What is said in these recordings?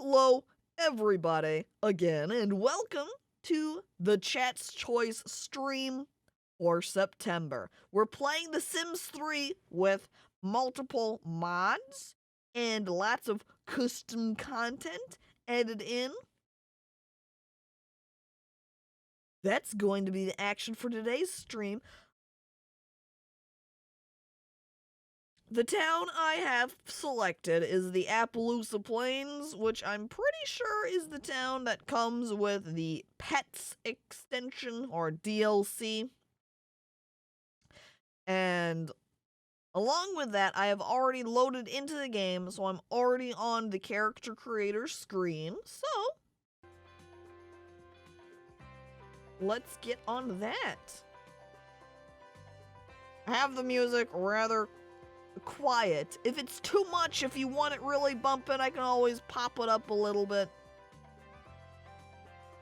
Hello, everybody, again, and welcome to the Chat's Choice stream for September. We're playing The Sims 3 with multiple mods and lots of custom content added in. That's going to be the action for today's stream. The town I have selected is the Appaloosa Plains, which I'm pretty sure is the town that comes with the Pets extension or DLC. And along with that, I have already loaded into the game, so I'm already on the character creator screen. So let's get on that. I have the music rather quiet. If it's too much, if you want it really bumping, I can always pop it up a little bit.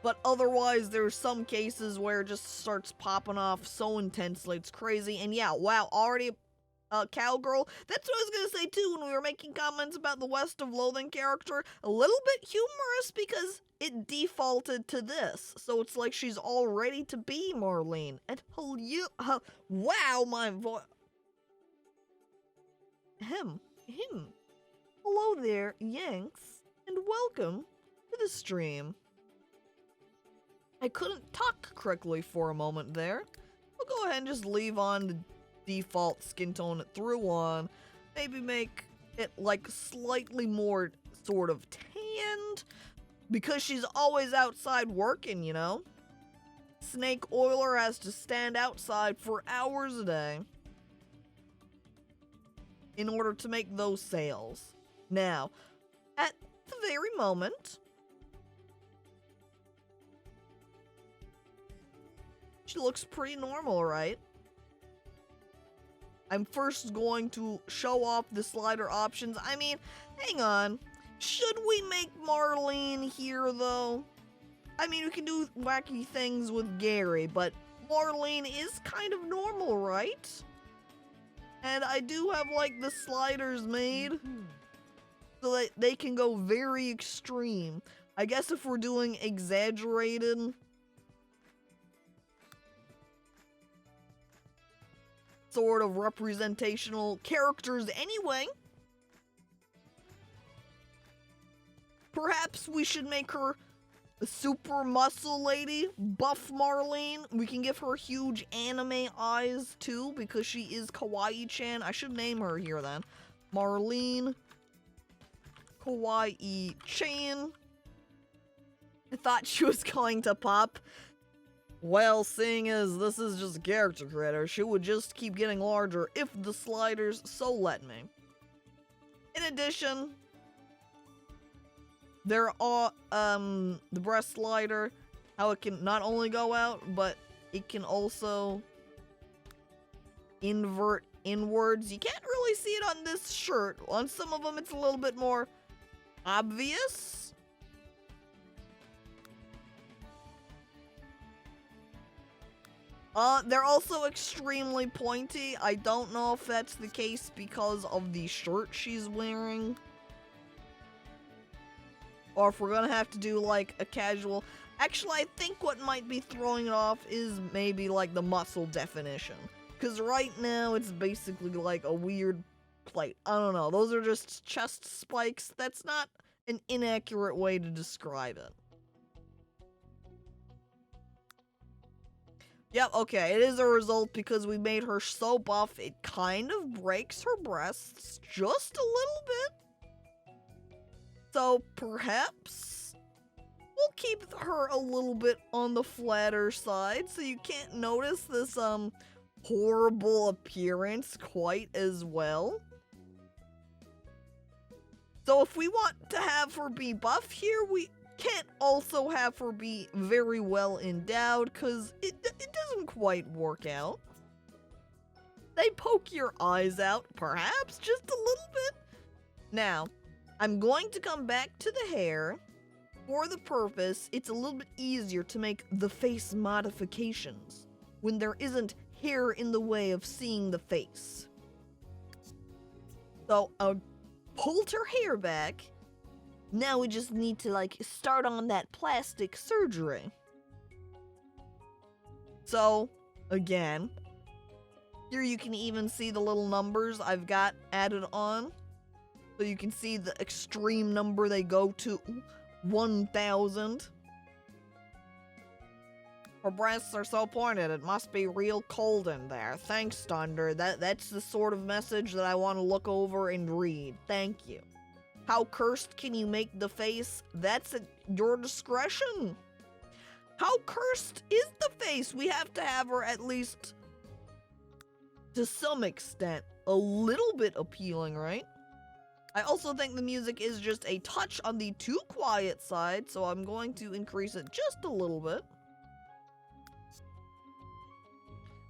But otherwise, there's some cases where it just starts popping off so intensely, it's crazy. And yeah, wow, already a cowgirl. That's what I was gonna say too when we were making comments about the West of Loathing character. A little bit humorous because it defaulted to this. So it's like she's all ready to be Marlene. And wow, my voice. Him. Hello there, Yanks, and welcome to the stream. I couldn't talk correctly for a moment there. We'll go ahead and just leave on the default skin tone it threw on. Maybe make it like slightly more sort of tanned, because she's always outside working, you know? Snake Oiler has to stand outside for hours a day in order to make those sales. Now, at the very moment, she looks pretty normal, right? I'm first going to show off the slider options. I mean, hang on. Should we make Marlene here, though? I mean, we can do wacky things with Gary, but Marlene is kind of normal, right? And I do have, like, the sliders made so that they can go very extreme. I guess if we're doing exaggerated sort of representational characters anyway, perhaps we should make her a super muscle lady, buff Marlene. We can give her huge anime eyes too, because she is Kawaii-chan. I should name her here then. Marlene Kawaii-chan. I thought she was going to pop. Well, seeing as this is just a character creator, she would just keep getting larger if the sliders so let me. In addition, there are, the breast slider, how it can not only go out, but it can also invert inwards. You can't really see it on this shirt. On some of them, it's a little bit more obvious. They're also extremely pointy. I don't know if that's the case because of the shirt she's wearing, or if we're gonna have to do like a casual. Actually, I think what might be throwing it off is maybe like the muscle definition, because right now it's basically like a weird plate. I don't know, those are just chest spikes. That's not an inaccurate way to describe it. Yep, okay, it is a result because we made her so buff, it kind of breaks her breasts just a little bit. So perhaps we'll keep her a little bit on the flatter side so you can't notice this horrible appearance quite as well. So if we want to have her be buff here, we can't also have her be very well endowed, because it doesn't quite work out. They poke your eyes out, perhaps, just a little bit. Now, I'm going to come back to the hair. For the purpose, it's a little bit easier to make the face modifications when there isn't hair in the way of seeing the face. So, I pulled her hair back, Now we just need to, like, start on that plastic surgery. So, again, here you can even see the little numbers I've got added on. So you can see the extreme number they go to, 1,000. Her breasts are so pointed, it must be real cold in there. Thanks, Thunder. That's the sort of message that I want to look over and read. Thank you. How cursed can you make the face? That's at your discretion. How cursed is the face? We have to have her at least, to some extent, a little bit appealing, right? I also think the music is just a touch on the too quiet side, so I'm going to increase it just a little bit.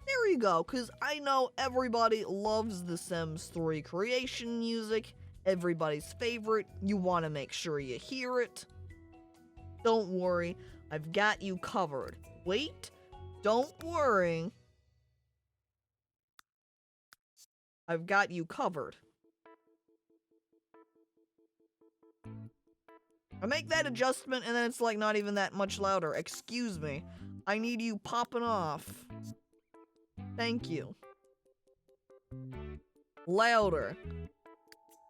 There you go, because I know everybody loves the Sims 3 creation music. Everybody's favorite. You want to make sure you hear it. Don't worry, I've got you covered. Wait, don't worry. I've got you covered. I make that adjustment and then it's like not even that much louder. Excuse me. I need you popping off. Thank you. Louder.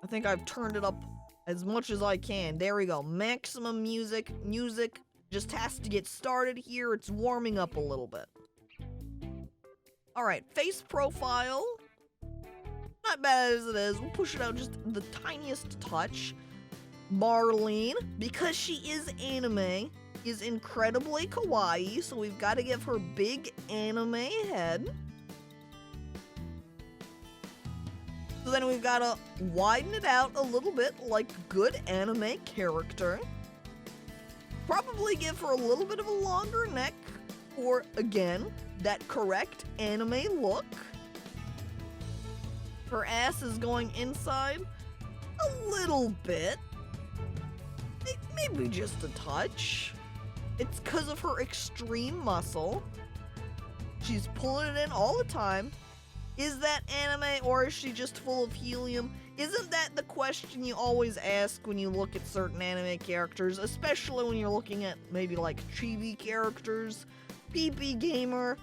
I think I've turned it up as much as I can. There we go. Maximum music. Music just has to get started here. It's warming up a little bit. Alright, face profile. Not bad as it is. We'll push it out just the tiniest touch. Marlene, because she is anime, is incredibly kawaii, so we've got to give her big anime head. So then we've got to widen it out a little bit like good anime character. Probably give her a little bit of a longer neck for, again, that correct anime look. Her ass is going inside a little bit. Maybe just a touch. It's because of her extreme muscle. She's pulling it in all the time. Is that anime or is she just full of helium? Isn't that the question you always ask when you look at certain anime characters, especially when you're looking at maybe like chibi characters? PP Gamer,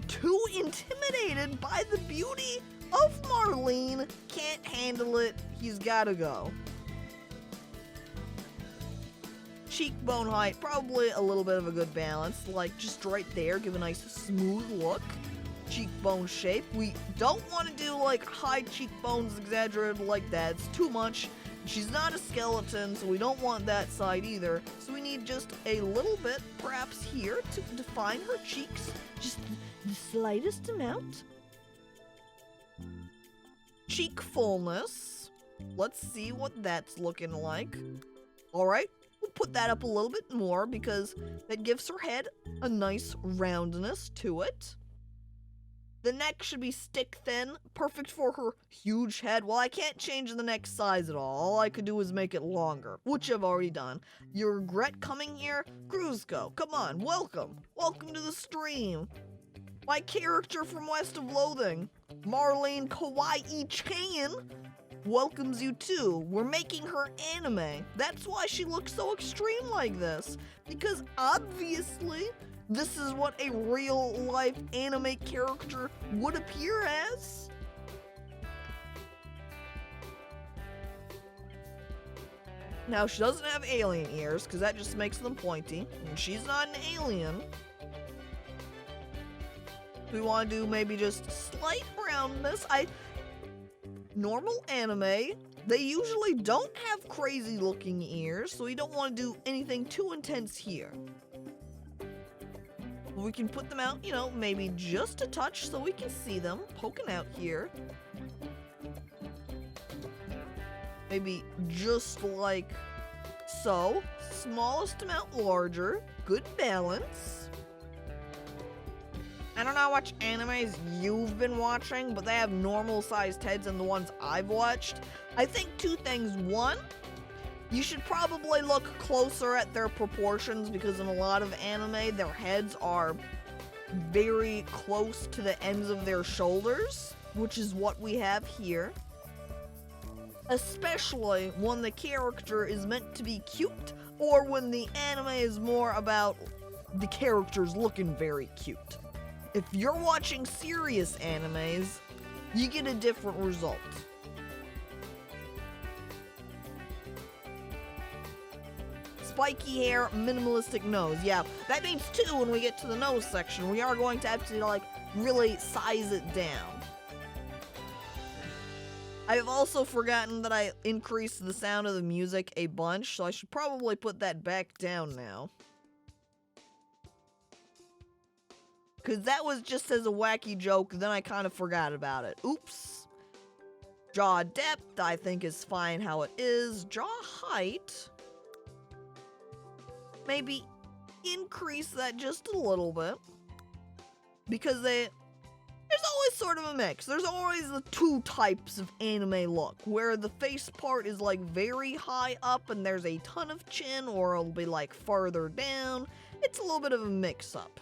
too intimidated by the beauty of Marlene, can't handle it, he's gotta go. Cheekbone height, probably a little bit of a good balance, like just right there, give a nice smooth look. Cheekbone shape, we don't want to do like high cheekbones exaggerated like that, it's too much. She's not a skeleton, so we don't want that side either. So we need just a little bit, perhaps here, to define her cheeks, just the slightest amount. Cheek fullness, let's see what that's looking like. Alright. We'll put that up a little bit more because that gives her head a nice roundness to it. The neck should be stick thin, perfect for her huge head. Well, I can't change the neck size at all. All I could do is make it longer, which I've already done. You regret coming here? Cruzco, come on, welcome. Welcome to the stream. My character from West of Loathing, Marlene Kawaii-chan, welcomes you too. We're making her anime. That's why she looks so extreme like this. Because obviously, this is what a real life anime character would appear as. Now, she doesn't have alien ears, because that just makes them pointy. And she's not an alien. We want to do maybe just slight roundness. Normal anime, they usually don't have crazy looking ears, so we don't want to do anything too intense here. We can put them out, you know, maybe just a touch so we can see them poking out here. Maybe just like so. Smallest amount larger. Good balance. I don't know which animes you've been watching, but they have normal sized heads in the ones I've watched. I think two things. One, you should probably look closer at their proportions because in a lot of anime, their heads are very close to the ends of their shoulders, which is what we have here. especially when the character is meant to be cute or when the anime is more about the characters looking very cute. If you're watching serious animes, you get a different result. Spiky hair, minimalistic nose. Yeah, that means too when we get to the nose section, we are going to have to like really size it down. I've also forgotten that I increased the sound of the music a bunch, so I should probably put that back down now. Because that was just as a wacky joke, then I kind of forgot about it. Oops. Jaw depth, I think is fine how it is. Jaw height, maybe increase that just a little bit. Because there's always sort of a mix. There's always the two types of anime look, where the face part is like very high up and there's a ton of chin, or it'll be like farther down. It's a little bit of a mix-up.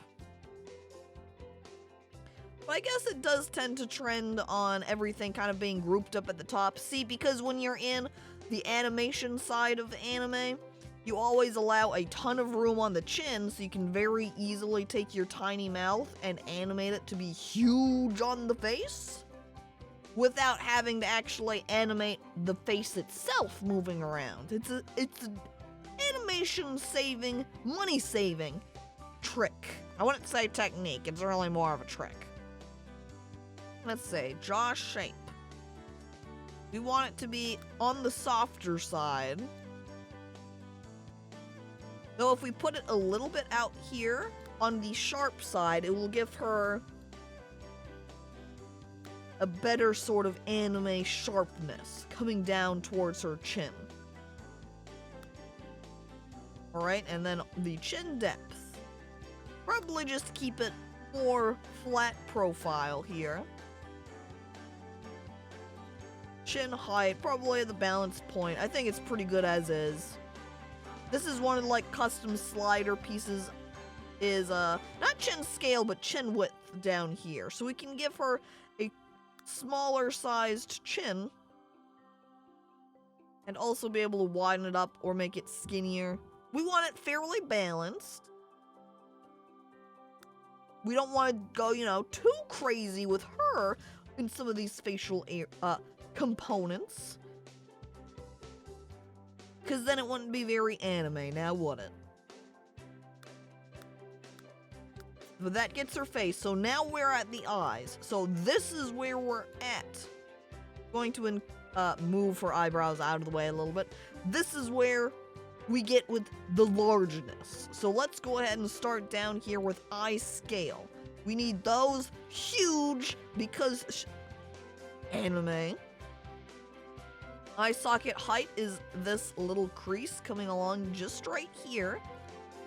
But I guess it does tend to trend on everything kind of being grouped up at the top. See, because when you're in the animation side of anime, you always allow a ton of room on the chin, so you can very easily take your tiny mouth and animate it to be huge on the face without having to actually animate the face itself moving around. It's an animation saving, money saving trick. I wouldn't say technique, it's really more of a trick. Let's say jaw shape. We want it to be on the softer side. Though if we put it a little bit out here on the sharp side, it will give her a better sort of anime sharpness coming down towards her chin. Alright, and then the chin depth. Probably just keep it more flat profile here. Chin height, probably at the balance point. I think it's pretty good as is. This is one of the, like, custom slider pieces is, not chin scale, but chin width down here. So we can give her a smaller sized chin and also be able to widen it up or make it skinnier. We want it fairly balanced. We don't want to go, you know, too crazy with her in some of these facial components. Because then it wouldn't be very anime, now would it? But that gets her face, so now we're at the eyes. So this is where we're at. Going to move her eyebrows out of the way a little bit. This is where we get with the largeness. So let's go ahead and start down here with eye scale. We need those huge because anime. Eye socket height is this little crease coming along just right here.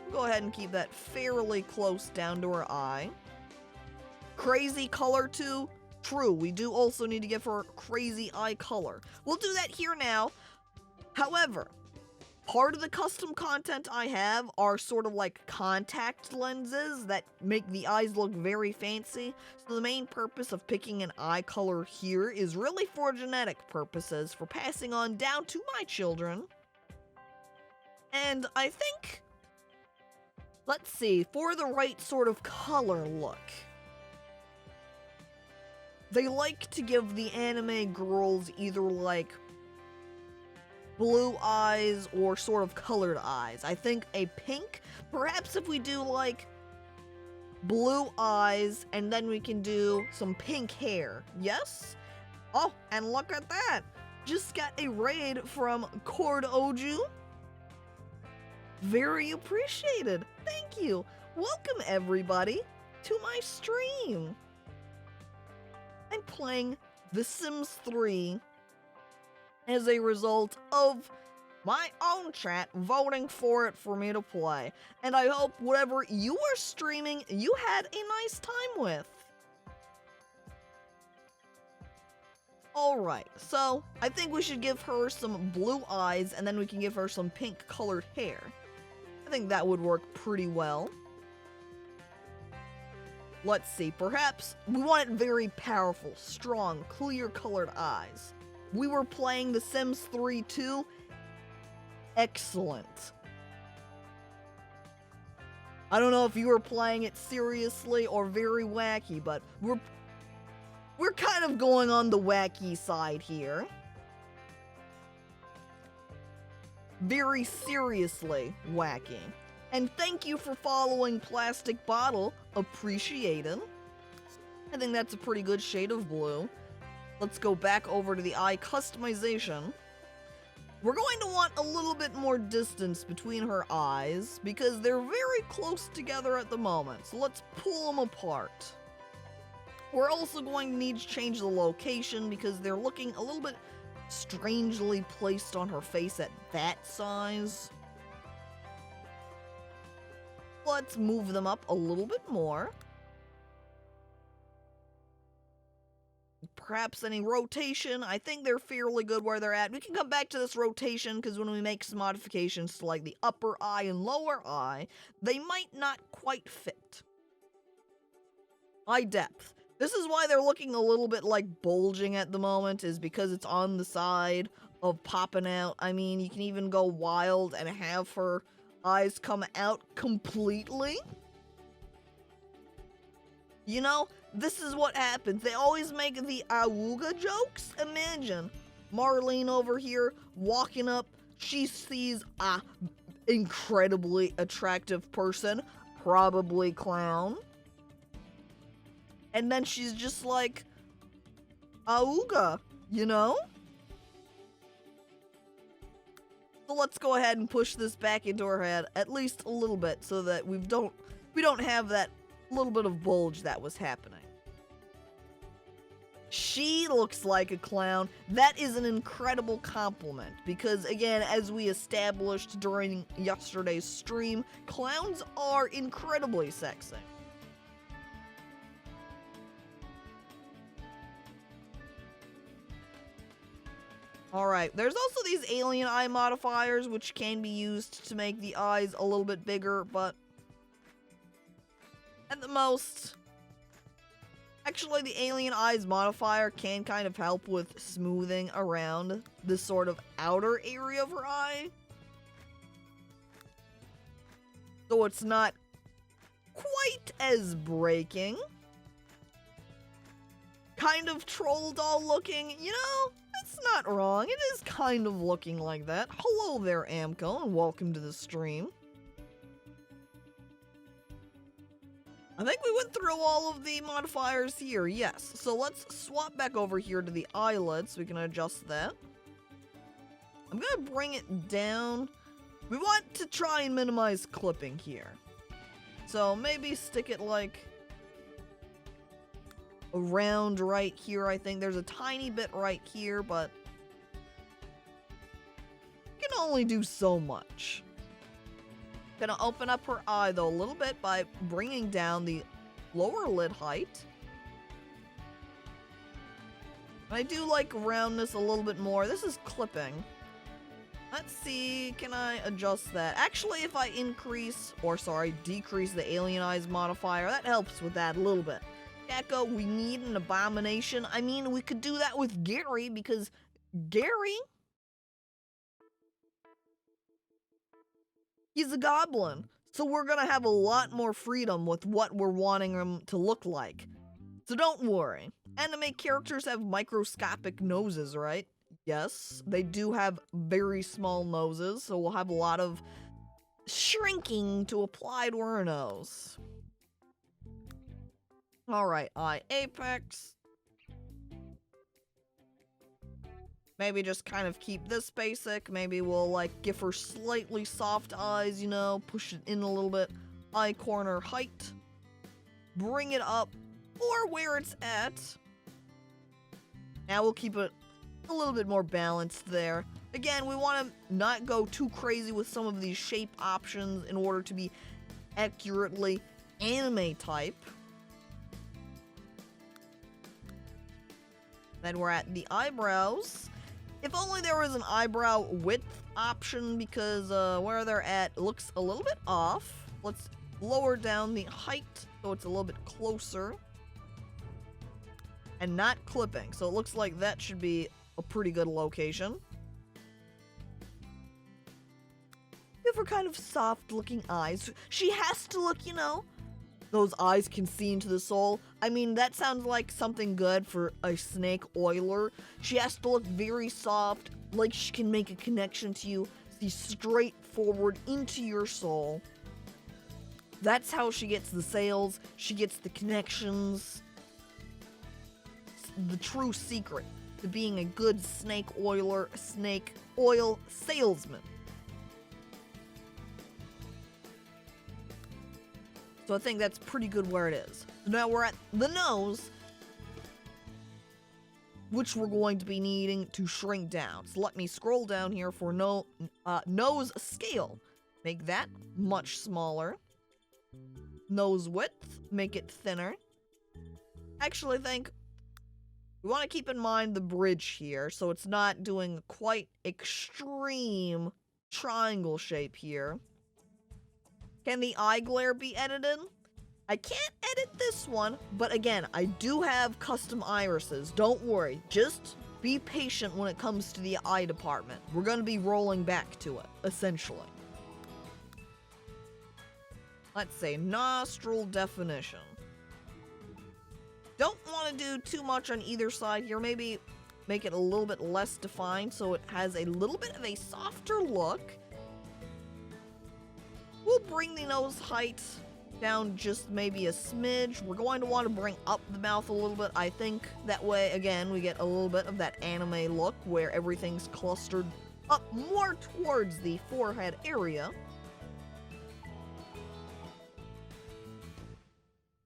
We'll go ahead and keep that fairly close down to her eye. Crazy color too. True, we do also need to give her crazy eye color. We'll do that here now. However, part of the custom content I have are sort of like contact lenses that make the eyes look very fancy. So the main purpose of picking an eye color here is really for genetic purposes, for passing on down to my children. And I think, let's see, for the right sort of color look, they like to give the anime girls either like blue eyes or sort of colored eyes. I think a pink, perhaps if we do like blue eyes and then we can do some pink hair. Yes? Oh, and look at that. Just got a raid from Cord Oju. Very appreciated. Thank you. Welcome everybody to my stream. I'm playing The Sims 3 as a result of my own chat voting for it for me to play. And I hope whatever you are streaming, you had a nice time with. Alright, so I think we should give her some blue eyes and then we can give her some pink colored hair. I think that would work pretty well. Let's see, perhaps we want it very powerful, strong, clear colored eyes. we were playing The Sims 3 too, excellent. I don't know if you were playing it seriously or very wacky, but we're kind of going on the wacky side here. Very seriously wacky. And thank you for following Plastic Bottle, appreciated. I think that's a pretty good shade of blue. Let's go back over to the eye customization. We're going to want a little bit more distance between her eyes because they're very close together at the moment. So let's pull them apart. We're also going to need to change the location because they're looking a little bit strangely placed on her face at that size. Let's move them up a little bit more. Perhaps any rotation. I think they're fairly good where they're at. We can come back to this rotation because when we make some modifications to like the upper eye and lower eye, they might not quite fit. Eye depth. This is why they're looking a little bit like bulging at the moment, is because it's on the side of popping out. I mean, you can even go wild and have her eyes come out completely. You know, this is what happens. They always make the awooga jokes. Imagine Marlene over here walking up. She sees a incredibly attractive person, probably clown. And then she's just like, awooga, you know? So let's go ahead and push this back into her head at least a little bit so that we don't have that little bit of bulge that was happening. She looks like a clown. That is an incredible compliment because, again, as we established during yesterday's stream, clowns are incredibly sexy. Alright, there's also these alien eye modifiers which can be used to make the eyes a little bit bigger, but at the most, actually the alien eyes modifier can kind of help with smoothing around this sort of outer area of her eye. So it's not quite as breaking. Kind of troll doll looking, you know? That's not wrong. It is kind of looking like that. Hello there, Amco, and welcome to the stream. I think we went through all of the modifiers here, yes. So let's swap back over here to the eyelids so we can adjust that. I'm gonna bring it down. We want to try and minimize clipping here. So maybe stick it like around right here. I think there's a tiny bit right here, but can only do so much. Gonna open up her eye though a little bit by bringing down the lower lid height. I do like roundness a little bit more. This is clipping. Let's see, can I adjust that? Actually, if I decrease the alien eyes modifier, that helps with that a little bit. Caco, we need an abomination. I mean, we could do that with Gary because Gary, he's a goblin. So we're gonna have a lot more freedom with what we're wanting him to look like. So don't worry. Anime characters have microscopic noses, right? Yes, they do have very small noses, so we'll have a lot of shrinking to apply to her nose. Alright, eye apex. Maybe just kind of keep this basic. Maybe we'll like give her slightly soft eyes, you know, push it in a little bit. Eye corner height. Bring it up or where it's at. Now we'll keep it a little bit more balanced there. Again, we want to not go too crazy with some of these shape options in order to be accurately anime type. Then we're at the eyebrows. If only there was an eyebrow width option because where they're at looks a little bit off. Let's lower down the height so it's a little bit closer. And not clipping. So it looks like that should be a pretty good location. Give her kind of soft looking eyes. She has to look, you know, those eyes can see into the soul. I mean, that sounds like something good for a snake oiler. She has to look very soft, like she can make a connection to you, see straight forward into your soul. That's how she gets the sales, she gets the connections. The true secret to being a good snake oiler, snake oil salesman. So I think that's pretty good where it is. Now we're at the nose, which we're going to be needing to shrink down. So let me scroll down here for nose scale. Make that much smaller. Nose width, make it thinner. Actually, I think we want to keep in mind the bridge here, so it's not doing quite extreme triangle shape here. Can the eye glare be edited? I can't edit this one, but again, I do have custom irises. Don't worry, just be patient when it comes to the eye department. We're going to be rolling back to it, essentially. Let's say nostril definition. Don't want to do too much on either side here. Maybe make it a little bit less defined so it has a little bit of a softer look. We'll bring the nose height down just maybe a smidge. We're going to want to bring up the mouth a little bit. I think that way, again, we get a little bit of that anime look where everything's clustered up more towards the forehead area.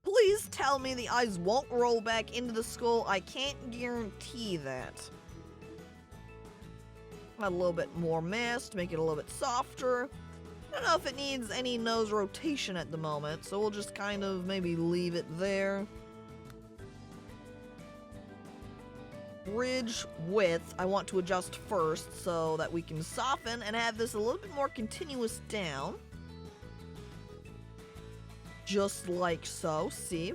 Please tell me the eyes won't roll back into the skull. I can't guarantee that. Add a little bit more mass to make it a little bit softer. I don't know if it needs any nose rotation at the moment, so we'll just kind of maybe leave it there. Bridge width, I want to adjust first so that we can soften and have this a little bit more continuous down. Just like so, see?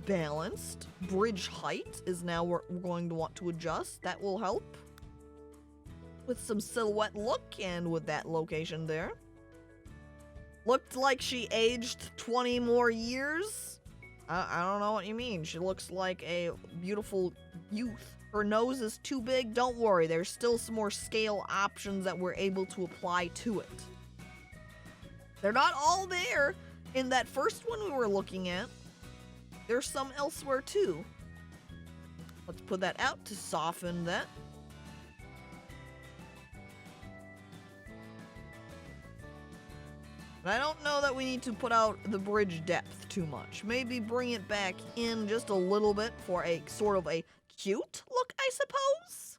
Balanced. Bridge height is now we're going to want to adjust. That will help with some silhouette look and with that location there. Looked like she aged 20 more years. I don't know what you mean. She looks like a beautiful youth. Her nose is too big. Don't worry, there's still some more scale options that we're able to apply to it. They're not all there in that first one we were looking at. There's some elsewhere too. Let's put that out to soften that. And I don't know that we need to put out the bridge depth too much. Maybe bring it back in just a little bit for a sort of a cute look, I suppose.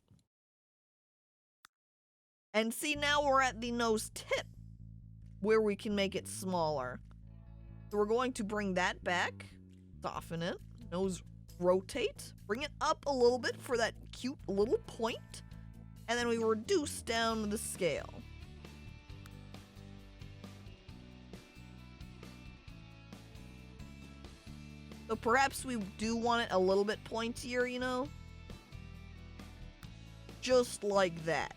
And see, now we're at the nose tip where we can make it smaller. So we're going to bring that back, soften it, nose rotate, bring it up a little bit for that cute little point, and then we reduce down the scale. So perhaps we do want it a little bit pointier, you know? Just like that.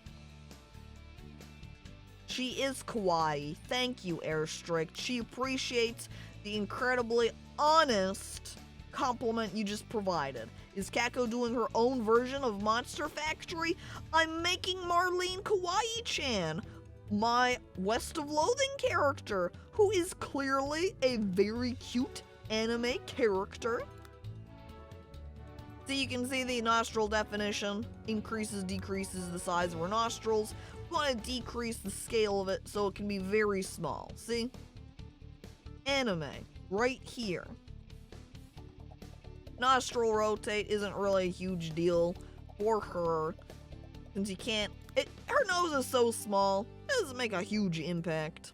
She is kawaii. Thank you, Airstrict. She appreciates the incredibly honest compliment you just provided. Is Caco doing her own version of Monster Factory? I'm making Marlene Kawaii-chan, my West of Loathing character, who is clearly a very cute anime character. So you can see the nostril definition increases, decreases the size of her nostrils. We want to decrease the scale of it so it can be very small. See? Anime, right here. Nostril rotate isn't really a huge deal for her, since you can't, her nose is so small, it doesn't make a huge impact.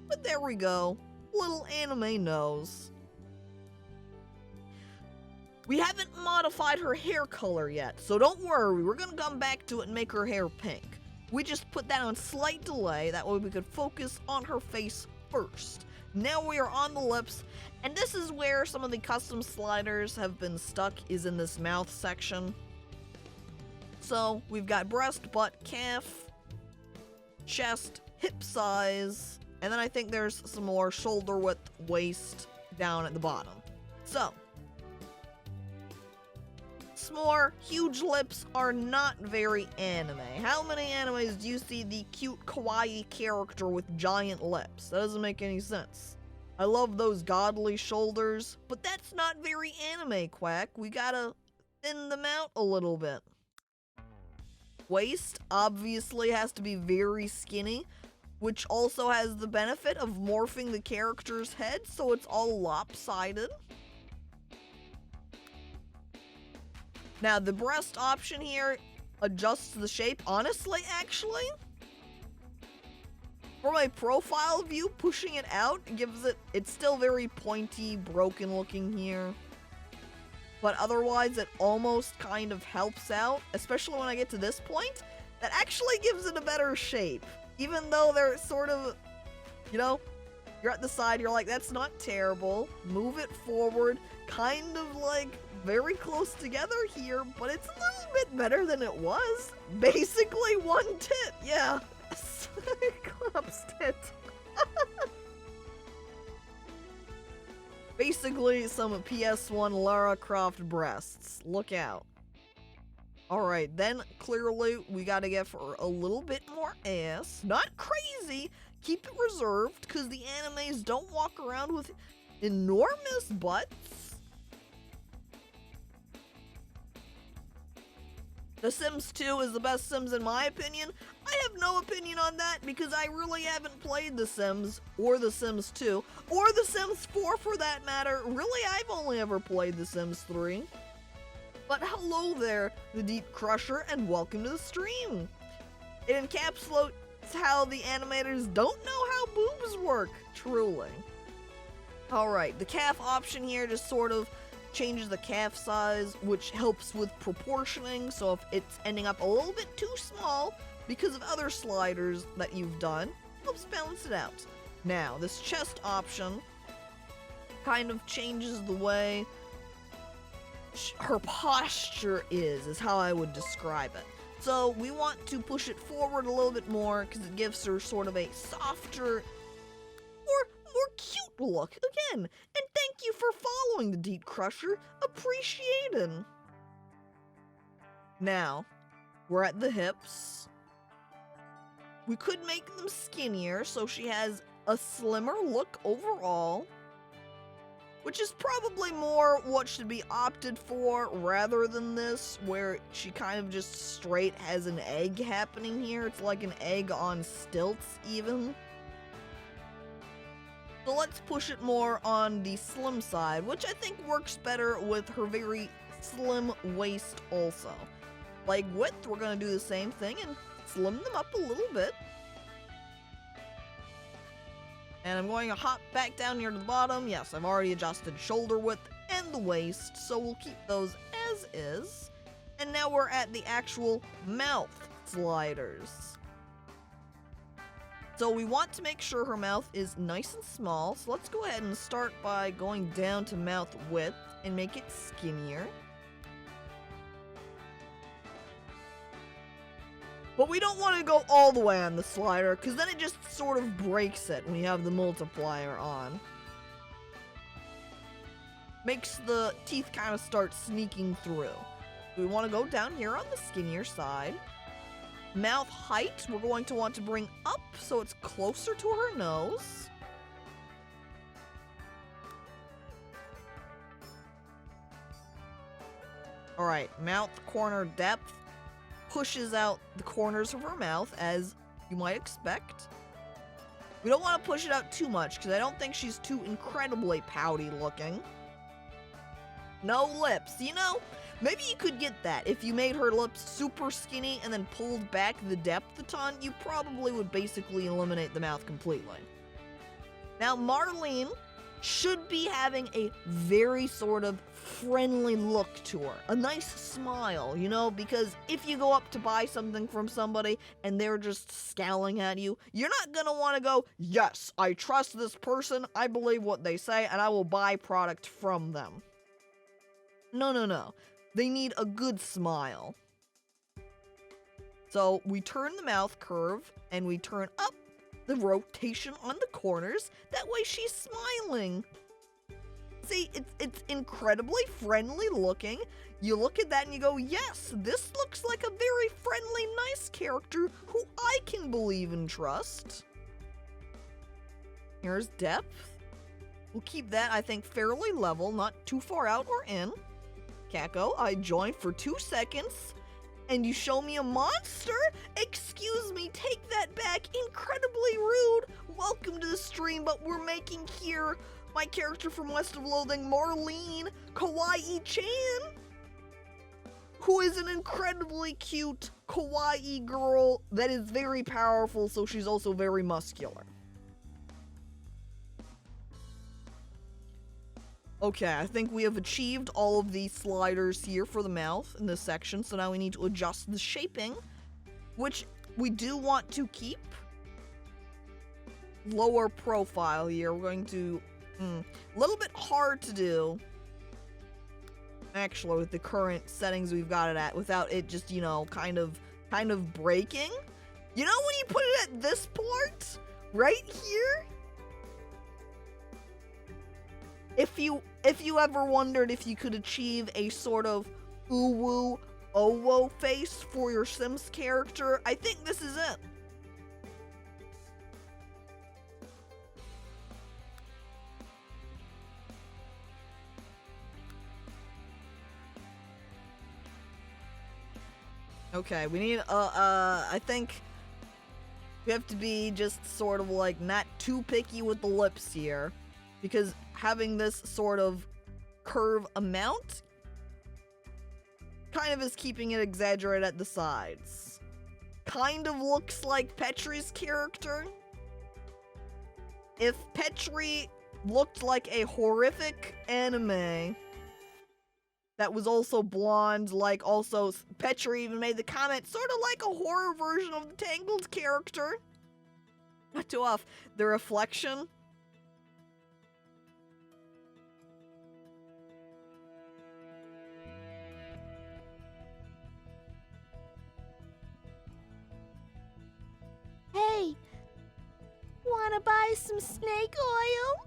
But there we go. Little anime nose. We haven't modified her hair color yet, so don't worry, we're gonna come back to it and make her hair pink. We just put that on slight delay, that way we could focus on her face first. Now we are on the lips, and this is where some of the custom sliders have been stuck, is in this mouth section. So we've got breast, butt, calf, chest, hip size, and then I think there's some more shoulder width, waist down at the bottom. So, s'more, huge lips are not very anime. How many animes do you see the cute kawaii character with giant lips? That doesn't make any sense. I love those godly shoulders, but that's not very anime, Quack. We gotta thin them out a little bit. Waist obviously has to be very skinny, which also has the benefit of morphing the character's head so it's all lopsided. Now, the breast option here adjusts the shape. Honestly, actually, for my profile view, pushing it out gives it's still very pointy, broken looking here. But otherwise, it almost kind of helps out, especially when I get to this point. That actually gives it a better shape. Even though they're sort of, you know, you're at the side, you're like, that's not terrible. Move it forward, kind of like very close together here, but it's a little bit better than it was. Basically one tit, yeah. Cyclops tit. Basically some PS1 Lara Croft breasts. Look out. Alright, then clearly we gotta get for a little bit more ass. Not crazy. Keep it reserved, because the animes don't walk around with enormous butts. The Sims 2 is the best Sims in my opinion. I have no opinion on that because I really haven't played The Sims, or The Sims 2, or The Sims 4 for that matter. Really, I've only ever played The Sims 3. But hello there, the Deep Crusher, and welcome to the stream. It encapsulates how the animators don't know how boobs work, truly. Alright, the calf option here just sort of changes the calf size, which helps with proportioning, so if it's ending up a little bit too small because of other sliders that you've done, helps balance it out. Now, this chest option kind of changes the way her posture is how I would describe it. So we want to push it forward a little bit more because it gives her sort of a softer or more cute look. Again, and thank you for following the Deep Crusher. Appreciated. Now, we're at the hips. We could make them skinnier so she has a slimmer look overall, which is probably more what should be opted for rather than this, where she kind of just straight has an egg happening here. It's like an egg on stilts, even. So let's push it more on the slim side, which I think works better with her very slim waist also. Leg width, we're going to do the same thing and slim them up a little bit. And I'm going to hop back down here to the bottom. Yes, I've already adjusted shoulder width and the waist, so we'll keep those as is. And now we're at the actual mouth sliders. So we want to make sure her mouth is nice and small, so let's go ahead and start by going down to mouth width and make it skinnier. But we don't want to go all the way on the slider, because then it just sort of breaks it when you have the multiplier on. Makes the teeth kind of start sneaking through. We want to go down here on the skinnier side. Mouth height, we're going to want to bring up so it's closer to her nose. Alright, mouth corner depth pushes out the corners of her mouth, as you might expect. We don't want to push it out too much, because I don't think she's too incredibly pouty looking. No lips. You know, maybe you could get that. If you made her lips super skinny and then pulled back the depth a ton, you probably would basically eliminate the mouth completely. Now, Marlene should be having a very sort of friendly look to her. A nice smile, you know, because if you go up to buy something from somebody and they're just scowling at you, you're not gonna want to go, yes, I trust this person, I believe what they say, and I will buy product from them. No, no, no. They need a good smile. So we turn the mouth curve and we turn up the rotation on the corners. That way she's smiling. See, it's incredibly friendly looking. You look at that and you go, yes, this looks like a very friendly, nice character who I can believe and trust. Here's depth. We'll keep that, I think, fairly level, not too far out or in. Caco, I joined for 2 seconds, and you show me a monster? Excuse me, take that back. Incredibly rude. Welcome to the stream, but we're making here my character from West of Loathing, Marlene Kawaii-chan, who is an incredibly cute kawaii girl that is very powerful, so she's also very muscular. Okay, I think we have achieved all of these sliders here for the mouth in this section, so now we need to adjust the shaping, which we do want to keep. Lower profile here, we're going to, a little bit hard to do, actually, with the current settings we've got it at, without it just, you know, kind of breaking. You know when you put it at this part, right here? If you ever wondered if you could achieve a sort of uwu owo face for your Sims character, I think this is it. Okay, we need I think we have to be just sort of like not too picky with the lips here, because having this sort of curve amount kind of is keeping it exaggerated at the sides. Kind of looks like Petri's character. If Petri looked like a horrific anime that was also blonde, like also Petri even made the comment, sort of like a horror version of the Tangled character. Not too off. The reflection. Hey, wanna buy some snake oil?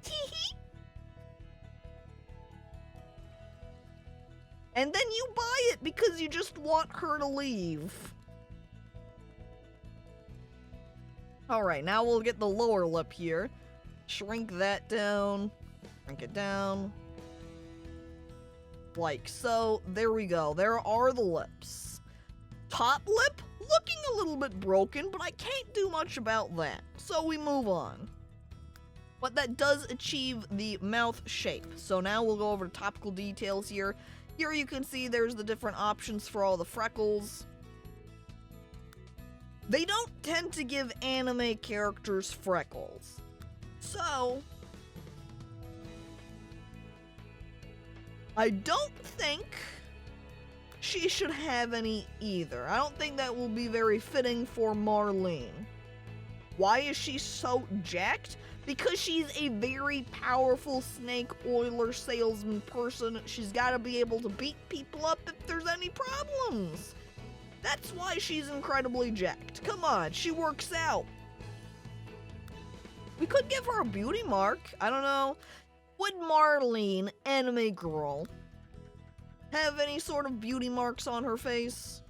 Hee. And then you buy it because you just want her to leave. Alright, now we'll get the lower lip here. Shrink that down. Shrink it down. Like so. There we go. There are the lips. Top lip? Looking a little bit broken, but I can't do much about that. So we move on. But that does achieve the mouth shape. So now we'll go over to topical details here. Here you can see there's the different options for all the freckles. They don't tend to give anime characters freckles. So I don't think she should have any either. I don't think that will be very fitting for Marlene. Why is she so jacked? Because she's a very powerful snake oiler salesman person. She's got to be able to beat people up if there's any problems. That's why she's incredibly jacked. Come on, she works out. We could give her a beauty mark. I don't know. Would Marlene, anime girl, have any sort of beauty marks on her face?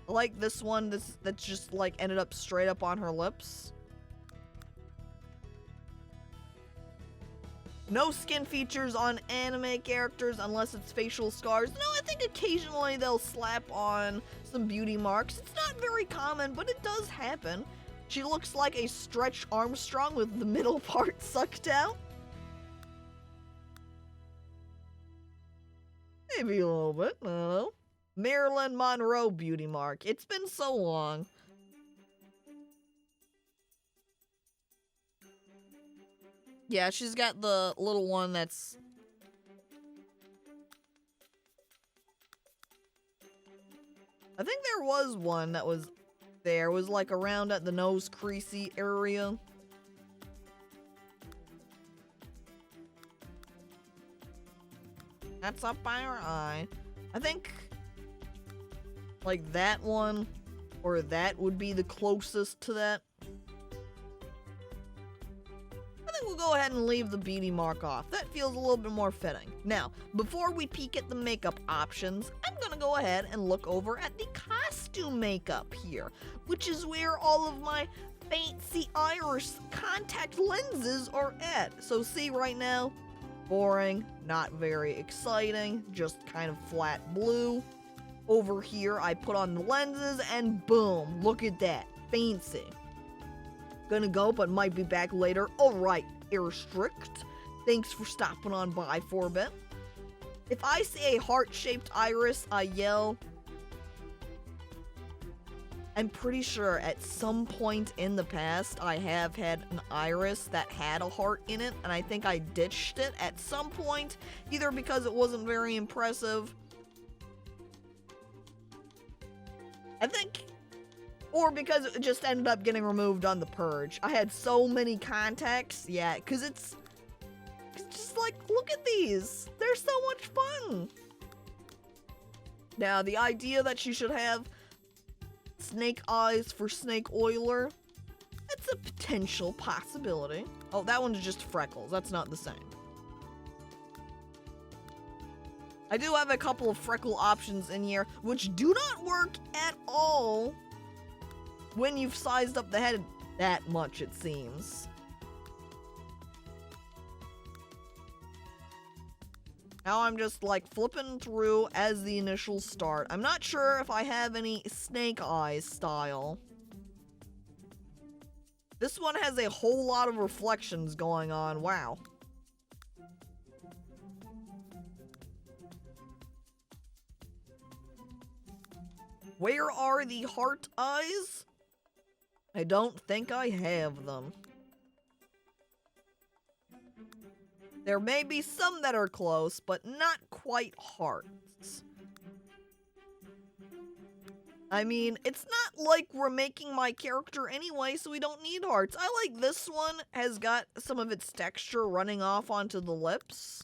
Like this one that's just like ended up straight up on her lips. No skin features on anime characters unless it's facial scars. No, I think occasionally they'll slap on some beauty marks. It's not very common, but it does happen. She looks like a Stretch Armstrong with the middle part sucked out. Maybe a little bit, I don't know. Marilyn Monroe beauty mark. It's been so long. Yeah, she's got the little one that's... I think there was one that was there. It was like around at the nose creasy area. That's up by her eye. I think Like that one, or that would be the closest to that. I think we'll go ahead and leave the beauty mark off. That feels a little bit more fitting. Now, before we peek at the makeup options, I'm gonna go ahead and look over at the costume makeup here, which is where all of my fancy iris contact lenses are at. So see right now, boring, not very exciting, just kind of flat blue. Over here, I put on the lenses and boom, look at that, fancy. Gonna go, but might be back later. Alright, Airstrict, thanks for stopping on by for a bit. If I see a heart-shaped iris, I yell. I'm pretty sure at some point in the past, I have had an iris that had a heart in it, and I think I ditched it at some point, either because it wasn't very impressive, I think, or because it just ended up getting removed on the purge. I had so many contacts, yeah, because it's just like, look at these. They're so much fun. Now, the idea that you should have snake eyes for Snake Oiler, that's a potential possibility. Oh, that one's just freckles. That's not the same. I do have a couple of freckle options in here, which do not work at all when you've sized up the head that much, it seems. Now I'm just like flipping through as the initial start. I'm not sure if I have any snake eyes style. This one has a whole lot of reflections going on. Wow. Where are the heart eyes? I don't think I have them. There may be some that are close, but not quite hearts. I mean, it's not like we're making my character anyway, so we don't need hearts. I like this one, has got some of its texture running off onto the lips.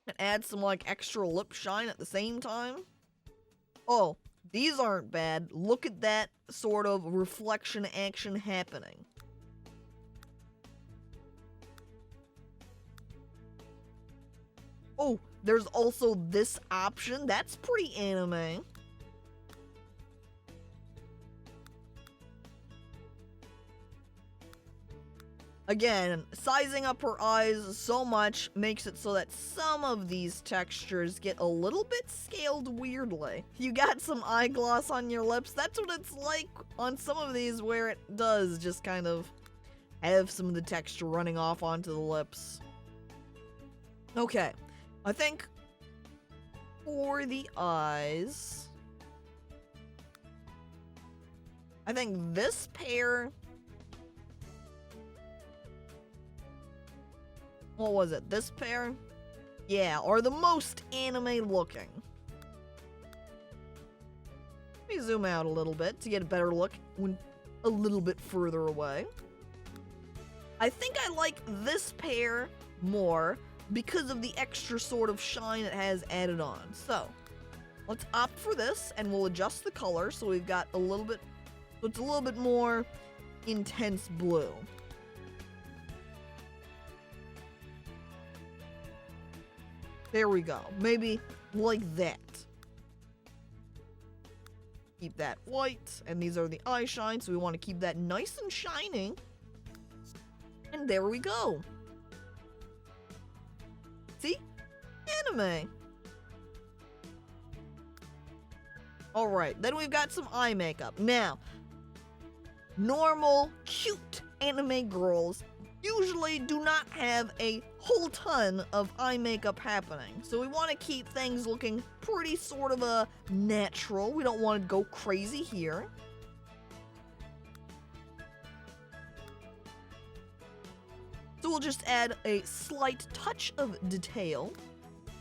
It adds some like extra lip shine at the same time. Oh, these aren't bad. Look at that sort of reflection action happening. Oh, there's also this option. That's pretty anime. Again, sizing up her eyes so much makes it so that some of these textures get a little bit scaled weirdly. You got some eye gloss on your lips, that's what it's like on some of these where it does just kind of have some of the texture running off onto the lips. Okay, I think for the eyes, I think this pair, what was it? This pair? Yeah, are the most anime looking. Let me zoom out a little bit to get a better look when a little bit further away. I think I like this pair more because of the extra sort of shine it has added on. So, let's opt for this and we'll adjust the color so we've got a little bit, so it's a little bit more intense blue. There we go. Maybe like that. Keep that white, and these are the eye shine, so we want to keep that nice and shining. And there we go. See? Anime. Alright, then we've got some eye makeup. Now, normal, cute anime girls usually do not have a whole ton of eye makeup happening. So we want to keep things looking pretty sort of natural. We don't want to go crazy here. So we'll just add a slight touch of detail.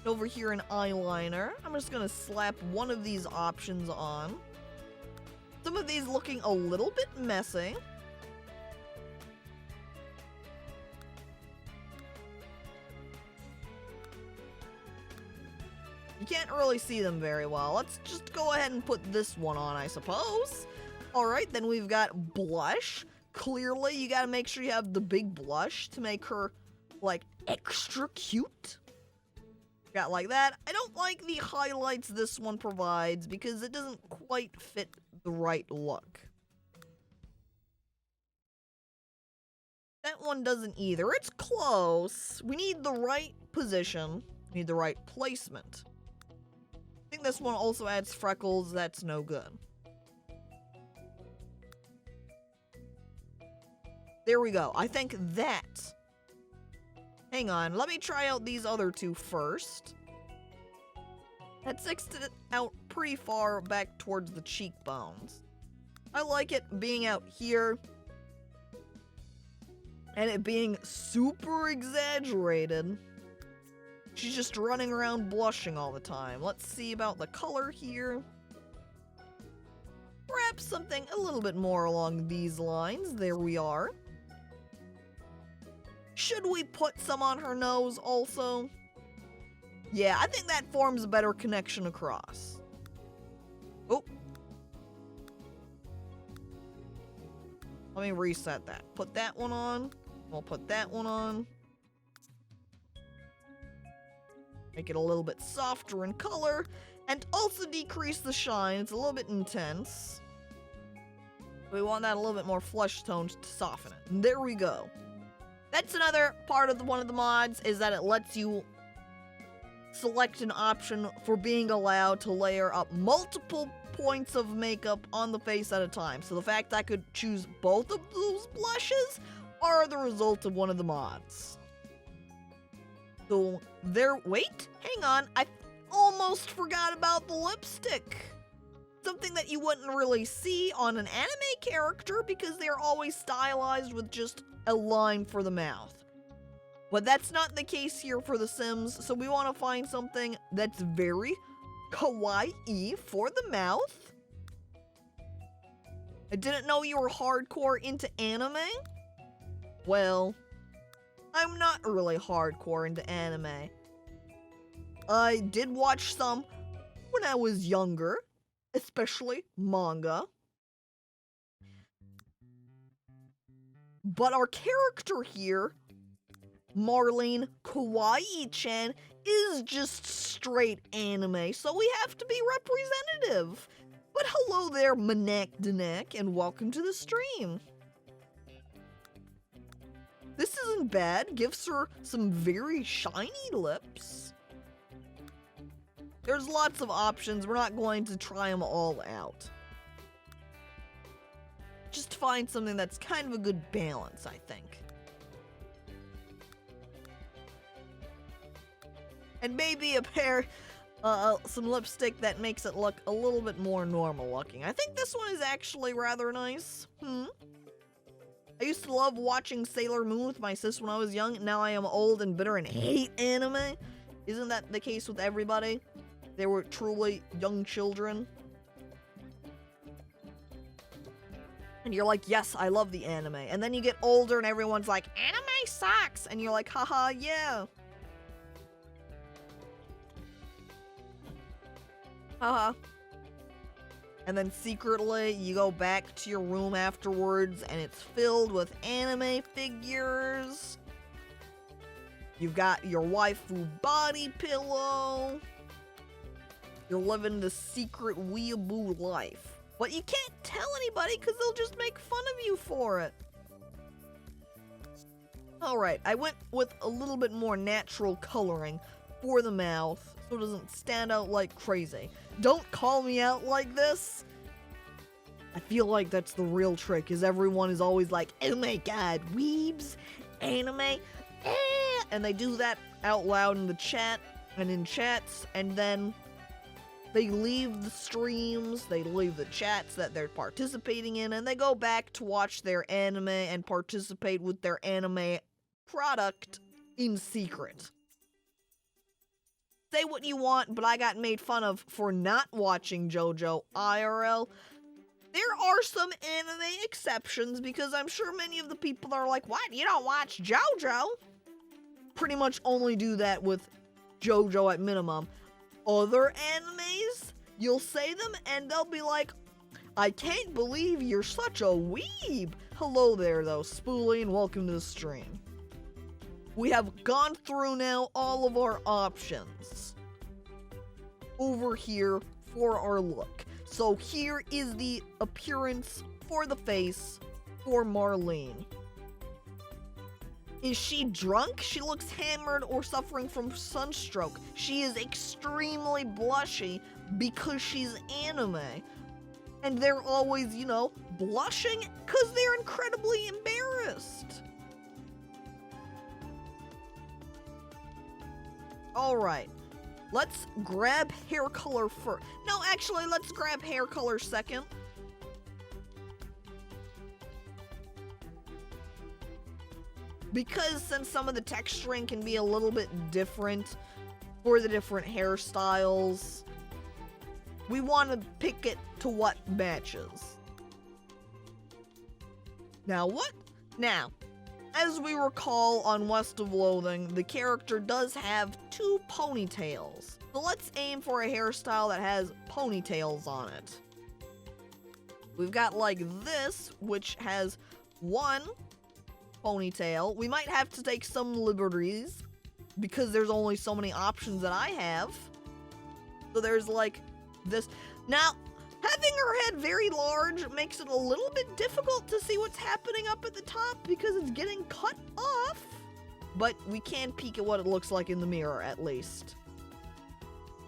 Over here in eyeliner, I'm just going to slap one of these options on. Some of these looking a little bit messy. You can't really see them very well. Let's just go ahead and put this one on, I suppose. Alright, then we've got blush. Clearly, you gotta make sure you have the big blush to make her, like, extra cute. Got like that. I don't like the highlights this one provides because it doesn't quite fit the right look. That one doesn't either. It's close. We need the right position. We need the right placement. I think this one also adds freckles. That's no good. There we go. I think that. Hang on. Let me try out these other two first. That sticks it out pretty far back towards the cheekbones. I like it being out here. And it being super exaggerated. She's just running around blushing all the time. Let's see about the color here. Perhaps something a little bit more along these lines. There we are. Should we put some on her nose also? Yeah, I think that forms a better connection across. Oh. Let me reset that. Put that one on. We'll put that one on. Make it a little bit softer in color. And also decrease the shine. It's a little bit intense. We want that a little bit more flesh toned to soften it. And there we go. That's another part of one of the mods, is that it lets you select an option for being allowed to layer up multiple points of makeup on the face at a time. So the fact I could choose both of those blushes are the result of one of the mods. So wait, hang on, I almost forgot about the lipstick. Something that you wouldn't really see on an anime character because they're always stylized with just a line for the mouth. But that's not the case here for The Sims, so we want to find something that's very kawaii for the mouth. I didn't know you were hardcore into anime. Well, I'm not really hardcore into anime. I did watch some when I was younger, especially manga. But our character here, Marlene Kawaii-chan, is just straight anime, so we have to be representative. But hello there, Manak Danak, and welcome to the stream. This isn't bad. Gives her some very shiny lips. There's lots of options. We're not going to try them all out. Just find something that's kind of a good balance, I think. And maybe a pair, some lipstick that makes it look a little bit more normal looking. I think this one is actually rather nice. I used to love watching Sailor Moon with my sis when I was young. Now I am old and bitter and hate anime. Isn't that the case with everybody? They were truly young children. And you're like, yes, I love the anime. And then you get older and everyone's like, anime sucks. And you're like, haha, yeah. Haha. And then secretly, you go back to your room afterwards and it's filled with anime figures. You've got your waifu body pillow. You're living the secret weeaboo life. But you can't tell anybody because they'll just make fun of you for it. Alright, I went with a little bit more natural coloring for the mouth so it doesn't stand out like crazy. Don't call me out like this. I feel like that's the real trick, is everyone is always like, oh my god, weebs, anime, and they do that out loud in the chat and in chats, and then they leave the streams, they leave the chats that they're participating in, and they go back to watch their anime and participate with their anime product in secret. Say what you want, but I got made fun of for not watching JoJo IRL. There are some anime exceptions, because I'm sure many of the people are like, what, you don't watch JoJo? Pretty much only do that with JoJo at minimum. other animes, you'll say them and they'll be like, I can't believe you're such a weeb. Hello there though, Spoolie, and welcome to the stream. We have gone through now all of our options over here for our look. So here is the appearance for the face for Marlene. Is she drunk? She looks hammered or suffering from sunstroke. She is extremely blushy because she's anime. And they're always, you know, blushing because they're incredibly embarrassed. Alright, let's grab hair color first. No, actually, let's grab hair color second. Because since some of the texturing can be a little bit different for the different hairstyles, we want to pick it to what matches. Now, as we recall on West of Loathing, the character does have 2 ponytails. So let's aim for a hairstyle that has ponytails on it. We've got like this, which has 1 ponytail. We might have to take some liberties because there's only so many options that I have. So there's like this. Now, having her head very large makes it a little bit difficult to see what's happening up at the top because it's getting cut off. But we can peek at what it looks like in the mirror at least.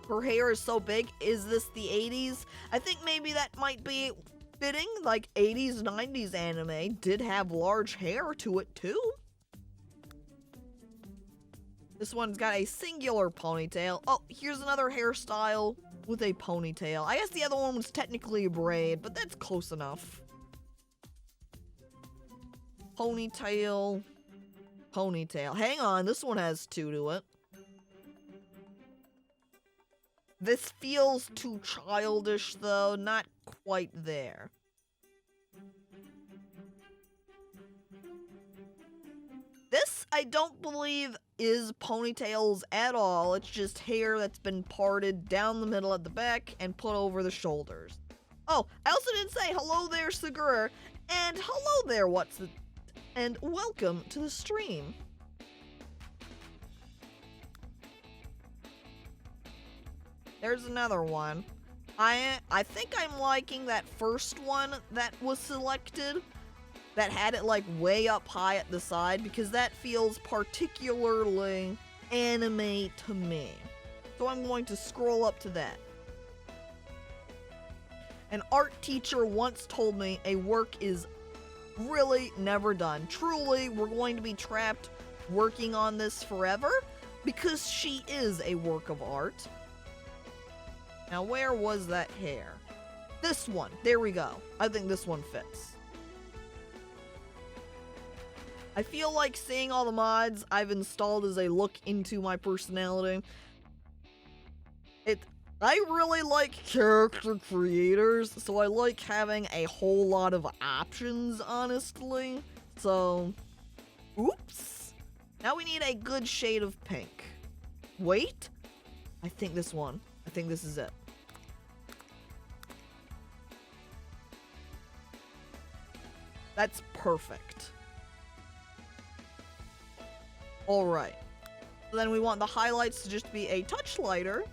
Her hair is so big. Is this the 80s? I think maybe that might be fitting. Like 80s, 90s anime did have large hair to it too. This one's got a singular ponytail. Oh, here's another hairstyle with a ponytail. I guess the other one was technically a braid, but that's close enough. Ponytail. Ponytail. Hang on, this one has 2 to it. This feels too childish though, not quite there. This, I don't believe, is ponytails at all. It's just hair that's been parted down the middle at the back and put over the shoulders. Oh, I also didn't say hello there, Segura, and hello there, and welcome to the stream. There's another one. I think I'm liking that first one that was selected, that had it like way up high at the side, because that feels particularly anime to me. So I'm going to scroll up to that. An art teacher once told me a work is really never done. Truly, we're going to be trapped working on this forever because she is a work of art. Now, where was that hair? This one. There we go. I think this one fits. I feel like seeing all the mods I've installed as a look into my personality. I really like character creators, so I like having a whole lot of options, honestly. So, oops. Now we need a good shade of pink. Wait. I think this one. I think this is it. That's perfect. Alright. So then we want the highlights to just be a touch lighter.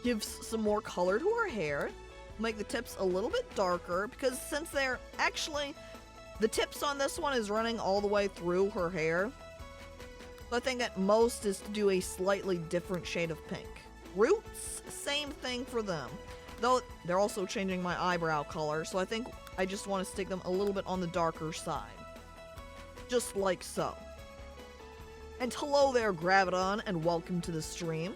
Gives some more color to her hair. Make the tips a little bit darker, because since they're actually, the tips on this one is running all the way through her hair. So I think at most is to do a slightly different shade of pink. Roots, same thing for them. Though they're also changing my eyebrow color, so I think I just want to stick them a little bit on the darker side. Just like so. And hello there, Graviton, and welcome to the stream.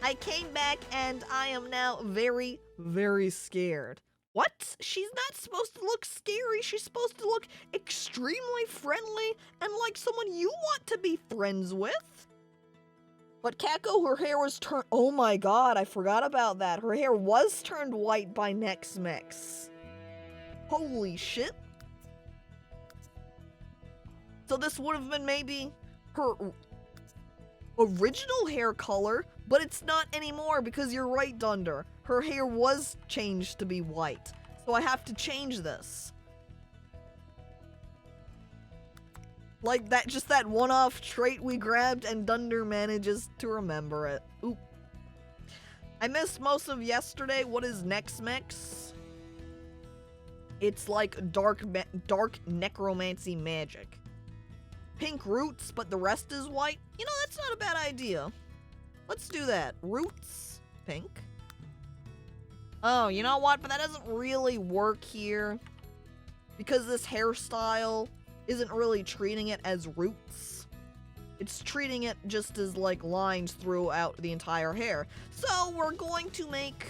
I came back and I am now very, very scared. What? She's not supposed to look scary. She's supposed to look extremely friendly and like someone you want to be friends with. But Caco, her hair was turned... Oh my god, I forgot about that. Her hair was turned white by Next Mix. Holy shit. So this would have been maybe her original hair color, but it's not anymore because you're right, Dunder. Her hair was changed to be white. So I have to change this. Like that, just that one-off trait we grabbed and Dunder manages to remember it. Oop. I missed most of yesterday. What is Next Mix? It's like dark necromancy magic. Pink roots, but the rest is white. You know, that's not a bad idea. Let's do that. Roots, pink. Oh, you know what? But that doesn't really work here because this hairstyle isn't really treating it as roots. It's treating it just as like lines throughout the entire hair. So we're going to make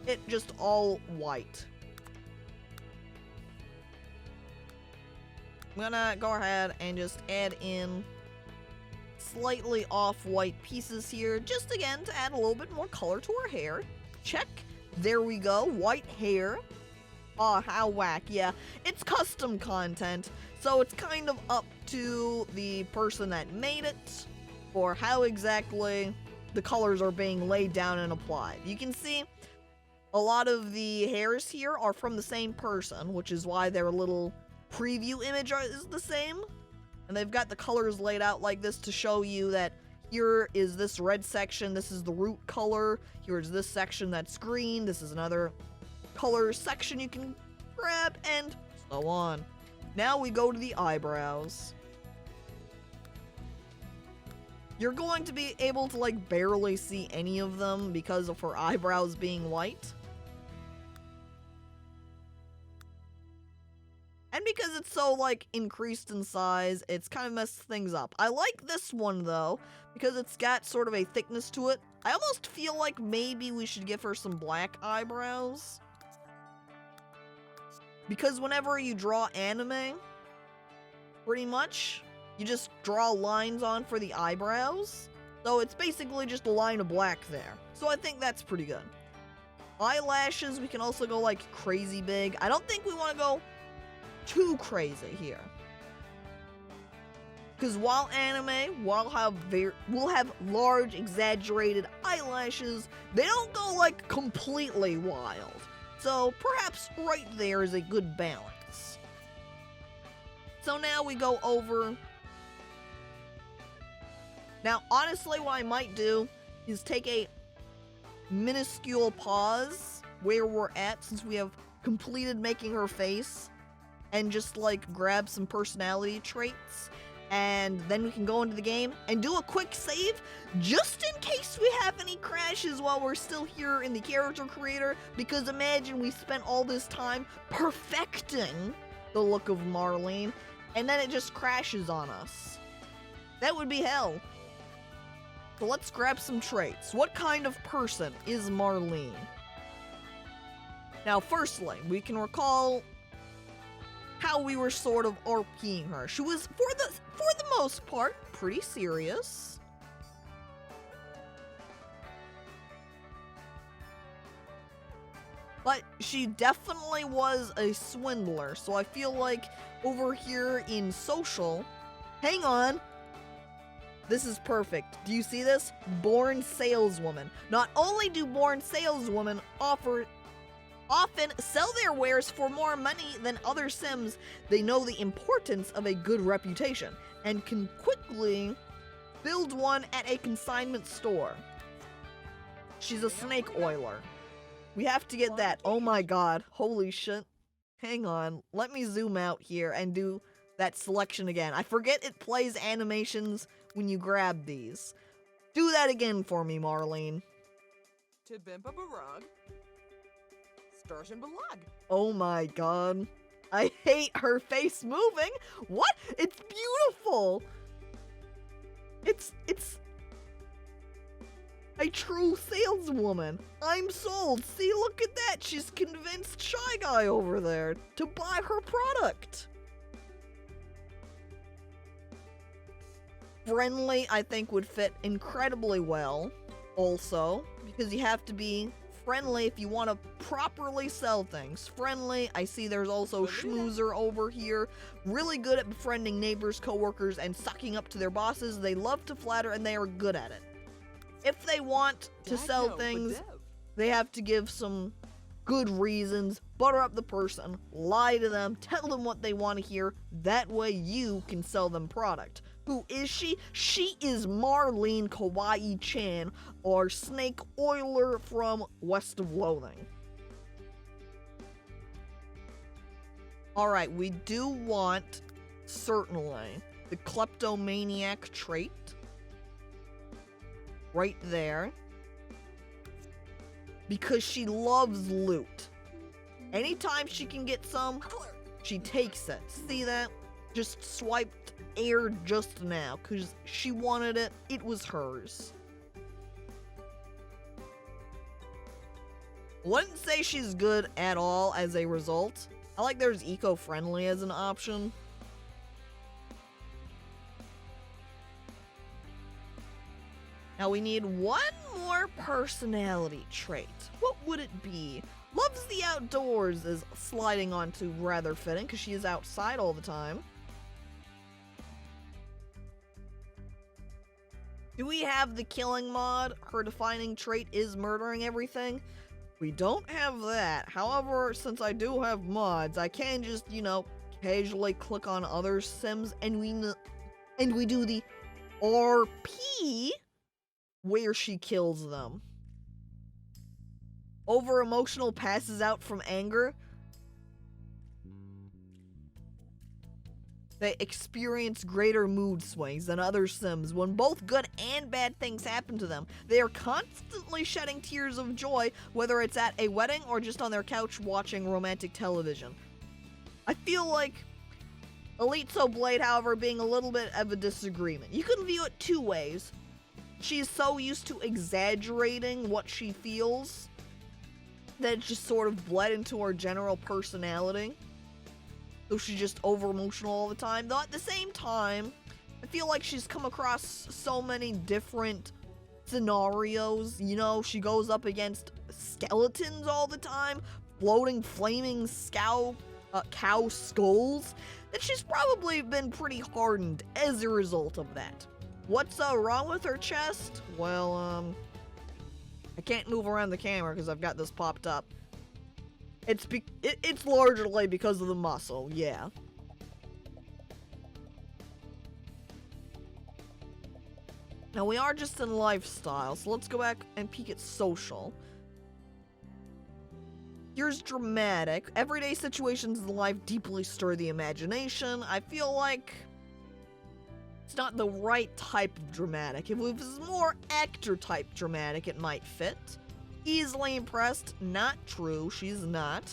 it just all white. I'm gonna go ahead and just add in slightly off-white pieces here, just again to add a little bit more color to her hair. Check. There we go. White hair. Oh, how whack. Yeah, it's custom content, so it's kind of up to the person that made it for how exactly the colors are being laid down and applied. You can see a lot of the hairs here are from the same person, which is why their little preview image is the same. And they've got the colors laid out like this to show you that here is this red section, this is the root color, here's this section that's green, this is another color section you can grab, and so on. Now we go to the eyebrows. You're going to be able to like barely see any of them because of her eyebrows being white. And because it's so, like, increased in size, it's kind of messed things up. I like this one, though, because it's got sort of a thickness to it. I almost feel like maybe we should give her some black eyebrows. Because whenever you draw anime, pretty much, you just draw lines on for the eyebrows. So it's basically just a line of black there. So I think that's pretty good. Eyelashes, we can also go, like, crazy big. I don't think we want to go too crazy here, because while anime will have large exaggerated eyelashes, they don't go like completely wild, so perhaps right there is a good balance. So now we go over. Now honestly, what I might do is take a minuscule pause where we're at, since we have completed making her face, and just like grab some personality traits, and then we can go into the game and do a quick save just in case we have any crashes while we're still here in the character creator, because imagine we spent all this time perfecting the look of Marlene and then it just crashes on us. That would be hell. So let's grab some traits. What kind of person is Marlene? Now firstly, we can recall how we were sort of RPing her. She was, for the most part, pretty serious. But she definitely was a swindler, so I feel like over here in social... Hang on! This is perfect. Do you see this? Born saleswoman. Not only do born saleswomen often sell their wares for more money than other Sims, they know the importance of a good reputation and can quickly build one at a consignment store. She's a snake oiler. We have to get that. Oh my god. Holy shit. Hang on. Let me zoom out here and do that selection again. I forget it plays animations when you grab these. Do that again for me, Marlene. Oh my god. I hate her face moving. What? It's beautiful. It's a true saleswoman. I'm sold. See, look at that. She's convinced Shy Guy over there to buy her product. Friendly, I think, would fit incredibly well also, because you have to be Friendly if you want to properly sell things. Friendly, I see there's also schmoozer over here. Really good at befriending neighbors, coworkers, and sucking up to their bosses. They love to flatter and they are good at it. If they want to sell things, they have to give some good reasons, butter up the person, lie to them, tell them what they want to hear. That way you can sell them product. Who is she? She is Marlene Kawaii-chan, or Snake Oiler from West of Loathing. Alright, we do want, certainly, the kleptomaniac trait. Right there. Because she loves loot. Anytime she can get some, she takes it. See that? Just swiped air just now, because she wanted it. It was hers. Wouldn't say she's good at all as a result. I like there's eco-friendly as an option. Now we need one more personality trait. What would it be? Loves the outdoors is sliding onto rather fitting because she is outside all the time. Do we have the killing mod? Her defining trait is murdering everything. We don't have that. However, since I do have mods, I can just, you know, casually click on other sims and we do the RP where she kills them. Over emotional passes out from anger. They experience greater mood swings than other sims when both good and bad things happen to them. They are constantly shedding tears of joy, whether it's at a wedding or just on their couch watching romantic television. I feel like Elite So Blade, however, being a little bit of a disagreement. You can view it two ways. She's so used to exaggerating what she feels that it's just sort of bled into her general personality. So she's just over-emotional all the time. Though at the same time, I feel like she's come across so many different scenarios. You know, she goes up against skeletons all the time, floating, flaming cow skulls, that she's probably been pretty hardened as a result of that. What's wrong with her chest? Well, I can't move around the camera because I've got this popped up. It's largely because of the muscle, yeah. Now we are just in lifestyle, so let's go back and peek at social. Here's dramatic. Everyday situations in life deeply stir the imagination. I feel like it's not the right type of dramatic. If it was more actor type dramatic, it might fit. Easily impressed, not true, she's not.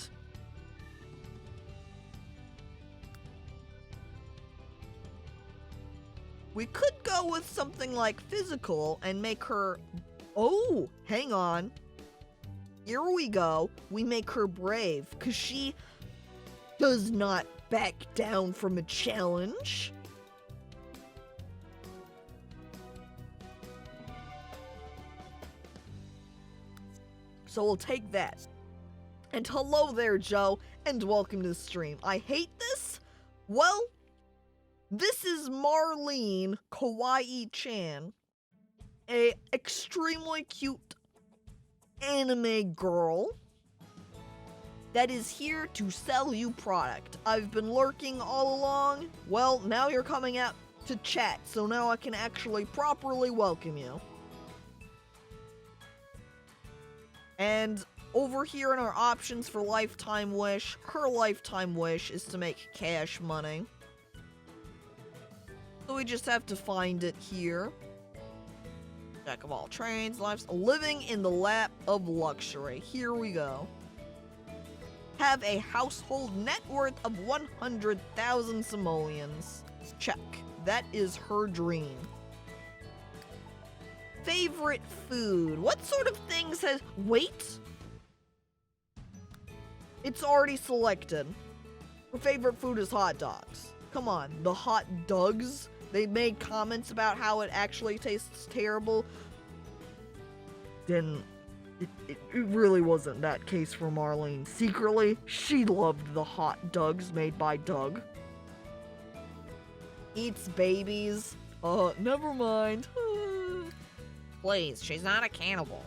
We could go with something like physical and make her, oh, hang on. Here we go. We make her brave, because she does not back down from a challenge. So we'll take that. And hello there, Joe, and welcome to the stream. I hate this. Well, this is Marlene Kawaii-chan, a extremely cute anime girl that is here to sell you product. I've been lurking all along. Well, now you're coming out to chat, so now I can actually properly welcome you. And over here in our options for lifetime wish, her lifetime wish is to make cash money. So we just have to find it here. Jack of all trades, living in the lap of luxury. Here we go. Have a household net worth of 100,000 simoleons. Check. That is her dream. Favorite food. What sort of things has... Wait. It's already selected. Her favorite food is hot dogs. Come on, the hot dogs? They made comments about how it actually tastes terrible. Didn't it really wasn't that case for Marlene. Secretly, she loved the hot dogs made by Doug. Eats babies. Never mind. Please, she's not a cannibal.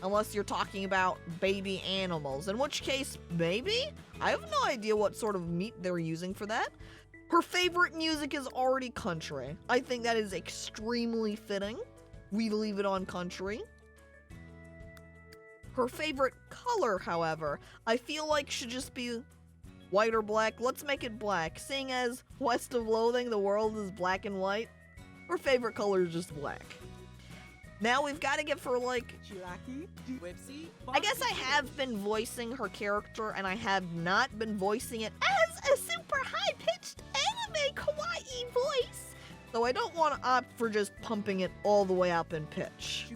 Unless you're talking about baby animals, in which case, maybe? I have no idea what sort of meat they're using for that. Her favorite music is already country. I think that is extremely fitting. We leave it on country. Her favorite color, however, I feel like should just be white or black. Let's make it black. Seeing as West of Loathing, the world is black and white, her favorite color is just black. Now we've got to get for like... I guess I have been voicing her character and I have not been voicing it as a super high-pitched anime kawaii voice. So I don't want to opt for just pumping it all the way up in pitch.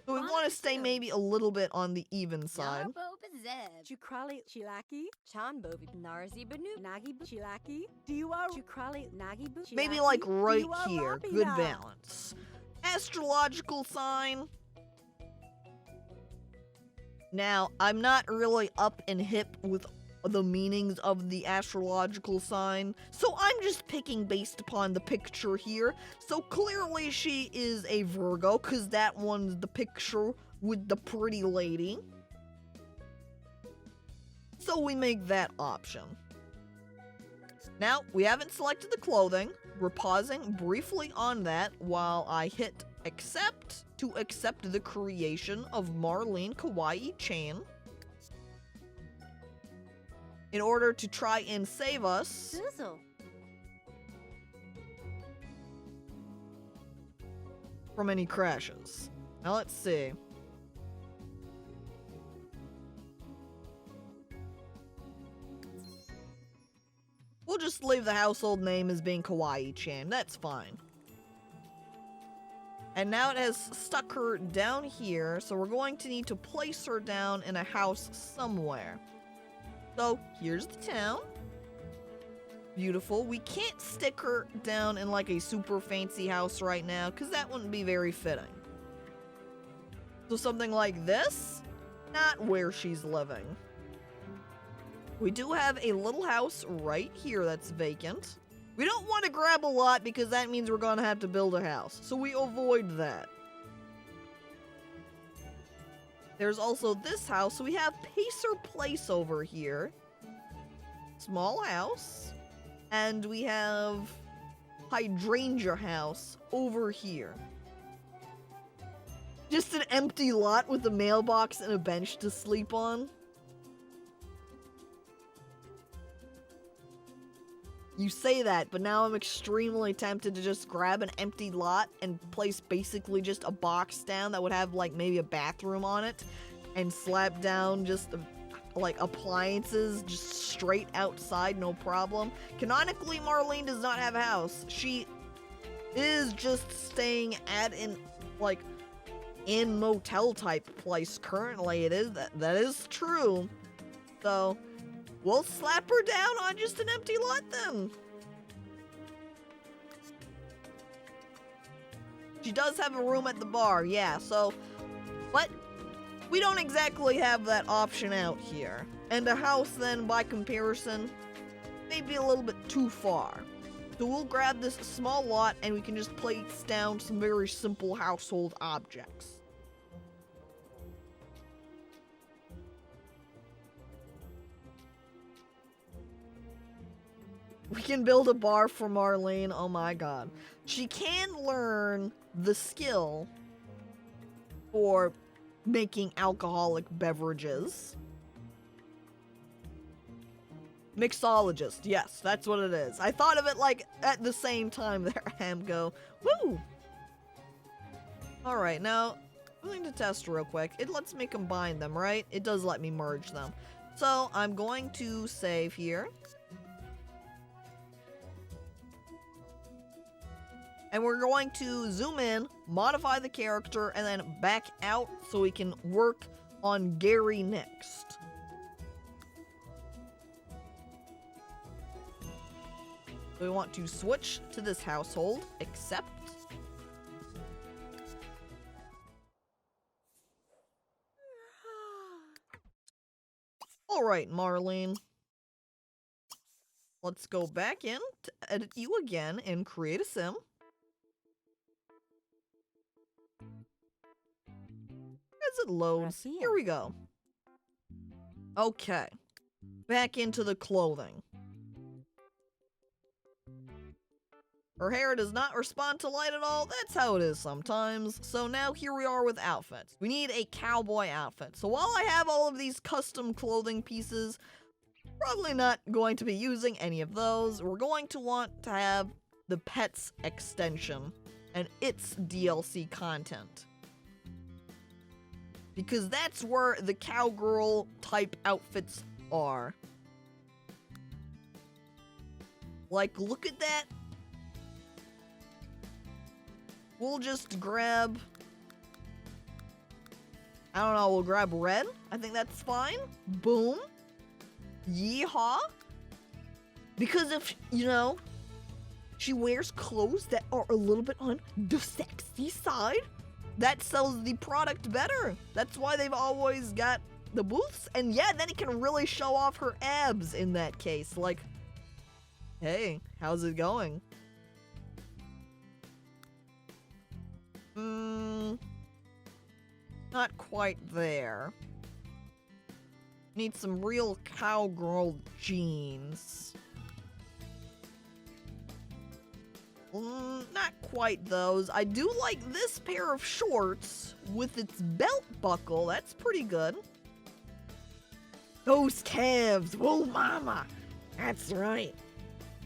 So we want to stay maybe a little bit on the even side. Maybe like right here. Good balance. Astrological sign. Now, I'm not really up and hip with the meanings of the astrological sign, so I'm just picking based upon the picture here. So clearly she is a Virgo, because that one's the picture with the pretty lady. So we make that option. Now, we haven't selected the clothing. We're pausing briefly on that while I hit accept to accept the creation of Marlene Kawaii-chan. In order to try and save us from any crashes. Now let's see. We'll just leave the household name as being Kawaii-chan. That's fine. And now it has stuck her down here, so we're going to need to place her down in a house somewhere. So, here's the town. Beautiful. We can't stick her down in like a super fancy house right now, because that wouldn't be very fitting. So something like this? Not where she's living. We do have a little house right here that's vacant. We don't want to grab a lot because that means we're going to have to build a house. So we avoid that. There's also this house. So we have Pacer Place over here. Small house. And we have Hydrangea House over here. Just an empty lot with a mailbox and a bench to sleep on. You say that, but now I'm extremely tempted to just grab an empty lot and place basically just a box down that would have like maybe a bathroom on it and slap down just like appliances just straight outside, no problem. Canonically, Marlene does not have a house. She is just staying at in motel type place currently. It is that is true. So we'll slap her down on just an empty lot then. She does have a room at the bar, yeah, so... But we don't exactly have that option out here. And a house then, by comparison, may be a little bit too far. So we'll grab this small lot and we can just place down some very simple household objects. We can build a bar for Marlene. Oh my god. She can learn the skill for making alcoholic beverages. Mixologist. Yes, that's what it is. I thought of it like at the same time there, Hamgo. Woo! Alright, now, I'm going to test real quick. It lets me combine them, right? It does let me merge them. So, I'm going to save here. And we're going to zoom in, modify the character, and then back out so we can work on Gary next. So we want to switch to this household, accept. All right, Marlene. Let's go back in to edit you again and create a sim. As it loads, here we go. Okay, back into the clothing. Her hair does not respond to light at all. That's how it is sometimes. So now here we are with outfits. We need a cowboy outfit. So while I have all of these custom clothing pieces, probably not going to be using any of those. We're going to want to have the Pets extension and its DLC content, because that's where the cowgirl type outfits are. Like, look at that. We'll just grab, I don't know, we'll grab red. I think that's fine. Boom. Yeehaw. Because if, you know, she wears clothes that are a little bit on the sexy side, that sells the product better. That's why they've always got the booths. And yeah, then it can really show off her abs in that case. Like, hey, how's it going? Not quite there. Need some real cowgirl jeans. Not quite those. I do like this pair of shorts with its belt buckle. That's pretty good. Those calves. Whoa, mama. That's right.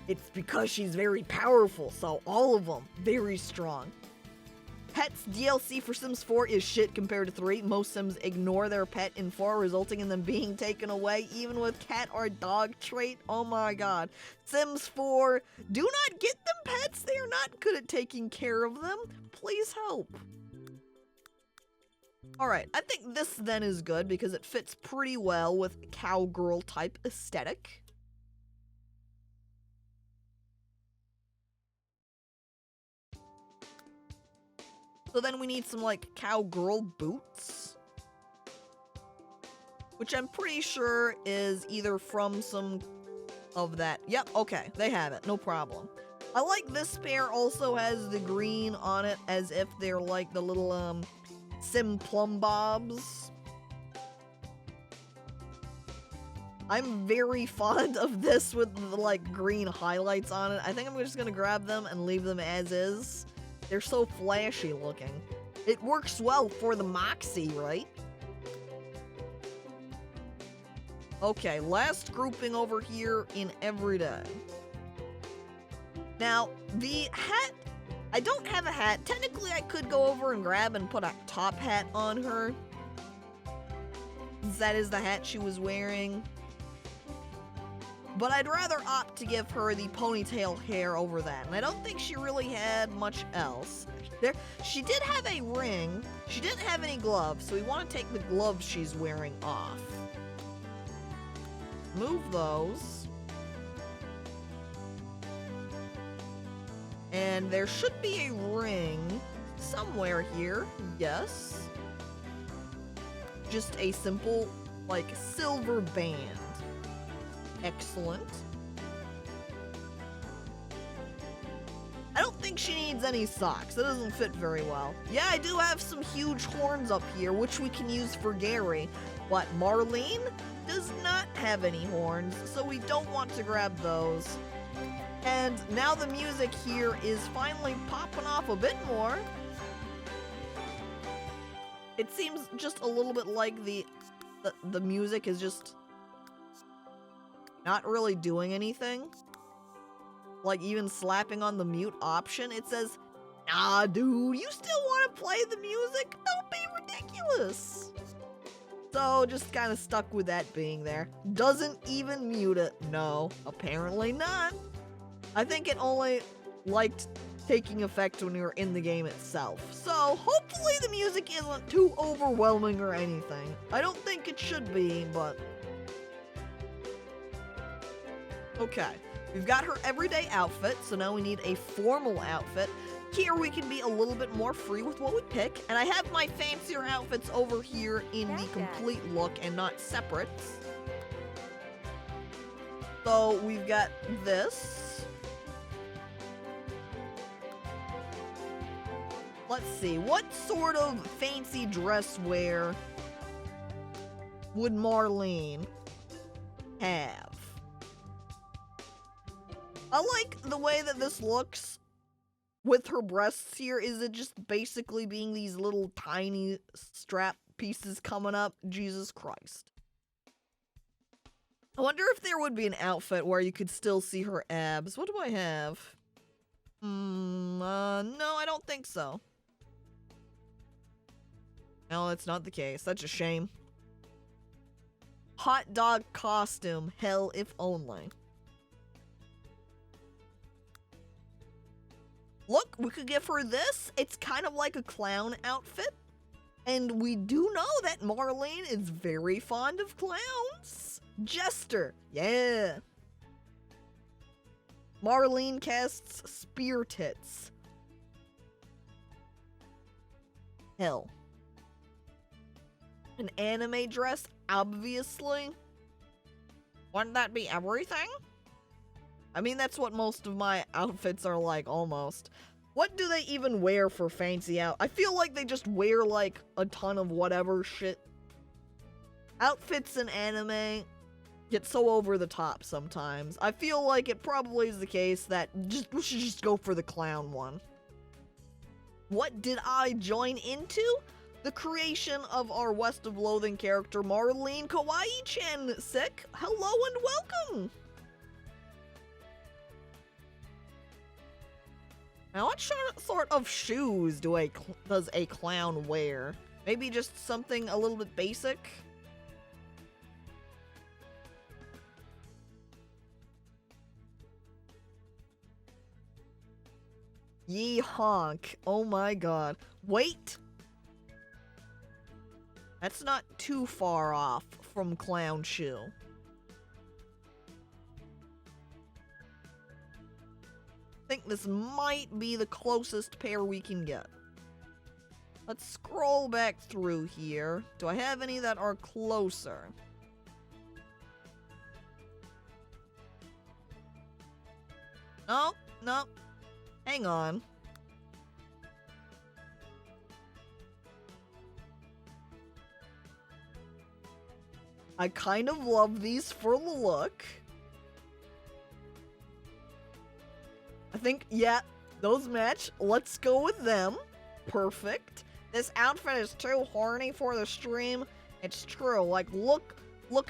It's because she's very powerful, so all of them very strong. Pets DLC for Sims 4 is shit compared to 3. Most Sims ignore their pet in 4, resulting in them being taken away, even with cat or dog trait. Oh my god. Sims 4, do not get them pets. They are not good at taking care of them. Please help. Alright, I think this then is good because it fits pretty well with cowgirl type aesthetic. So then we need some, like, cowgirl boots. Which I'm pretty sure is either from some of that. Yep, okay, they have it, no problem. I like this pair also has the green on it as if they're like the little, Sim plumb bobs. I'm very fond of this with the, like, green highlights on it. I think I'm just gonna grab them and leave them as is. They're so flashy looking. It works well for the Moxie, right? Okay, last grouping over here in everyday. Now, the hat, I don't have a hat. Technically, I could go over and grab and put a top hat on her. That is the hat she was wearing. But I'd rather opt to give her the ponytail hair over that. And I don't think she really had much else. She did have a ring. She didn't have any gloves, so we want to take the gloves she's wearing off. Move those. And there should be a ring somewhere here. Yes. Just a simple, like, silver band. Excellent. I don't think she needs any socks. That doesn't fit very well. Yeah, I do have some huge horns up here, which we can use for Gary. But Marlene does not have any horns, so we don't want to grab those. And now the music here is finally popping off a bit more. It seems just a little bit like the music is just not really doing anything. Like, even slapping on the mute option, it says, nah, dude, you still want to play the music? Don't be ridiculous. So, just kind of stuck with that being there. Doesn't even mute it. No, apparently not. I think it only liked taking effect when you're in the game itself. So, hopefully the music isn't too overwhelming or anything. I don't think it should be, but... Okay. We've got her everyday outfit, so now we need a formal outfit. Here we can be a little bit more free with what we pick, and I have my fancier outfits over here in the complete look and not separate. So we've got this. Let's see, what sort of fancy dress wear would Marlene have? I like the way that this looks with her breasts here. Is it just basically being these little tiny strap pieces coming up? Jesus Christ. I wonder if there would be an outfit where you could still see her abs. What do I have? No, I don't think so. No, that's not the case. That's a shame. Hot dog costume. Hell, if only. Look, we could give her this. It's kind of like a clown outfit. And we do know that Marlene is very fond of clowns. Jester. Yeah. Marlene casts spear tits. Hell. An anime dress, obviously. Wouldn't that be everything? I mean, that's what most of my outfits are like, almost. What do they even wear for fancy out? I feel like they just wear, like, a ton of whatever shit. Outfits in anime get so over the top sometimes. I feel like it probably is the case that we should just go for the clown one. What did I join into? The creation of our West of Loathing character, Marlene Kawaii-chan. Sick. Hello and welcome. Now, what sort of shoes does a clown wear? Maybe just something a little bit basic? Yee honk. Oh my god. Wait! That's not too far off from clown shoe. I think this might be the closest pair we can get. Let's scroll back through here. Do I have any that are closer? Nope, nope. Hang on. I kind of love these for the look. I think, yeah, those match. Let's go with them. Perfect. This outfit is too horny for the stream. It's true. Like, look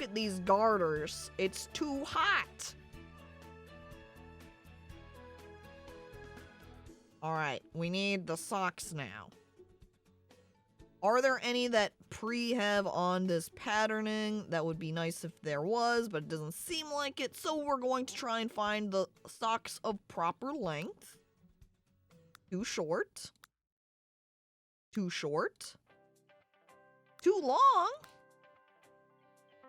at these garters. It's too hot. Alright, we need the socks now. Are there any that have on this patterning? That would be nice if there was, but it doesn't seem like it, so we're going to try and find the socks of proper length. Too short. Too short. Too long.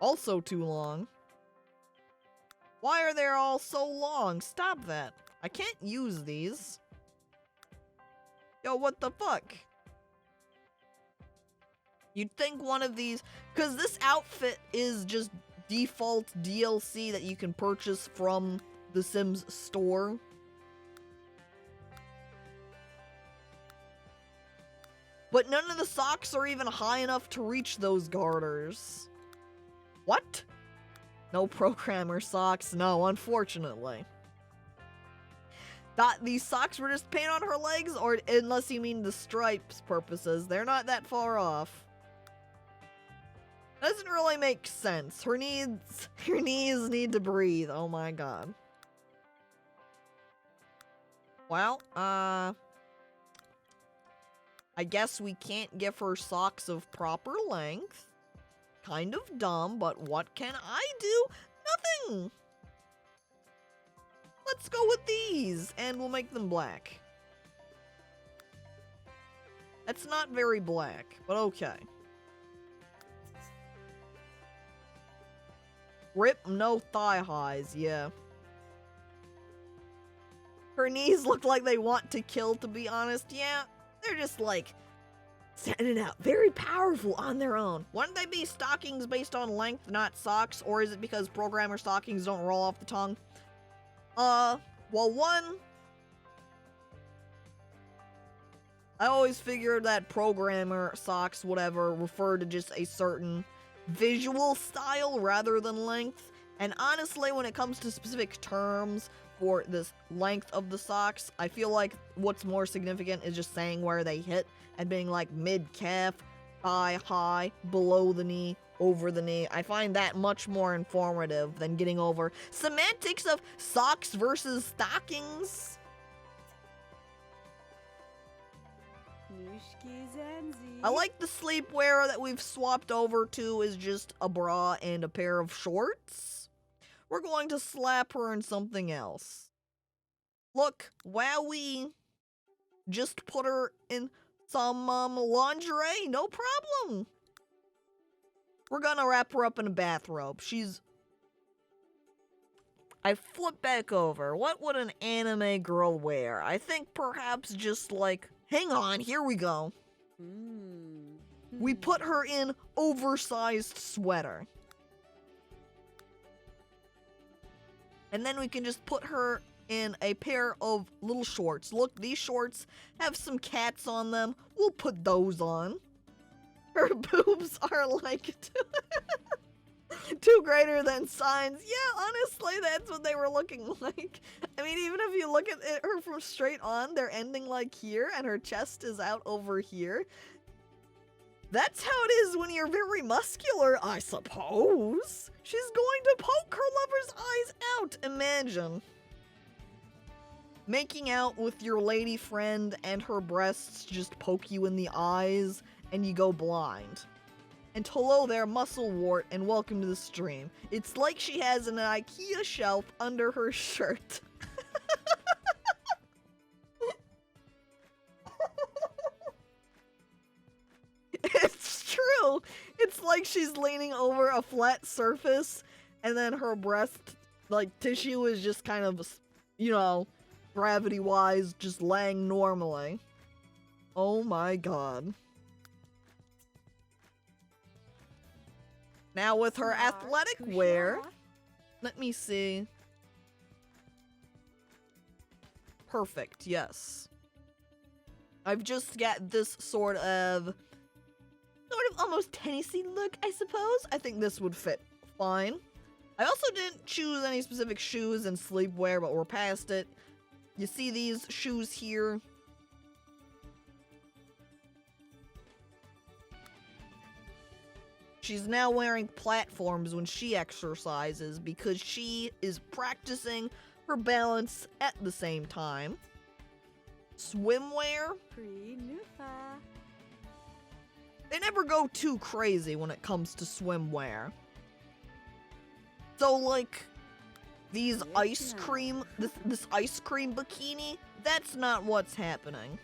Also too long. Why are they all so long? Stop that. I can't use these. Yo, what the fuck? You'd think one of these, because this outfit is just default DLC that you can purchase from the Sims store. But none of the socks are even high enough to reach those garters. What? No programmer socks? No, unfortunately. Thought these socks were just paint on her legs, or unless you mean the stripes purposes, they're not that far off. Doesn't really make sense. Her knees need to breathe. Oh my god. Well, I guess we can't give her socks of proper length. Kind of dumb, but what can I do? Nothing! Let's go with these, and we'll make them black. That's not very black, but okay. Rip, no thigh highs, yeah. Her knees look like they want to kill, to be honest. Yeah, they're just like standing out. Very powerful on their own. Wouldn't they be stockings based on length, not socks? Or is it because programmer stockings don't roll off the tongue? Well, one, I always figured that programmer socks, whatever, refer to just a certain visual style rather than length. And honestly, when it comes to specific terms for this length of the socks, I feel like what's more significant is just saying where they hit and being like mid-calf, thigh high, below the knee, over the knee. I find that much more informative than getting over semantics of socks versus stockings. I like the sleepwear that we've swapped over to is just a bra and a pair of shorts. We're going to slap her in something else. Look, wowie. Just put her in some lingerie, no problem. We're gonna wrap her up in a bathrobe. I flip back over. What would an anime girl wear? I think perhaps just like, hang on, here we go. We put her in oversized sweater. And then we can just put her in a pair of little shorts. Look, these shorts have some cats on them. We'll put those on. Her boobs are like two greater than signs. Yeah, honestly, that's what they were looking like. I mean, even if you look at her from straight on, they're ending like here, and her chest is out over here. That's how it is when you're very muscular, I suppose. She's going to poke her lover's eyes out, imagine. Making out with your lady friend and her breasts just poke you in the eyes and you go blind. And hello there, muscle wart, and welcome to the stream. It's like she has an IKEA shelf under her shirt. It's true. It's like she's leaning over a flat surface and then her breast, like, tissue is just kind of, you know, gravity-wise, just laying normally. Oh my god. Now with her athletic wear, let me see. Perfect, yes. I've just got this sort of almost Tennessee look, I suppose. I think this would fit fine. I also didn't choose any specific shoes and sleepwear, but we're past it. You see these shoes here? She's now wearing platforms when she exercises because she is practicing her balance at the same time. Swimwear. They never go too crazy when it comes to swimwear. So like these ice cream, this ice cream bikini, that's not what's happening.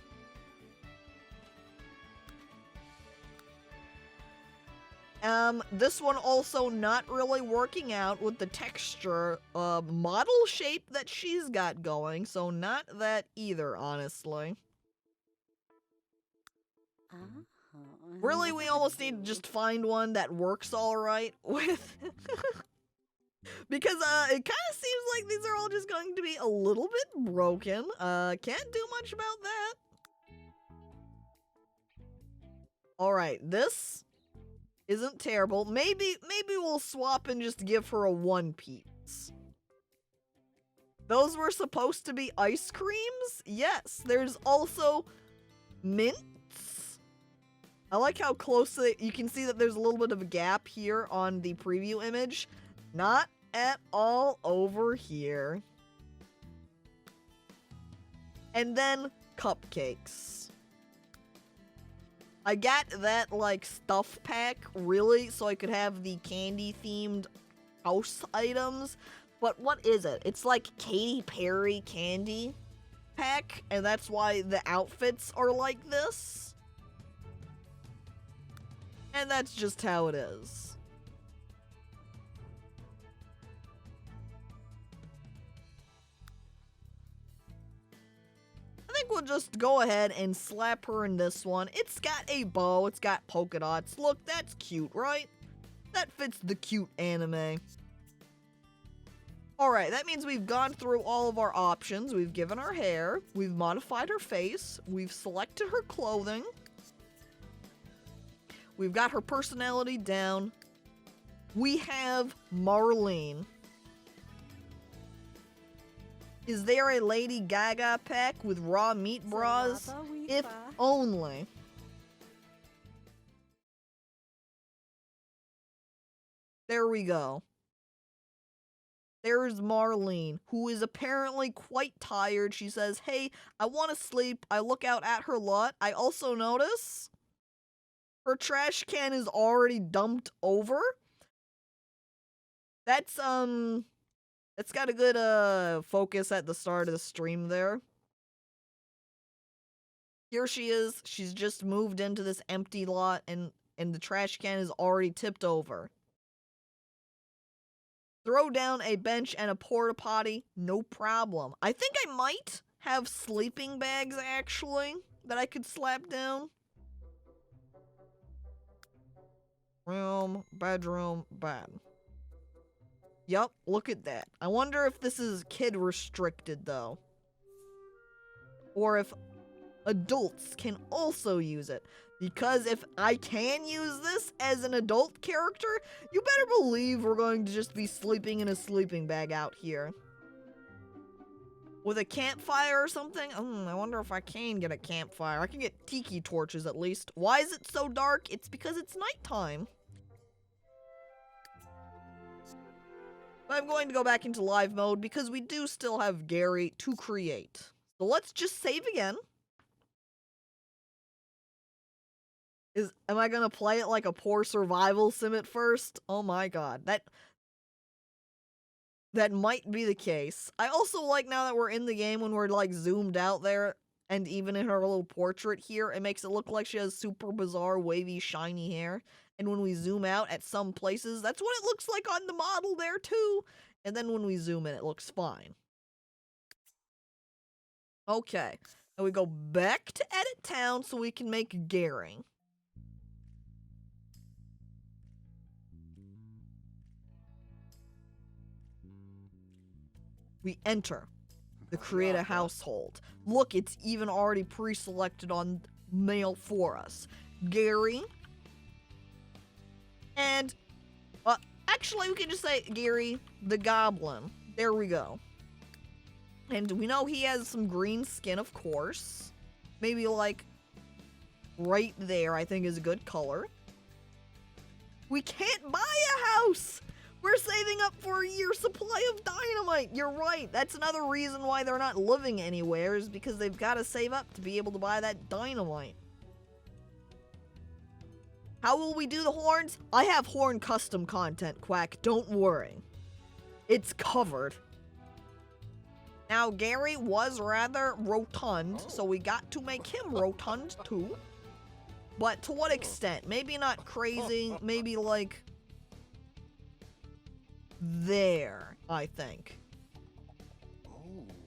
This one also not really working out with the texture model shape that she's got going, so not that either, honestly. Really, we almost need to just find one that works alright with... Because, it kind of seems like these are all just going to be a little bit broken. Can't do much about that. Alright, this isn't terrible. Maybe we'll swap and just give her a one-piece. Those were supposed to be ice creams? Yes, there's also mints. I like how close you can see that there's a little bit of a gap here on the preview image. Not at all over here. And then cupcakes. I got that, like, stuff pack, really, so I could have the candy-themed house items. But what is it? It's like Katy Perry candy pack, and that's why the outfits are like this. And that's just how it is. just go ahead and slap her in this one. It's got a bow. It's got polka dots. Look, that's cute, right? That fits the cute anime. Alright, that means we've gone through all of our options. We've given her hair. We've modified her face. We've selected her clothing. We've got her personality down. We have Marlene. Is there a Lady Gaga pack with raw meat bras? If only. There we go. There's Marlene, who is apparently quite tired. She says, hey, I want to sleep. I look out at her lot. I also notice her trash can is already dumped over. That's got a good focus at the start of the stream there. Here she is. She's just moved into this empty lot and the trash can is already tipped over. Throw down a bench and a porta potty, no problem. I think I might have sleeping bags actually that I could slap down. Room, bedroom, bed. Yup, look at that. I wonder if this is kid restricted though. Or if adults can also use it. Because if I can use this as an adult character, you better believe we're going to just be sleeping in a sleeping bag out here. With a campfire or something? I wonder if I can get a campfire. I can get tiki torches at least. Why is it so dark? It's because it's nighttime. I'm going to go back into live mode because we do still have Gary to create. So let's just save again. Am I gonna play it like a poor survival sim at first? Oh my god, that might be the case. I also like now that we're in the game when we're like zoomed out there, and even in her little portrait here, it makes it look like she has super bizarre, wavy, shiny hair. And when we zoom out at some places, that's what it looks like on the model there too. And then when we zoom in, it looks fine. Okay, now we go back to Edit Town so we can make Gary. We enter the create a household. Look, it's even already pre-selected on male for us. Gary. And, actually we can just say Gary the Goblin. There we go. And we know he has some green skin, of course. Maybe like right there, I think is a good color. We can't buy a house! We're saving up for a year's supply of dynamite. You're right. That's another reason why they're not living anywhere is because they've got to save up to be able to buy that dynamite. How will we do the horns? I have horn custom content, Quack. Don't worry. It's covered. Now, Gary was rather rotund, so we got to make him rotund too. But to what extent? Maybe not crazy. Maybe like... there, I think.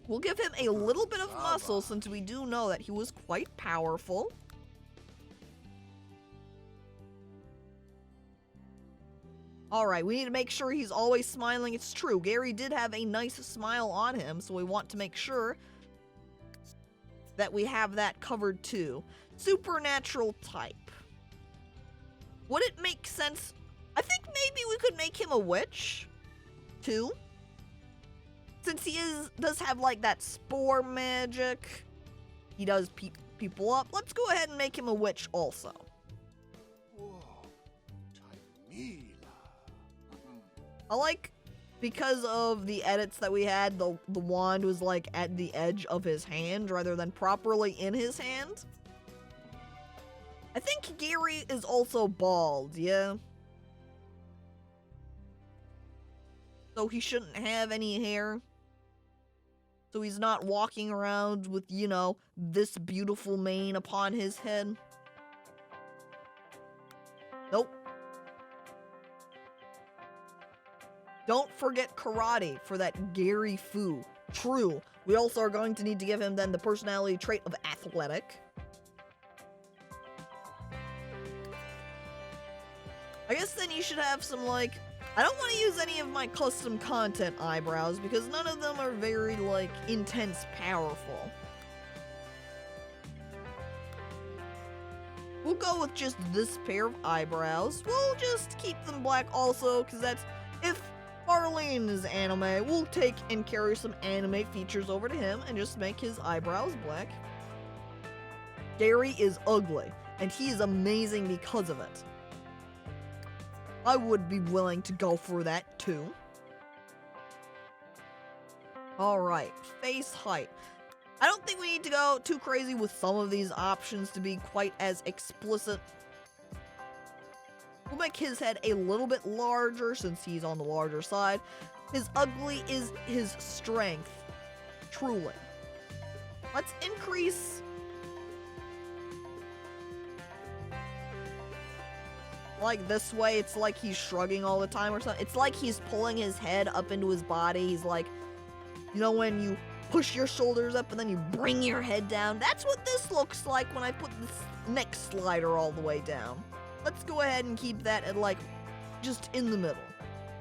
We'll give him a little bit of muscle since we do know that he was quite powerful. Alright, we need to make sure he's always smiling. It's true, Gary did have a nice smile on him, so we want to make sure that we have that covered too. Supernatural type. Would it make sense? I think maybe we could make him a witch. Too. Since he does have like that spore magic, he does people up. Let's go ahead and make him a witch also. I like, because of the edits that we had, the wand was like at the edge of his hand rather than properly in his hand. I think Gary is also bald, yeah? So he shouldn't have any hair. So he's not walking around with, you know, this beautiful mane upon his head. Nope. Don't forget karate for that Gary Fu. True. We also are going to need to give him then the personality trait of athletic. I guess then you should have some, like, I don't want to use any of my custom content eyebrows because none of them are very, like, intense powerful. We'll go with just this pair of eyebrows. We'll just keep them black also because that's, if Marlene is anime, we'll take and carry some anime features over to him and just make his eyebrows black. Gary is ugly, and he is amazing because of it. I would be willing to go for that too. Alright, face height. I don't think we need to go too crazy with some of these options to be quite as explicit. We'll make his head a little bit larger since he's on the larger side. His ugly is his strength. Truly. Let's increase... like this way, it's like he's shrugging all the time or something. It's like he's pulling his head up into his body. He's like, you know when you push your shoulders up and then you bring your head down? That's what this looks like when I put this neck slider all the way down. Let's go ahead and keep that at like, just in the middle.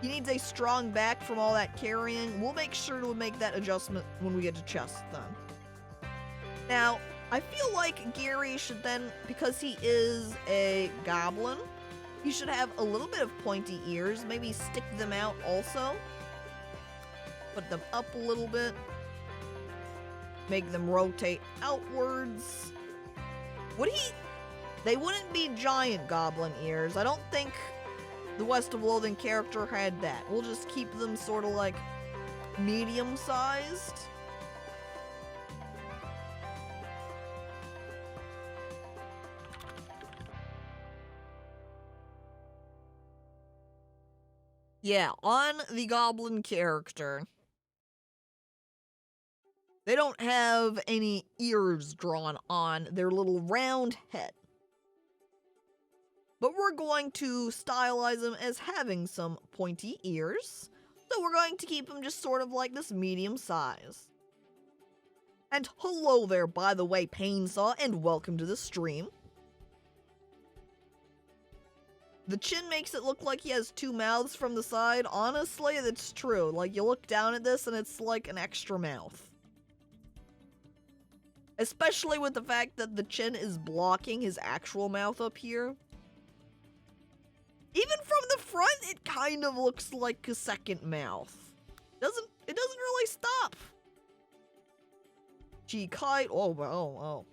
He needs a strong back from all that carrying. We'll make sure to make that adjustment when we get to chest then. Now, I feel like Gary should then, because he is a goblin, he should have a little bit of pointy ears. Maybe stick them out also. Put them up a little bit. Make them rotate outwards. They wouldn't be giant goblin ears. I don't think the West of Loathing character had that. We'll just keep them sort of like medium-sized. Yeah, on the goblin character, they don't have any ears drawn on their little round head. But we're going to stylize them as having some pointy ears. So we're going to keep them just sort of like this medium size. And hello there, by the way, Painsaw, and welcome to the stream. The chin makes it look like he has two mouths from the side. Honestly, that's true. Like, you look down at this and it's like an extra mouth. Especially with the fact that the chin is blocking his actual mouth up here. Even from the front, it kind of looks like a second mouth. It doesn't really stop. Cheek height, oh.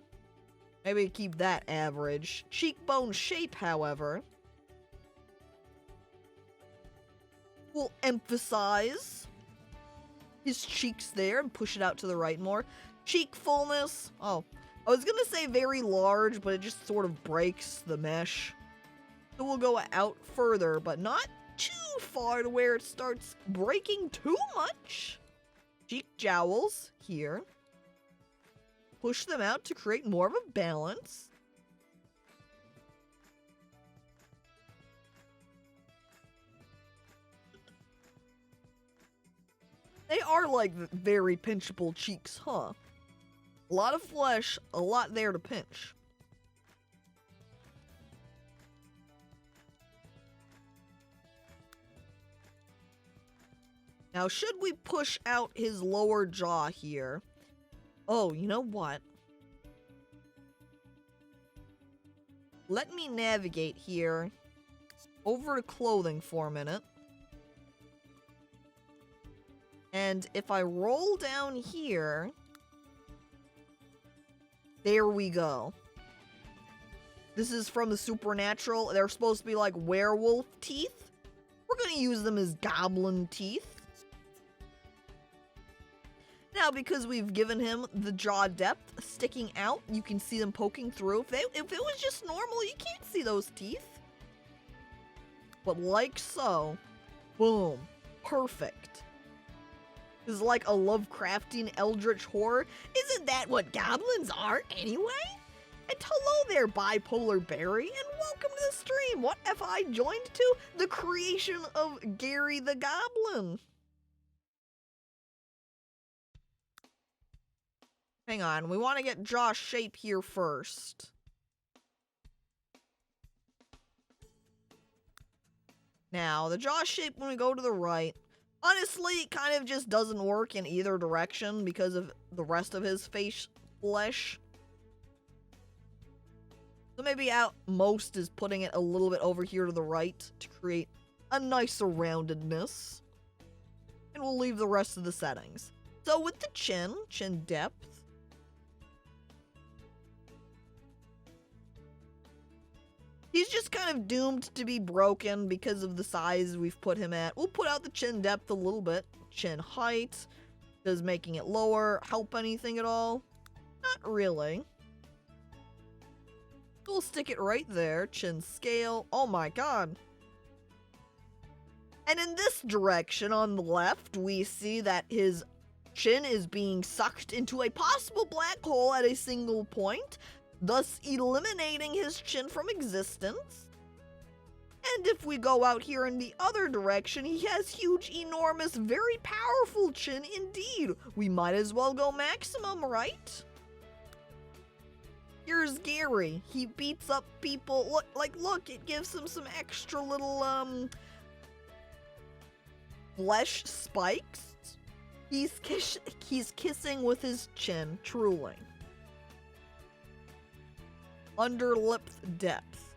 Maybe keep that average. Cheekbone shape, however, we'll emphasize his cheeks there and push it out to the right more. Cheek fullness, oh, I was gonna say very large, but it just sort of breaks the mesh. So we'll go out further, but not too far to where it starts breaking too much. Cheek jowls here. Push them out to create more of a balance. They are like very pinchable cheeks, huh? A lot of flesh, a lot there to pinch. Now, should we push out his lower jaw here? Oh, you know what? Let me navigate here over to clothing for a minute. And if I roll down here, there we go. This is from the Supernatural. They're supposed to be like werewolf teeth. We're gonna use them as goblin teeth. Now, because we've given him the jaw depth sticking out, you can see them poking through. If it was just normal, you can't see those teeth. But like so, boom, perfect. This is like a Lovecraftian eldritch horror. Isn't that what goblins are anyway? And hello there, Bipolar Berry, and welcome to the stream. What have I joined to? The creation of Gary the Goblin. Hang on, we want to get jaw shape here first. Now, the jaw shape when we go to the right, honestly, it kind of just doesn't work in either direction because of the rest of his face flesh. So maybe at most is putting it a little bit over here to the right to create a nicer roundedness. And we'll leave the rest of the settings. So with the chin depth, he's just kind of doomed to be broken because of the size we've put him at. We'll put out the chin depth a little bit. Chin height. Does making it lower help anything at all? Not really. We'll stick it right there. Chin scale. Oh my god. And in this direction on the left, we see that his chin is being sucked into a possible black hole at a single point, thus eliminating his chin from existence. And if we go out here in the other direction, he has huge, enormous, very powerful chin indeed. We might as well go maximum, right? Here's Gary. He beats up people. Look, it gives him some extra little, flesh spikes. He's kissing with his chin, truly. Underlip depth.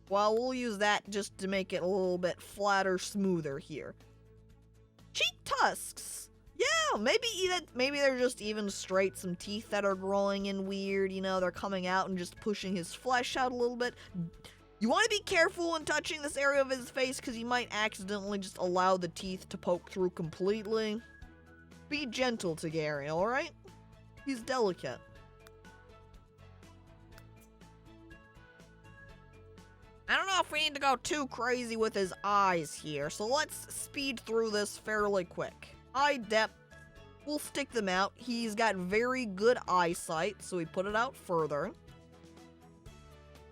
Well, we'll use that just to make it a little bit flatter, smoother here. Cheek tusks. Yeah, maybe they're just even straight, some teeth that are growing in weird, you know, they're coming out and just pushing his flesh out a little bit. You want to be careful when touching this area of his face because you might accidentally just allow the teeth to poke through completely. Be gentle to Gary, alright? He's delicate. I don't know if we need to go too crazy with his eyes here, so let's Speed through this fairly quick. Eye depth, we'll stick them out. He's got very good eyesight, so we put it out further.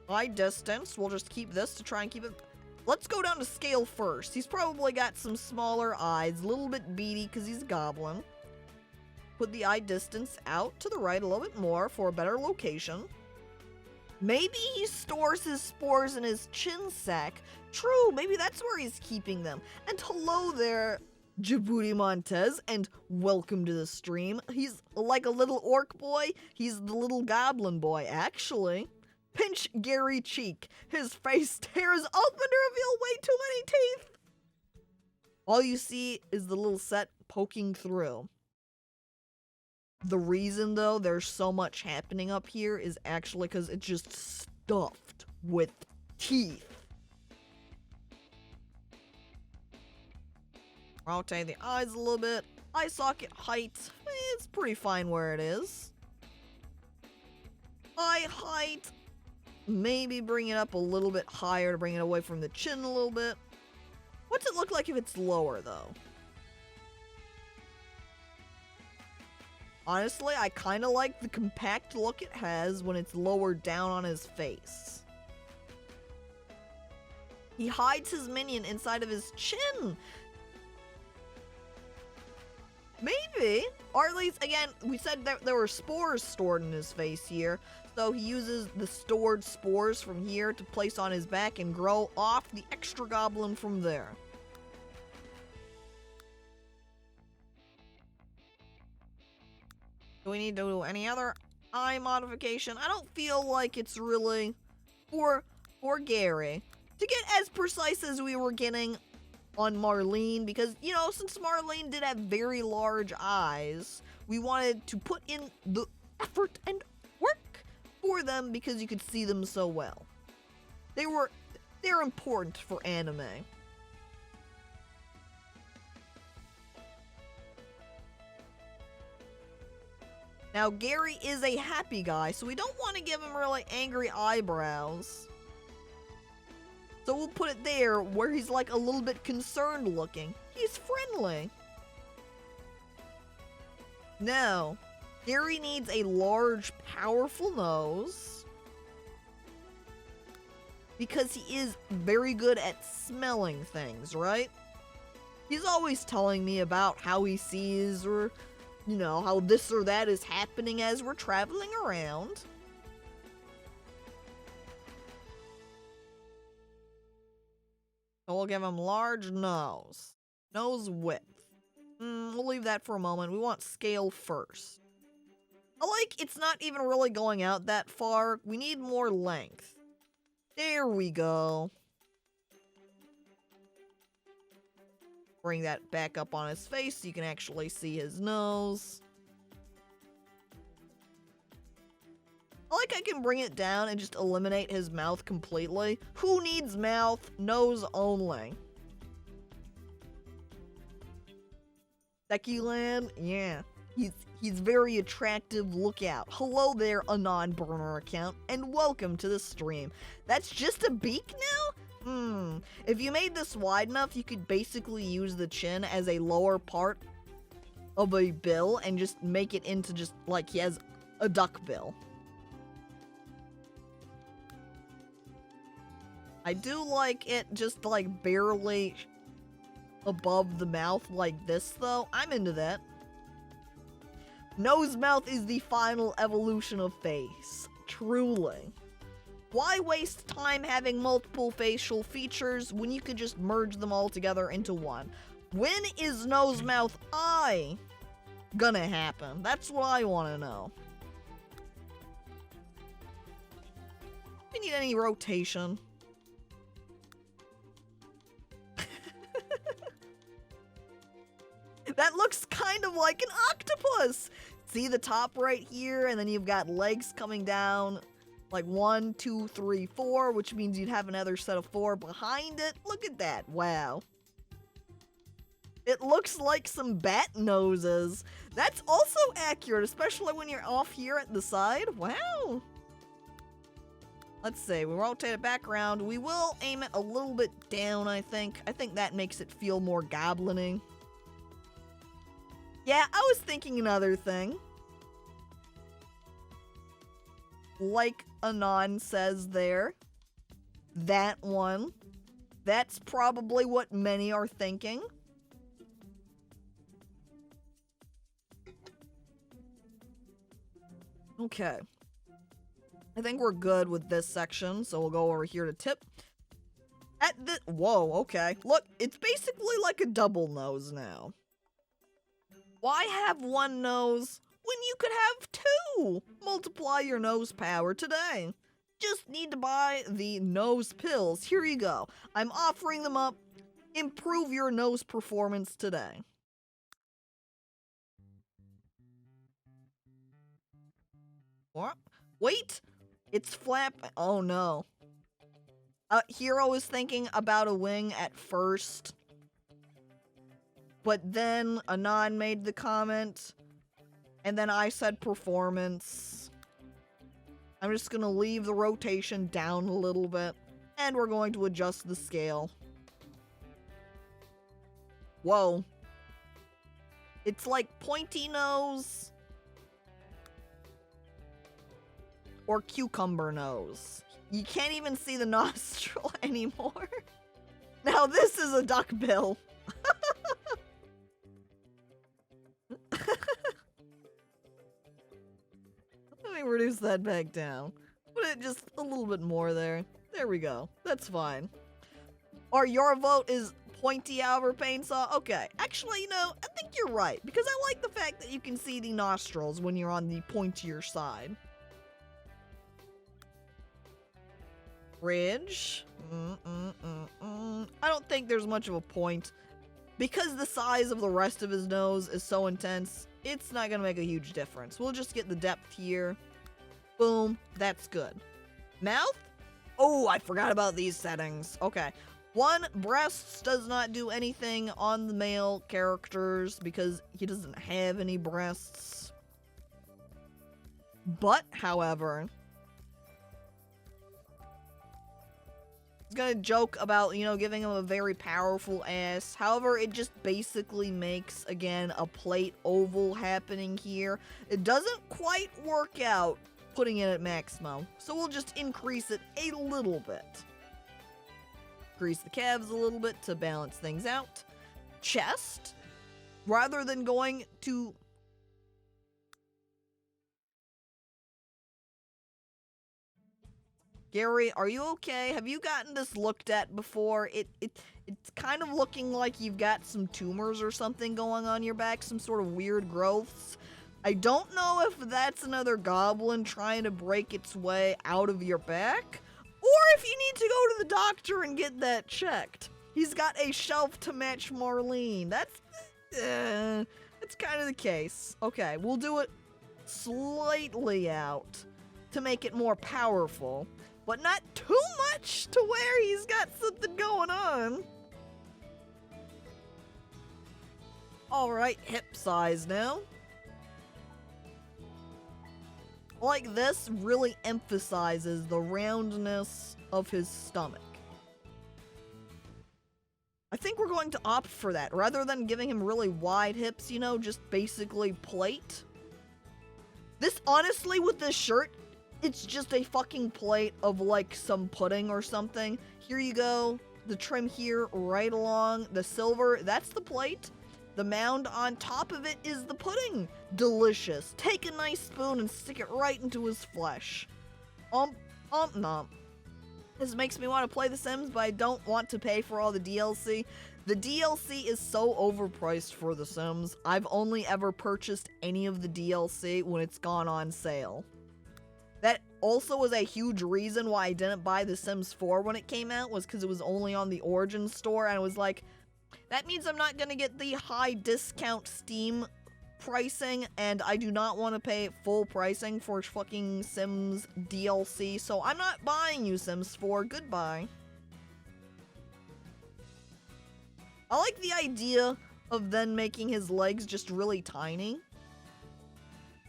Eye distance, we'll just keep this to try and keep it. Let's go down to scale first. He's probably got some smaller eyes, a little bit beady because he's a goblin. Put the eye distance out to the right a little bit more for a better location. Maybe he stores his spores in his chin sack. True, maybe that's where he's keeping them. And hello there, Djibouti Montez, and welcome to the stream. He's like a little orc boy. He's the little goblin boy, actually. Pinch Gary cheek. His face tears open to reveal way too many teeth. All you see is the little set poking through. The reason, though, there's so much happening up here is actually because it's just stuffed with teeth. Rotate the eyes a little bit. Eye socket height, it's pretty fine where it is. Eye height, maybe bring it up a little bit higher to bring it away from the chin a little bit. What's it look like if it's lower, though? Honestly, I kind of like the compact look it has when it's lowered down on his face. He hides his minion inside of his chin. Maybe. Or at least, again, we said there were spores stored in his face here. So he uses the stored spores from here to place on his back and grow off the extra goblin from there. Do we need to do any other eye modification? I don't feel like it's really for Gary to get as precise as we were getting on Marlene, because, you know, since Marlene did have very large eyes, we wanted to put in the effort and work for them because you could see them so well. They're important for anime. Now, Gary is a happy guy, so we don't want to give him really angry eyebrows. So we'll put it there where he's like a little bit concerned looking. He's friendly. Now, Gary needs a large, powerful nose. Because he is very good at smelling things, right? He's always telling me about how he sees or you know, how this or that is happening as we're traveling around. So we'll give him large nose. Nose width. We'll leave that for a moment. We want scale first. I like it's not even really going out that far. We need more length. There we go. Bring that back up on his face so you can actually see his nose. I like I can bring it down and just eliminate his mouth completely. Who needs mouth? Nose only. Land, yeah. He's very attractive. Look out. Hello there, Anon Burner account, and welcome to the stream. That's just a beak now? If you made this wide enough, you could basically use the chin as a lower part of a bill and just make it into just like he has a duck bill. I do like it just like barely above the mouth like this though. I'm into that. Nose mouth is the final evolution of face. Truly. Why waste time having multiple facial features when you could just merge them all together into one? When is nose mouth eye gonna happen? That's what I want to know. Do we need any rotation? That looks kind of like an octopus! See the top right here, and then you've got legs coming down. Like 1, 2, 3, 4, which means you'd have another set of 4 behind it. Look at that. Wow. It looks like some bat noses. That's also accurate, especially when you're off here at the side. Wow. Let's see. We rotate it back around. We will aim it a little bit down, I think. I think that makes it feel more goblin-y. Yeah, I was thinking another thing. Like Anon says there. That one. That's probably what many are thinking. Okay. I think we're good with this section, so we'll go over here to tip. At the whoa, okay. Look, it's basically like a double nose now. Why have one nose when you could have two? Multiply your nose power today. Just need to buy the nose pills. Here you go. I'm offering them up. Improve your nose performance today. What? Wait, it's flap. Oh no. Hero was thinking about a wing at first. But then Anon made the comment, and then I said performance. I'm just gonna leave the rotation down a little bit, and we're going to adjust the scale. Whoa. It's like pointy nose or cucumber nose. You can't even see the nostril anymore. Now this is a duck bill. Let me reduce that back down. Put it just a little bit more there. There we go. That's fine. Or your vote is pointy over paint saw? Okay. Actually, you know, I think you're right. Because I like the fact that you can see the nostrils when you're on the pointier side. Ridge. I don't think there's much of a point. Because the size of the rest of his nose is so intense, it's not gonna make a huge difference. We'll just get the depth here. Boom. That's good. Mouth? Oh, I forgot about these settings. Okay. 1, breasts does not do anything on the male characters because he doesn't have any breasts. But, however, I was gonna joke about, you know, giving him a very powerful ass. However, it just basically makes, again, a plate oval happening here. It doesn't quite work out putting it at maximum, so we'll just increase it a little bit. Increase the calves a little bit to balance things out. Chest, rather than going to Gary, are you okay? Have you gotten this looked at before? It's kind of looking like you've got some tumors or something going on your back, some sort of weird growths. I don't know if that's another goblin trying to break its way out of your back, or if you need to go to the doctor and get that checked. He's got a shelf to match Marlene. That's kind of the case. Okay, we'll do it slightly out to make it more powerful, but not too much to where he's got something going on. All right, hip size now. Like this really emphasizes the roundness of his stomach. I think we're going to opt for that. Rather than giving him really wide hips, you know, just basically plate. This, honestly, with this shirt, it's just a fucking plate of, like, some pudding or something. Here you go. The trim here, right along the silver. That's the plate. The mound on top of it is the pudding. Delicious. Take a nice spoon and stick it right into his flesh. Nom. This makes me want to play The Sims, but I don't want to pay for all the DLC. The DLC is so overpriced for The Sims. I've only ever purchased any of the DLC when it's gone on sale. That also was a huge reason why I didn't buy The Sims 4 when it came out, was because it was only on the Origin store, and I was like, that means I'm not going to get the high discount Steam pricing, and I do not want to pay full pricing for fucking Sims DLC, so I'm not buying you Sims 4. Goodbye. I like the idea of then making his legs just really tiny,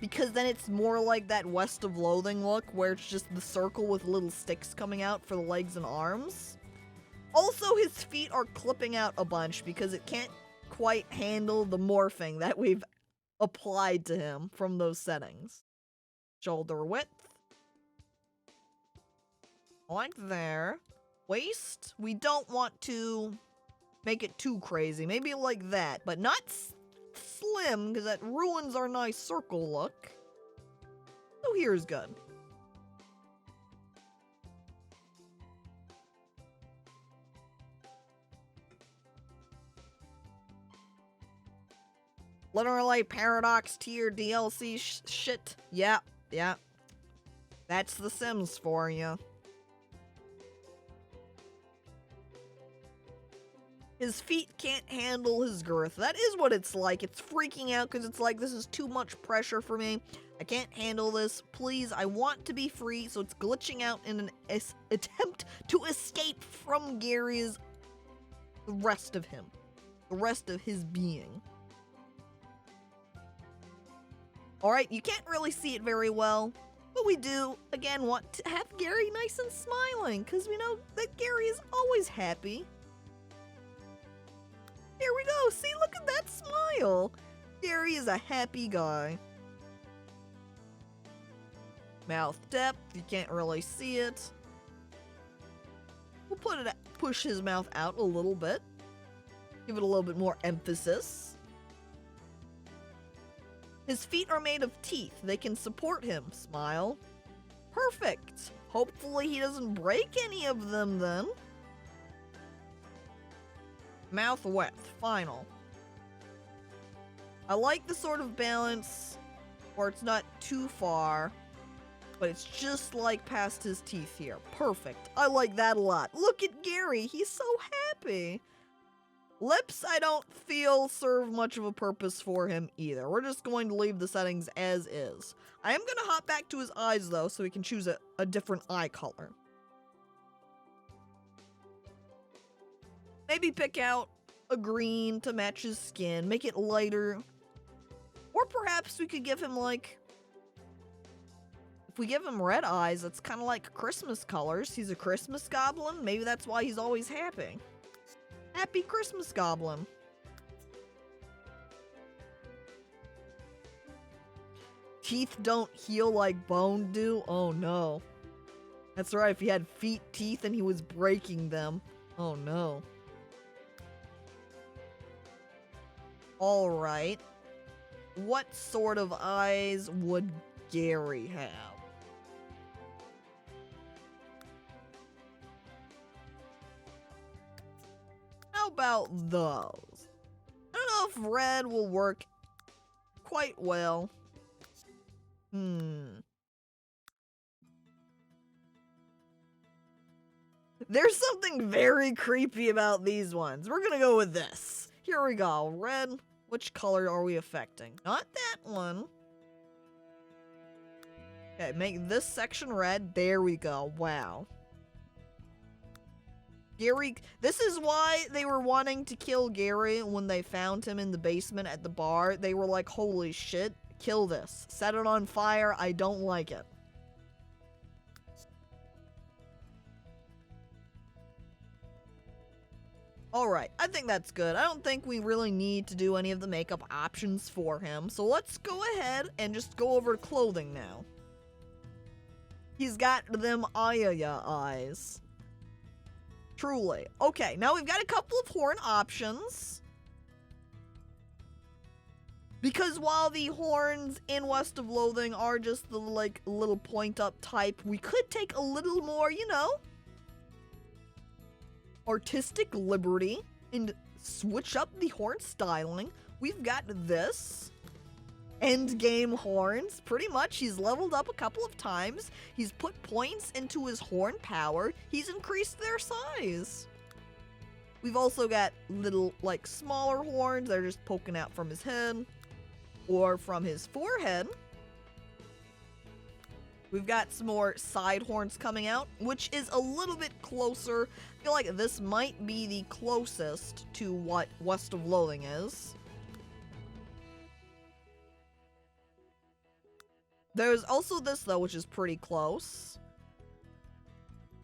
because then it's more like that West of Loathing look, where it's just the circle with little sticks coming out for the legs and arms. Also, his feet are clipping out a bunch because it can't quite handle the morphing that we've applied to him from those settings. Shoulder width. Like there. Waist. We don't want to make it too crazy. Maybe like that, but not slim, because that ruins our nice circle look. So here's good. Literally Paradox tier DLC shit. Yeah. That's The Sims for you. His feet can't handle his girth. That is what it's like. It's freaking out because it's like, this is too much pressure for me. I can't handle this. Please, I want to be free. So it's glitching out in an attempt to escape from Gary's, the rest of him. The rest of his being. Alright, you can't really see it very well, but we do, again, want to have Gary nice and smiling, because we know that Gary is always happy. Here we go, see, look at that smile! Gary is a happy guy. Mouth depth, you can't really see it. We'll push his mouth out a little bit. Give it a little bit more emphasis. His feet are made of teeth. They can support him. Smile. Perfect. Hopefully he doesn't break any of them then. Mouth width. Final. I like the sort of balance where it's not too far, but it's just like past his teeth here. Perfect. I like that a lot. Look at Gary. He's so happy. Lips, I don't feel serve much of a purpose for him either. We're just going to leave the settings as is. I am going to hop back to his eyes, though, so we can choose a different eye color. Maybe pick out a green to match his skin, make it lighter. Or perhaps we could give him, like... If we give him red eyes, that's kind of like Christmas colors. He's a Christmas goblin. Maybe that's why he's always happy. Happy Christmas Goblin. Teeth don't heal like bone do? Oh no. That's right, if he had feet, teeth, and he was breaking them. Oh no. Alright. What sort of eyes would Gary have? about those? I don't know if red will work quite well. There's something very creepy about these ones. We're gonna go with this. Here we go. Red. Which color are we affecting? Not that one. Okay, make this section red. There we go. Wow. Gary, this is why they were wanting to kill Gary when they found him in the basement at the bar. They were like, holy shit, kill this. Set it on fire. I don't like it. Alright, I think that's good. I don't think we really need to do any of the makeup options for him. So let's go ahead and just go over to clothing now. He's got them eyes. Truly. Okay, now we've got a couple of horn options. Because while the horns in West of Loathing are just the, like, little point-up type, we could take a little more, you know, artistic liberty and switch up the horn styling. We've got this. Endgame horns. Pretty much, he's leveled up a couple of times. He's put points into his horn power. He's increased their size. We've also got little, like, smaller horns that are just poking out from his head or from his forehead. We've got some more side horns coming out, which is a little bit closer. I feel like this might be the closest to what West of Loathing is. There's also this, though, which is pretty close.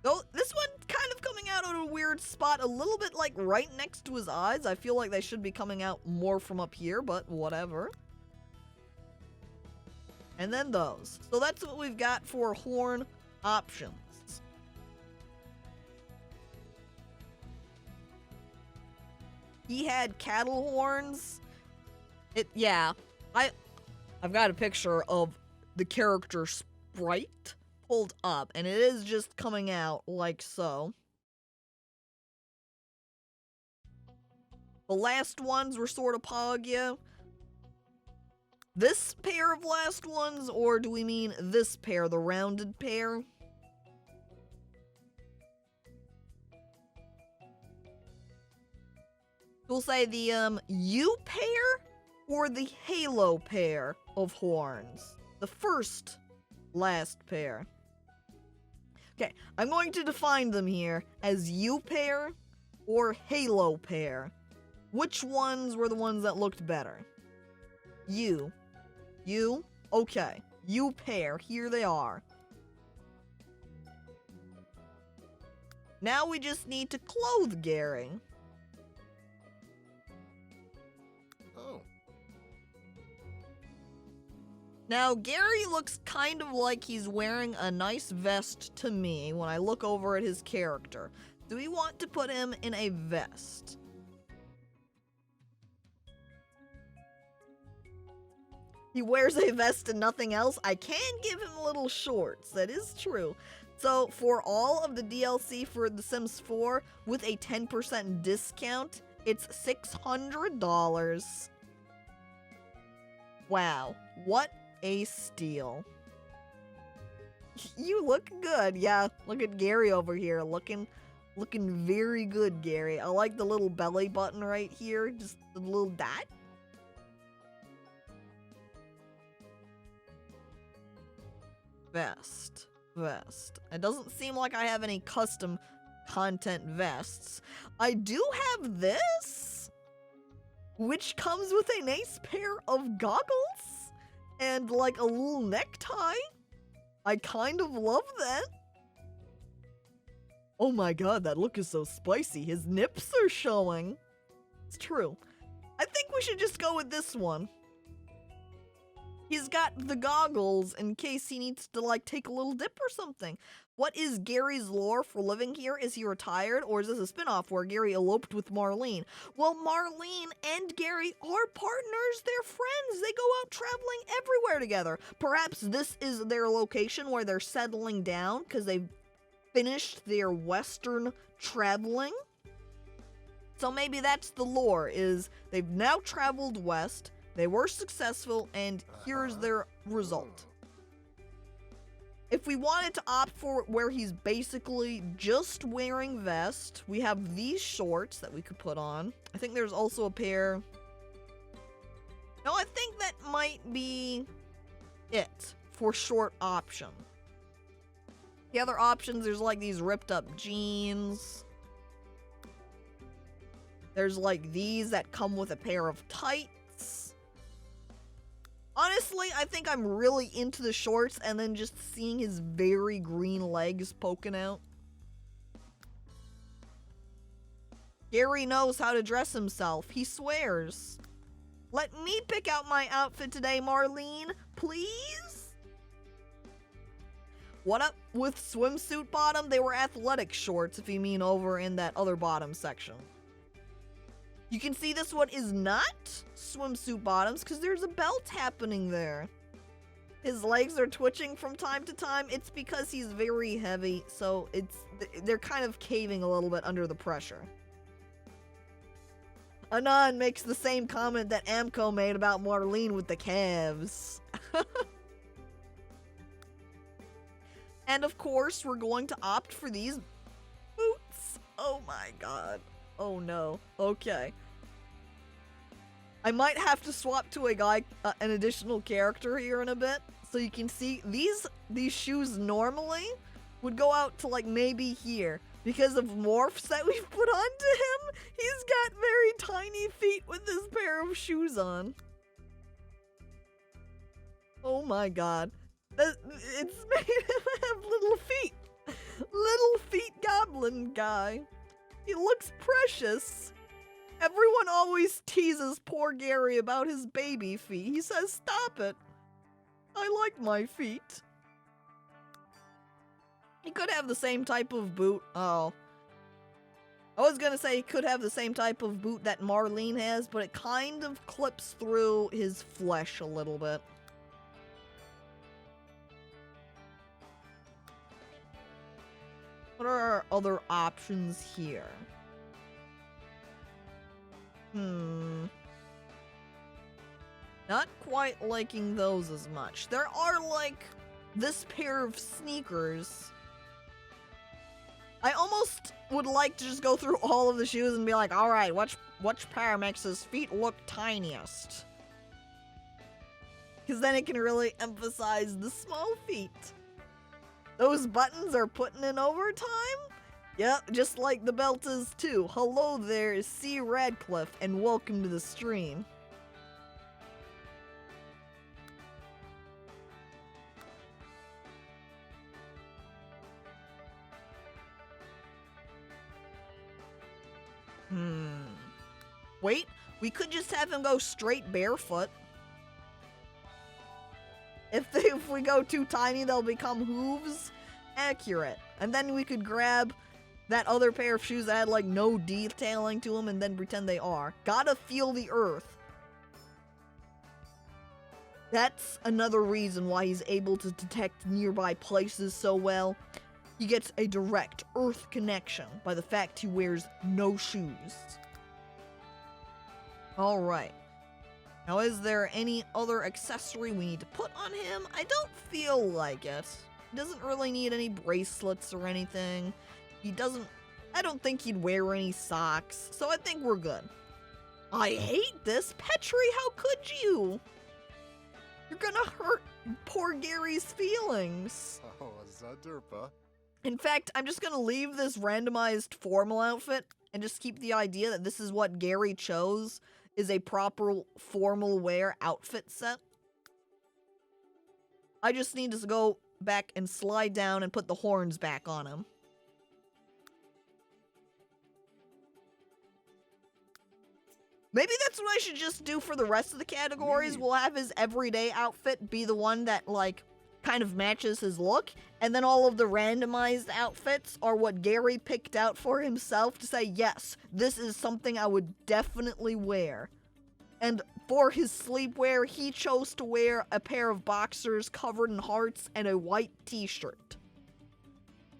Though, this one kind of coming out at a weird spot, a little bit, like, right next to his eyes. I feel like they should be coming out more from up here, but whatever. And then those. So that's what we've got for horn options. He had cattle horns. Yeah. I've got a picture of the character sprite pulled up, and it is just coming out like so. The last ones were sort of Poggia. This pair of last ones, or do we mean this pair, the rounded pair? We'll say the U pair or the halo pair of horns. The first last pair. Okay, I'm going to define them here as U pair or halo pair. Which ones were the ones that looked better? U. Okay. U pair. Here they are. Now we just need to clothe Gary. Oh. Now, Gary looks kind of like he's wearing a nice vest to me when I look over at his character. Do we want to put him in a vest? He wears a vest and nothing else. I can give him little shorts. That is true. So for all of the DLC for The Sims 4 with a 10% discount, it's $600. Wow. What a steal. You look good. Yeah, look at Gary over here. Looking very good, Gary. I like the little belly button right here. Just the little dot. Vest. It doesn't seem like I have any custom content vests. I do have this, which comes with a nice pair of goggles and like a little necktie. I kind of love that. Oh my god, that look is so spicy. His nips are showing. It's true. I think we should just go with this one. He's got the goggles in case he needs to, like, take a little dip or something. What is Gary's lore for living here? Is he retired, or is this a spinoff where Gary eloped with Marlene? Well, Marlene and Gary are partners. They're friends. They go out traveling everywhere together. Perhaps this is their location where they're settling down because they've finished their western traveling. So maybe that's the lore, is they've now traveled west, they were successful, and here's their result. If we wanted to opt for where he's basically just wearing vest, we have these shorts that we could put on. I think there's also a pair. No, I think that might be it for short option. The other options, there's like these ripped up jeans. There's like these that come with a pair of tights. Honestly, I think I'm really into the shorts and then just seeing his very green legs poking out. Gary knows how to dress himself. He swears. Let me pick out my outfit today, Marlene, please? What up with swimsuit bottom? They were athletic shorts, if you mean over in that other bottom section. You can see this one is not swimsuit bottoms because there's a belt happening there. His legs are twitching from time to time. It's because he's very heavy, so they're kind of caving a little bit under the pressure. Anon makes the same comment that Amco made about Marlene with the calves. And of course, we're going to opt for these boots. Oh my god. Oh no. Okay. I might have to swap to an additional character here in a bit. So you can see these shoes normally would go out to like maybe here. Because of morphs that we've put onto him, he's got very tiny feet with this pair of shoes on. Oh my god. It's made him have little feet. Little feet goblin guy. He looks precious. Everyone always teases poor Gary about his baby feet. He says, stop it. I like my feet. He could have the same type of boot. Oh. I was gonna say he could have the same type of boot that Marlene has, but it kind of clips through his flesh a little bit. What are our other options here? Not quite liking those as much. There are, like, this pair of sneakers. I almost would like to just go through all of the shoes and be like, alright, which pair makes his feet look tiniest? Because then it can really emphasize the small feet. Those buttons are putting in overtime? Yep, just like the belt is too. Hello there, C. Radcliffe, and welcome to the stream. Wait, we could just have him go straight barefoot. If we go too tiny, they'll become hooves. Accurate. And then we could grab that other pair of shoes that had like no detailing to them and then pretend they are. Gotta feel the earth. That's another reason why he's able to detect nearby places so well. He gets a direct earth connection by the fact he wears no shoes. Alright. Now, is there any other accessory we need to put on him? I don't feel like it. He doesn't really need any bracelets or anything. I don't think he'd wear any socks, so I think we're good. I hate this. Petri, how could you? You're gonna hurt poor Gary's feelings. Oh, Zadurpa. In fact, I'm just gonna leave this randomized formal outfit and just keep the idea that this is what Gary chose, is a proper formal wear outfit set. I just need to go back and slide down and put the horns back on him. Maybe that's what I should just do for the rest of the categories. We'll have his everyday outfit be the one that, like, kind of matches his look. And then all of the randomized outfits are what Gary picked out for himself to say, yes, this is something I would definitely wear. And for his sleepwear, he chose to wear a pair of boxers covered in hearts and a white t-shirt.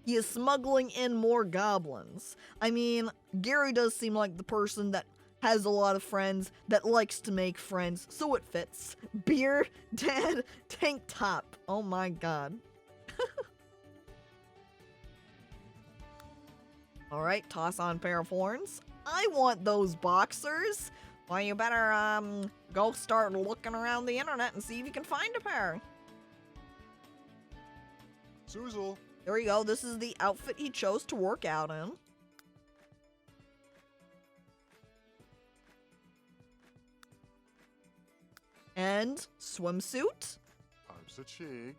he is smuggling in more goblins. I mean, Gary does seem like the person that has a lot of friends, that likes to make friends, so it fits. Beard, dad, tank top. Oh my god. Alright, toss on pair of horns. I want those boxers. Well, you better, go start looking around the internet and see if you can find a pair. Suzel. There we go. This is the outfit he chose to work out in. And swimsuit. I'm such chig.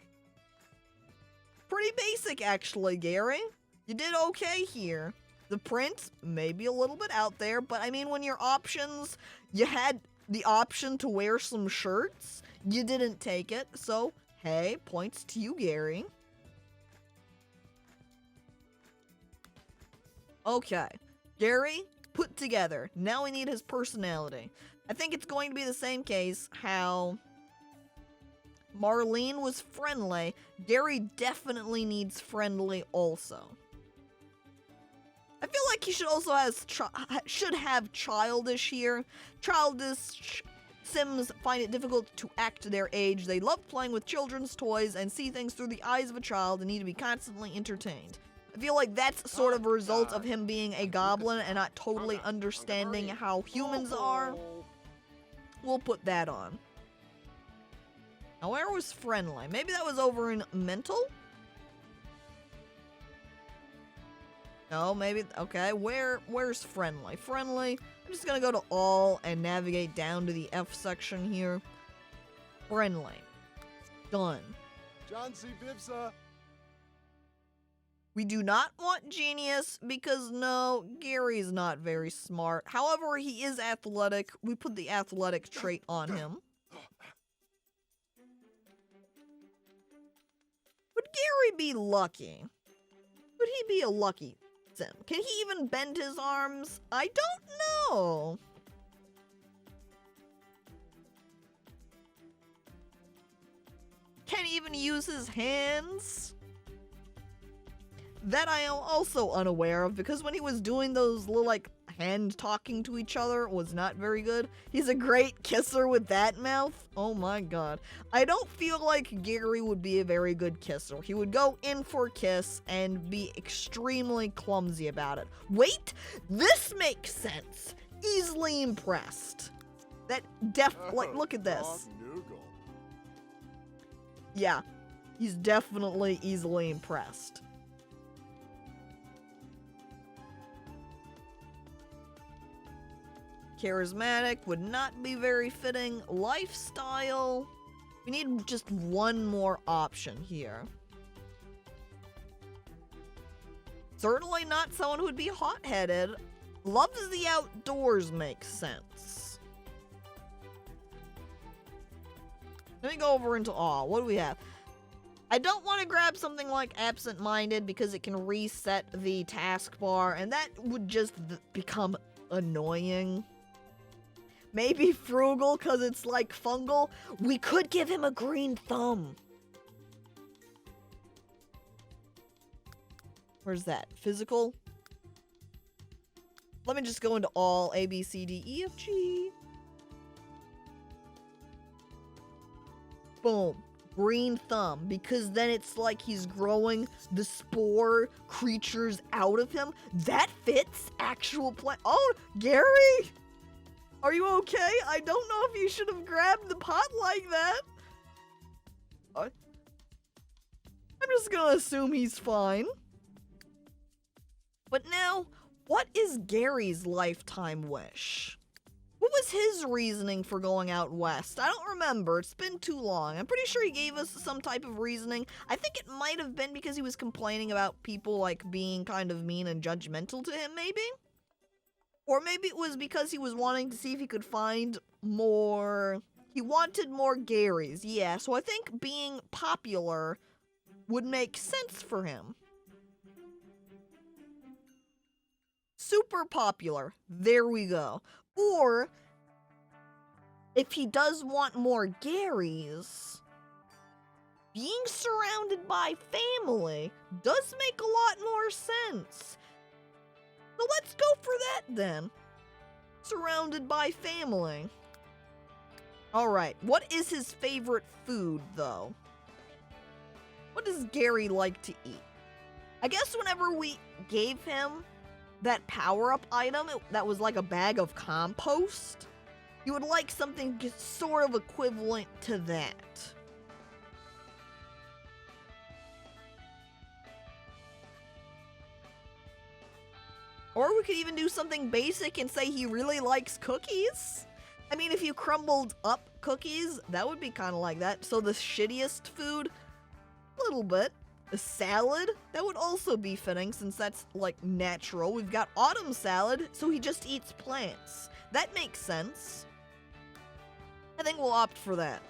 Pretty basic, actually, Gary. You did okay here. The print may be a little bit out there, but I mean, when your options, you had the option to wear some shirts, you didn't take it, so hey, points to you, Gary. Okay, Gary, put together. Now we need his personality. I think it's going to be the same case how Marlene was friendly. Gary definitely needs friendly also. I feel like he should also have childish here. Childish Sims find it difficult to act their age. They love playing with children's toys and see things through the eyes of a child and need to be constantly entertained. I feel like that's sort of a result of him being a goblin and not totally understanding how humans are. We'll put that on. Now, where was friendly? Maybe that was over in mental? No, maybe, okay, where's friendly? Friendly, I'm just gonna go to all and navigate down to the F section here. Friendly. Done. John C. Bibsa. We do not want genius because no, Gary's not very smart. However, he is athletic. We put the athletic trait on him. Would Gary be lucky? Would he be a lucky Sim? Can he even bend his arms? I don't know. Can he even use his hands? That I am also unaware of, because when he was doing those little, like, hand talking to each other was not very good. He's a great kisser with that mouth. Oh my god. I don't feel like Gary would be a very good kisser. He would go in for a kiss and be extremely clumsy about it. Wait, this makes sense. Easily impressed. That like, look at this. Yeah, he's definitely easily impressed. Charismatic would not be very fitting. Lifestyle. We need just one more option here. Certainly not someone who would be hot-headed. Loves the outdoors makes sense. Let me go over into awe. What do we have? I don't want to grab something like absent-minded because it can reset the taskbar, and that would just become annoying. Maybe frugal because it's like fungal. We could give him a green thumb. Where's that? Physical? Let me just go into all A, B, C, D, E, F, G. Boom. Green thumb. Because then it's like he's growing the spore creatures out of him. That fits actual plant. Oh, Gary! Are you okay? I don't know if you should have grabbed the pot like that. I'm just gonna assume he's fine. But now, what is Gary's lifetime wish? What was his reasoning for going out west? I don't remember. It's been too long. I'm pretty sure he gave us some type of reasoning. I think it might have been because he was complaining about people, like, being kind of mean and judgmental to him, maybe? Or maybe it was because he was wanting to see if he could find more... He wanted more Garys, yeah. So I think being popular would make sense for him. Super popular. There we go. Or, if he does want more Garys, being surrounded by family does make a lot more sense. So let's go for that then. Surrounded by family. Alright, what is his favorite food though? What does Gary like to eat? I guess whenever we gave him that power-up item that was like a bag of compost, you would like something sort of equivalent to that. Or we could even do something basic and say he really likes cookies. I mean, if you crumbled up cookies, that would be kind of like that. So the shittiest food, a little bit. A salad, that would also be fitting since that's like natural. We've got autumn salad, so he just eats plants. That makes sense. I think we'll opt for that.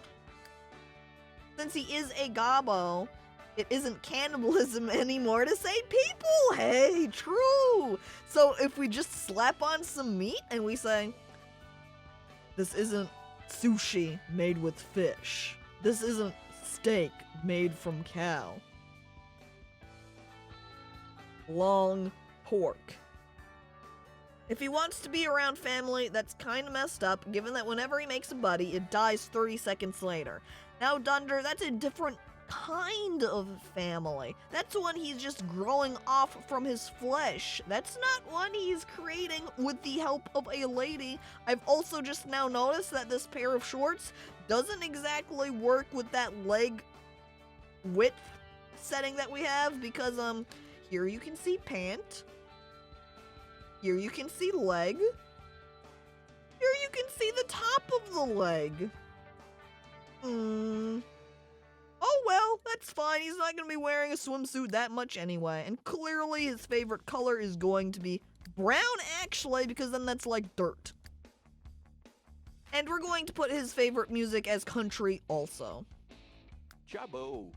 Since he is a gobbo, it isn't cannibalism anymore to say people. Hey, true. So if we just slap on some meat and we say, this isn't sushi made with fish. This isn't steak made from cow. Long pork. If he wants to be around family, that's kind of messed up, given that whenever he makes a buddy, it dies 30 seconds later. Now, Dunder, that's a different kind of family. That's one he's just growing off from his flesh. That's not one he's creating with the help of a lady. I've also just now noticed that this pair of shorts doesn't exactly work with that leg width setting that we have, because, here you can see pant. Here you can see leg. Here you can see the top of the leg. Oh well, that's fine. He's not going to be wearing a swimsuit that much anyway. And clearly his favorite color is going to be brown, actually, because then that's like dirt. And we're going to put his favorite music as country also. Chabo.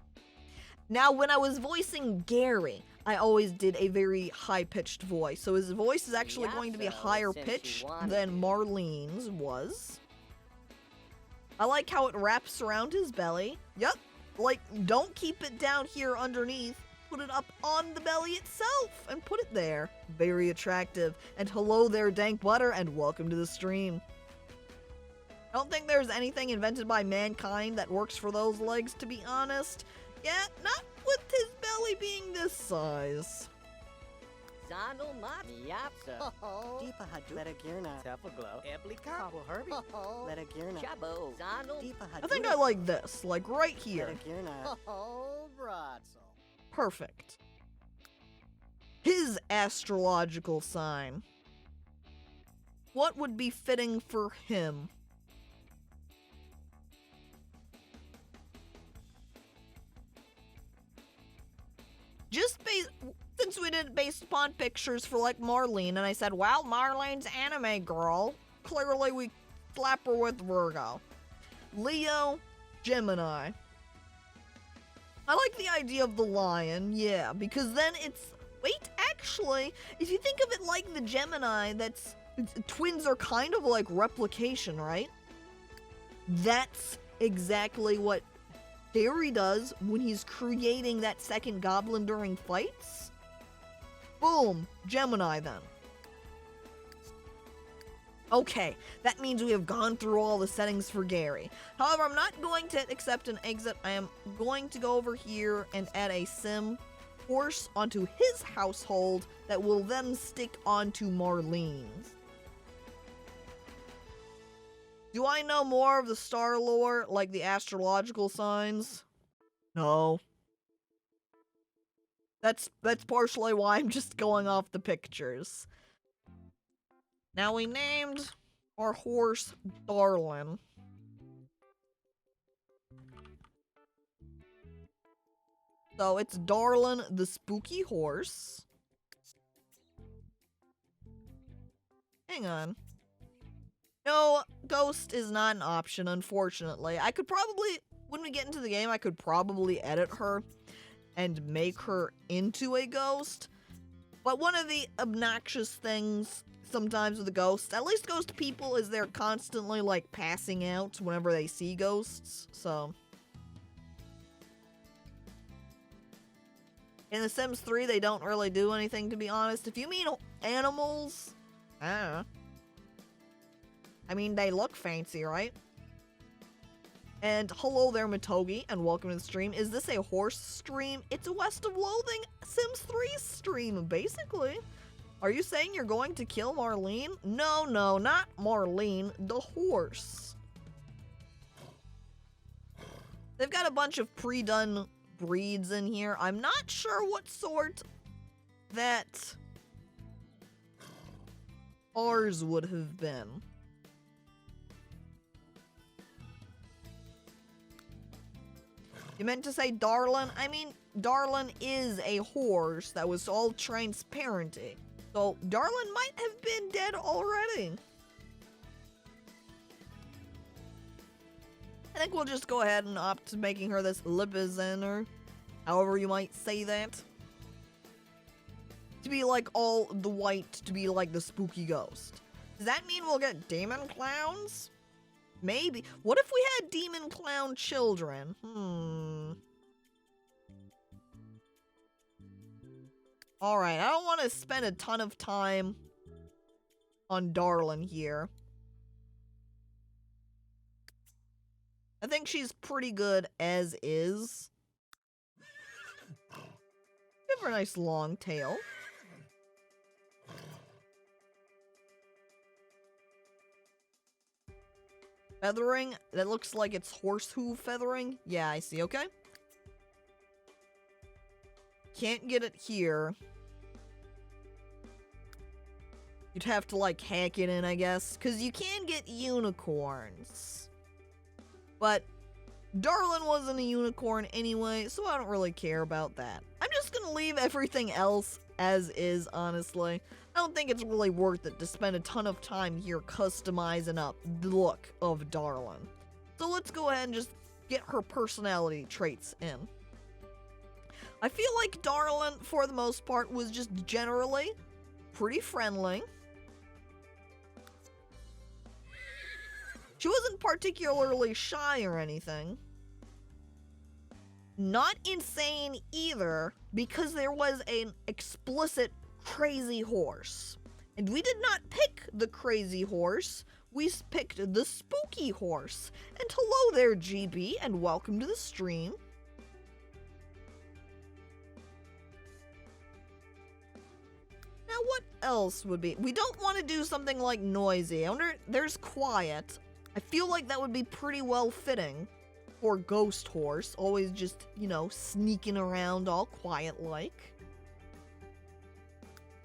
Now, when I was voicing Gary, I always did a very high-pitched voice, so his voice is actually going to be higher pitched than Marlene's was. I like how it wraps around his belly. Yep, like, don't keep it down here underneath. Put it up on the belly itself and put it there. Very attractive. And hello there, Dank Butter, and welcome to the stream. I don't think there's anything invented by mankind that works for those legs, to be honest. Yeah, not with his belly being this size. I think I like this, like right here. Perfect. His astrological sign. What would be fitting for him? Just since we did it based upon pictures for like Marlene, and I said, well, Marlene's anime girl. Clearly we slap her with Virgo. Leo, Gemini. I like the idea of the lion, yeah, because then it's, wait, actually, if you think of it like the Gemini, twins are kind of like replication, right? That's exactly what Gary does when he's creating that second goblin during fights. Boom, Gemini then. Okay, that means we have gone through all the settings for Gary. However, I'm not going to accept an exit. I am going to go over here and add a sim horse onto his household that will then stick onto Marlene's. Do I know more of the star lore, like the astrological signs? No. That's partially why I'm just going off the pictures. Now we named our horse Darlin. So it's Darlin the spooky horse. Hang on. No, ghost is not an option, unfortunately. I could probably, when we get into the game, I could probably edit her and make her into a ghost. But one of the obnoxious things sometimes with the ghosts, at least ghost people, is they're constantly, like, passing out whenever they see ghosts, so. In The Sims 3, they don't really do anything, to be honest. If you mean animals, I don't know. I mean, they look fancy, right? And hello there, Matogi, and welcome to the stream. Is this a horse stream? It's a West of Loathing Sims 3 stream, basically. Are you saying you're going to kill Marlene? No, no, not Marlene, the horse. They've got a bunch of pre-done breeds in here. I'm not sure what sort that ours would have been. You meant to say Darlin? I mean, Darlin is a horse that was all transparenty. So, Darlin might have been dead already. I think we'll just go ahead and opt to making her this Lipizzaner, however you might say that. To be like all the white, to be like the spooky ghost. Does that mean we'll get demon clowns? Maybe. What if we had demon clown children? Alright, I don't want to spend a ton of time on Darlin here. I think she's pretty good as is. Give her a nice long tail. Feathering? That looks like it's horse hoof feathering. Yeah, I see. Okay. Can't get it here. You'd have to, like, hack it in, I guess. Because you can get unicorns. But Darlin wasn't a unicorn anyway, so I don't really care about that. I'm just gonna leave everything else as is, honestly. I don't think it's really worth it to spend a ton of time here customizing up the look of Darlin. So let's go ahead and just get her personality traits in. I feel like Darlin, for the most part, was just generally pretty friendly. She wasn't particularly shy or anything. Not insane either, because there was an explicit crazy horse. And we did not pick the crazy horse, we picked the spooky horse. And hello there, GB, and welcome to the stream. Now what else would be? We don't want to do something like noisy. I wonder, there's quiet. I feel like that would be pretty well fitting for Ghost Horse. Always just, you know, sneaking around all quiet like.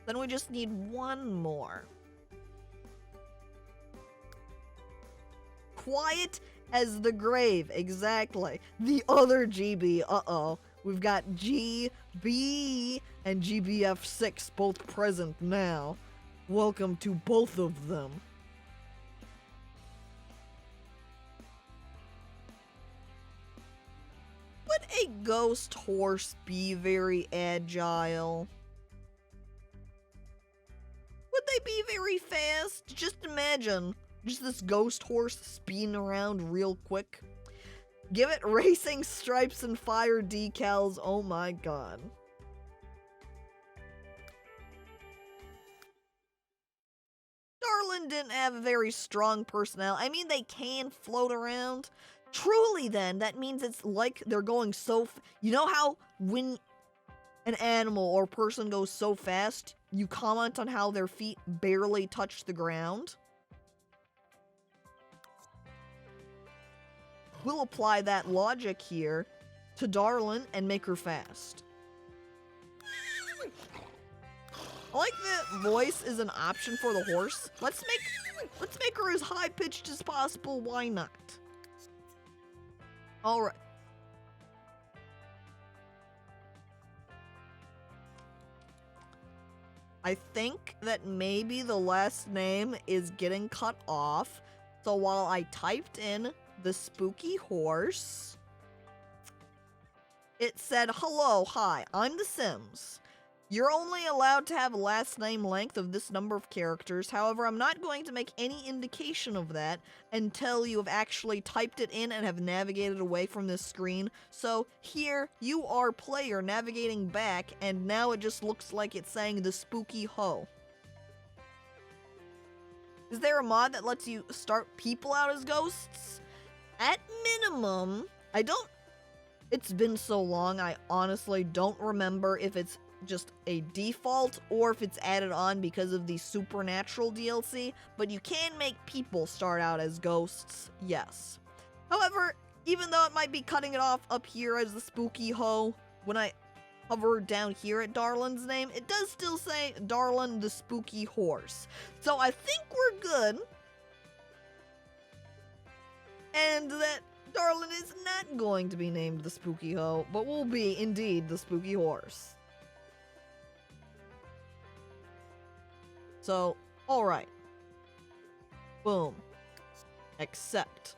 Then we just need one more. Quiet as the grave, exactly. The other GB, uh-oh. We've got GB and GBF6 both present now. Welcome to both of them. Would a ghost horse be very agile? Would they be very fast? Just imagine, just this ghost horse speeding around real quick. Give it racing stripes and fire decals, oh my god. Darlin didn't have a very strong personality. I mean, they can float around. Truly then, that means it's like they're going so you know how when an animal or person goes so fast, you comment on how their feet barely touch the ground? We'll apply that logic here to Darlin and make her fast. I like that voice is an option for the horse. Let's make her as high-pitched as possible, why not? Alright. I think that maybe the last name is getting cut off. So while I typed in the spooky horse, it said, hello, hi, I'm The Sims. You're only allowed to have a last name length of this number of characters. However, I'm not going to make any indication of that until you have actually typed it in and have navigated away from this screen. So here, you are player navigating back, and now it just looks like it's saying the spooky hoe. Is there a mod that lets you start people out as ghosts? At minimum, it's been so long, I honestly don't remember if it's just a default or if it's added on because of the Supernatural DLC, but you can make people start out as ghosts, yes. However, even though it might be cutting it off up here as the spooky hoe, when I hover down here at Darlin's name, it does still say Darlin the spooky horse. So I think we're good. And that Darlin is not going to be named the spooky hoe, but will be indeed the spooky horse. So, alright. Boom. Accept.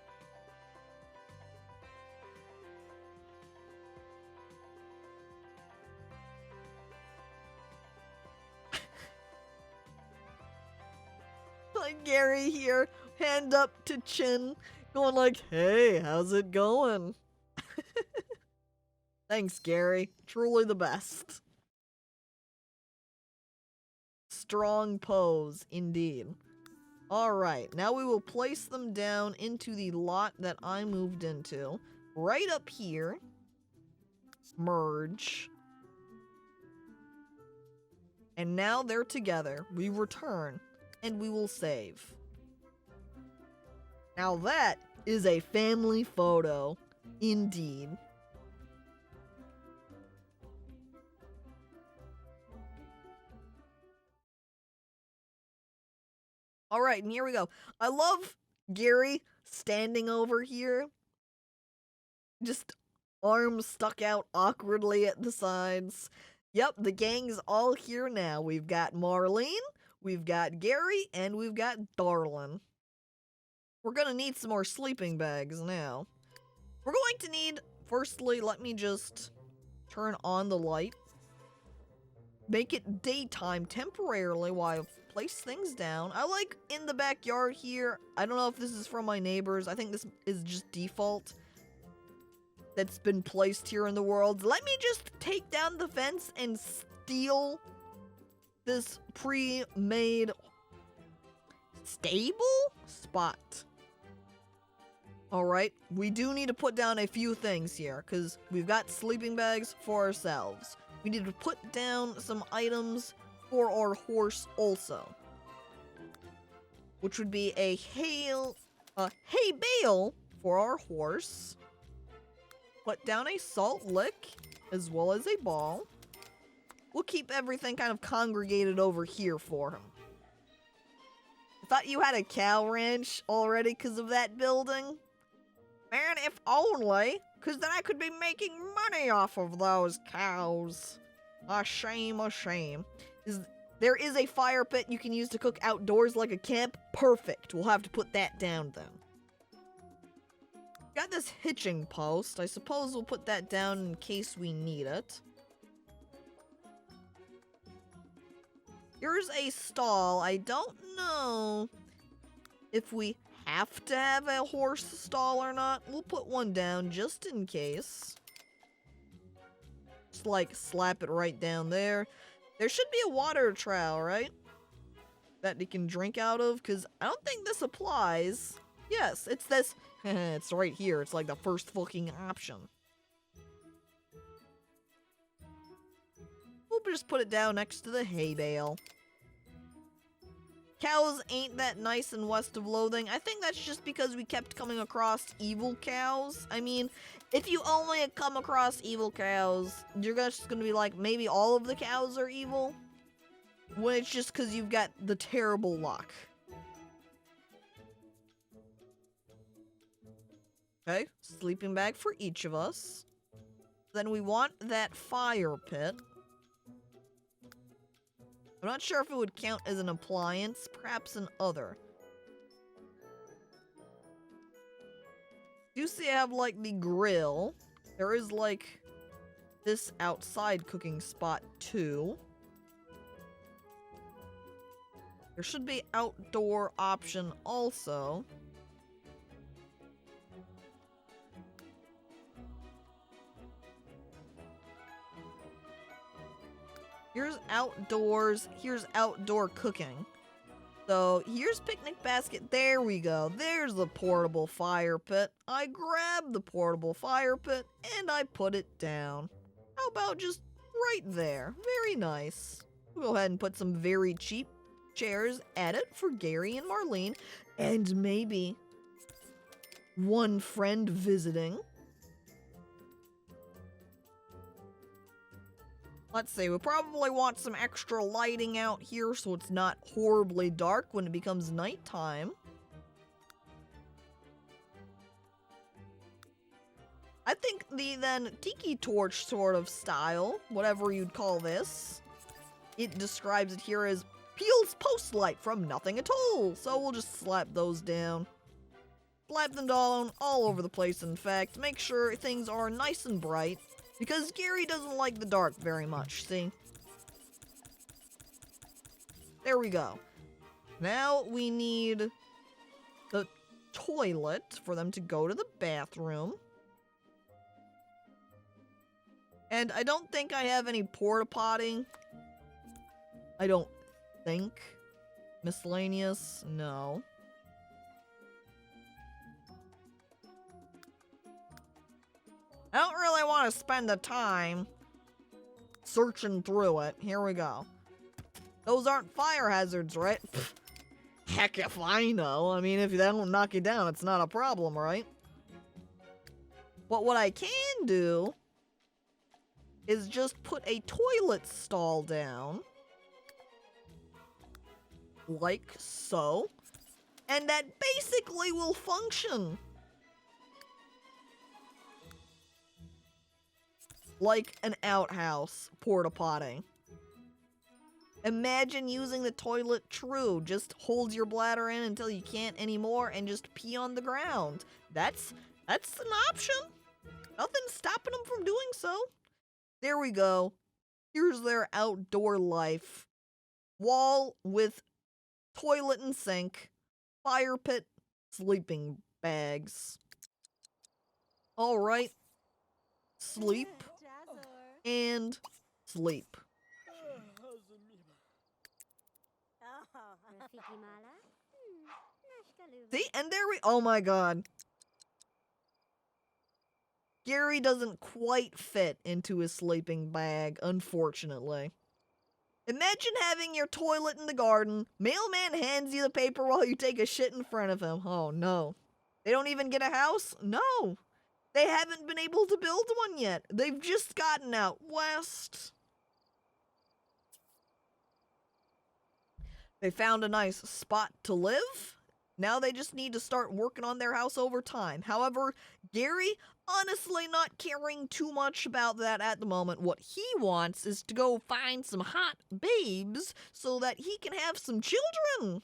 Like Gary here, hand up to chin, going like, hey, how's it going? Thanks, Gary. Truly the best. Strong pose, indeed. Alright, now we will place them down into the lot that I moved into. Right up here. Merge. And now they're together. We return, and we will save. Now that is a family photo, indeed. Alright, and here we go. I love Gary standing over here. Just arms stuck out awkwardly at the sides. Yep, the gang's all here now. We've got Marlene, we've got Gary, and we've got Darlin. We're gonna need some more sleeping bags now. We're going to need, firstly, let me just turn on the light. Make it daytime temporarily while I place things down. I like in the backyard here. I don't know if this is from my neighbors. I think this is just default that's been placed here in the world. Let me just take down the fence and steal this pre-made stable spot. Alright, we do need to put down a few things here, because we've got sleeping bags for ourselves. We need to put down some items for our horse also. Which would be a hay bale for our horse. Put down a salt lick, as well as a ball. We'll keep everything kind of congregated over here for him. I thought you had a cow ranch already because of that building. Man, if only, because then I could be making money off of those cows. A shame, a shame. There is a fire pit you can use to cook outdoors like a camp. Perfect. We'll have to put that down then. Got this hitching post. I suppose we'll put that down in case we need it. Here's a stall. I don't know if we have to have a horse stall or not. We'll put one down just in case. Just like slap it right down there. There should be a water trowel, right? That they can drink out of, because I don't think this applies. Yes, it's this. It's right here. It's like the first fucking option. We'll just put it down next to the hay bale. Cows ain't that nice in West of Loathing. I think that's just because we kept coming across evil cows. I mean, if you only had come across evil cows, you're just gonna be like, maybe all of the cows are evil? When it's just because you've got the terrible luck. Okay, sleeping bag for each of us. Then we want that fire pit. I'm not sure if it would count as an appliance, perhaps an other. You see I have, like, the grill. There is, like, this outside cooking spot, too. There should be outdoor option also. Here's outdoors, here's outdoor cooking. So here's picnic basket, there we go. There's the portable fire pit. I grabbed the portable fire pit and I put it down. How about just right there? Very nice. We'll go ahead and put some very cheap chairs at it for Gary and Marlene, and maybe one friend visiting. Let's see, we probably want some extra lighting out here so it's not horribly dark when it becomes nighttime. I think the then tiki torch sort of style, whatever you'd call this, it describes it here as Peel's post light from nothing at all. So we'll just slap those down. Slap them down all over the place, in fact. Make sure things are nice and bright. Because Gary doesn't like the dark very much, see? There we go. Now we need the toilet for them to go to the bathroom. And I don't think I have any porta potting. I don't think. Miscellaneous? No. I don't really want to spend the time searching through it. Here we go. Those aren't fire hazards, right? Heck if I know. I mean, if they don't knock you down, it's not a problem, right? But what I can do is just put a toilet stall down. Like so. And that basically will function. Like an outhouse porta potty. Imagine using the toilet true. Just hold your bladder in until you can't anymore and just pee on the ground. That's an option. Nothing's stopping them from doing so. There we go. Here's their outdoor life. Wall with toilet and sink, fire pit, sleeping bags. All right. Sleep. And sleep. See, and there we, oh my god. Gary doesn't quite fit into his sleeping bag, unfortunately. Imagine having your toilet in the garden, mailman hands you the paper while you take a shit in front of him. Oh no. They don't even get a house? No. They haven't been able to build one yet. They've just gotten out west. They found a nice spot to live. Now they just need to start working on their house over time. However, Gary, honestly not caring too much about that at the moment. What he wants is to go find some hot babes so that he can have some children.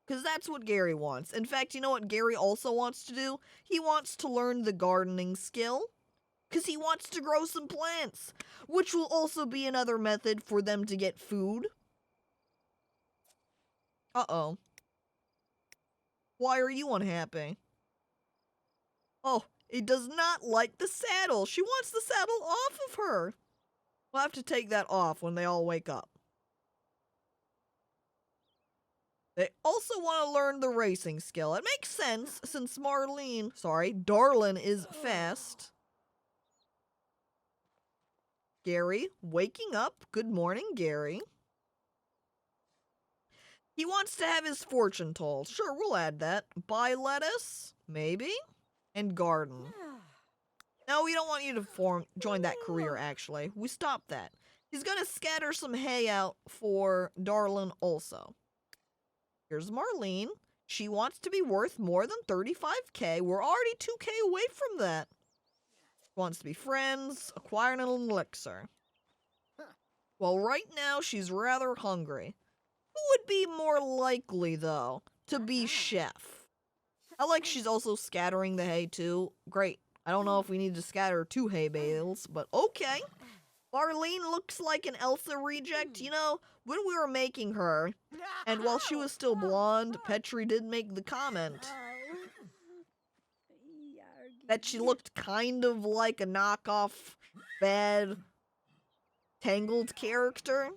Because that's what Gary wants. In fact, you know what Gary also wants to do? He wants to learn the gardening skill. Because he wants to grow some plants. Which will also be another method for them to get food. Uh-oh. Why are you unhappy? Oh, he does not like the saddle. She wants the saddle off of her. We'll have to take that off when they all wake up. They also want to learn the racing skill. It makes sense since Darlin is fast. Gary, waking up. Good morning, Gary. He wants to have his fortune told. Sure, we'll add that. Buy lettuce, maybe, and garden. No, we don't want you to join that career, actually. We stopped that. He's going to scatter some hay out for Darlin also. Here's Marlene. She wants to be worth more than 35k. We're already 2k away from that. Wants to be friends, acquiring an elixir. Well, right now, she's rather hungry. Who would be more likely, though, to be chef? I like she's also scattering the hay, too. Great. I don't know if we need to scatter 2 hay bales, but okay. Marlene looks like an Elsa reject. You know, when we were making her, and while she was still blonde, Petri did make the comment that she looked kind of like a knockoff, bad, Tangled character.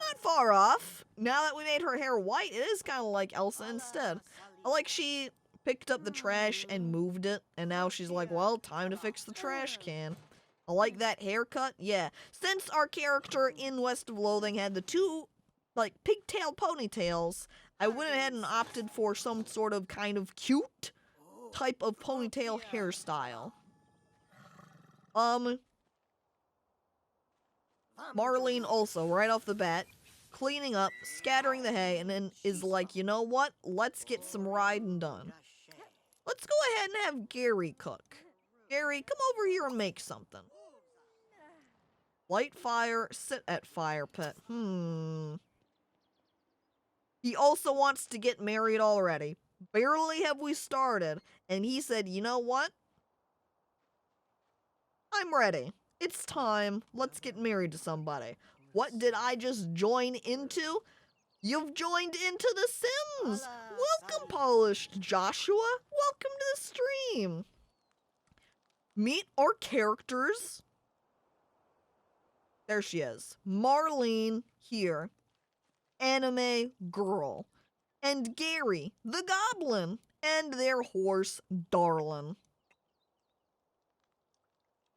Not far off. Now that we made her hair white, it is kind of like Elsa instead. I like she picked up the trash and moved it, and now she's like, well, time to fix the trash can. I like that haircut. Yeah. Since our character in West of Loathing had the two, like, pigtail ponytails, I went ahead and opted for some sort of kind of cute type of ponytail hairstyle. Marlene also, right off the bat, cleaning up, scattering the hay, and then is like, you know what? Let's get some riding done. Let's go ahead and have Gary cook. Gary, come over here and make something. Light fire, sit at fire pit. He also wants to get married already. Barely have we started, and he said, you know what? I'm ready. It's time. Let's get married to somebody. What did I just join into? You've joined into The Sims. Welcome, Polished Joshua. Welcome to the stream. Meet our characters. There she is. Marlene here. Anime girl. And Gary, the goblin. And their horse, Darlin.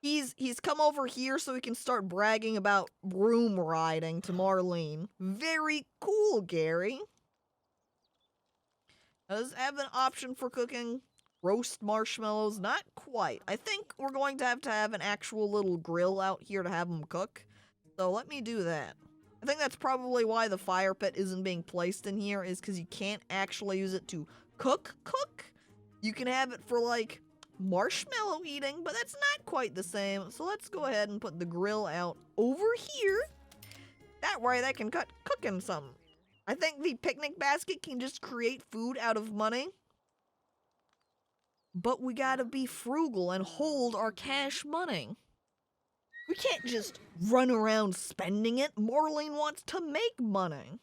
He's come over here so he can start bragging about broom riding to Marlene. Very cool, Gary. Does have an option for cooking roast marshmallows? Not quite. I think we're going to have an actual little grill out here to have them cook. So let me do that. I think that's probably why the fire pit isn't being placed in here, is because you can't actually use it to cook. You can have it for, like, marshmallow eating, but that's not quite the same. So let's go ahead and put the grill out over here. That way they can cook him something. I think the picnic basket can just create food out of money. But we gotta be frugal and hold our cash money. We can't just run around spending it. Marlene wants to make money.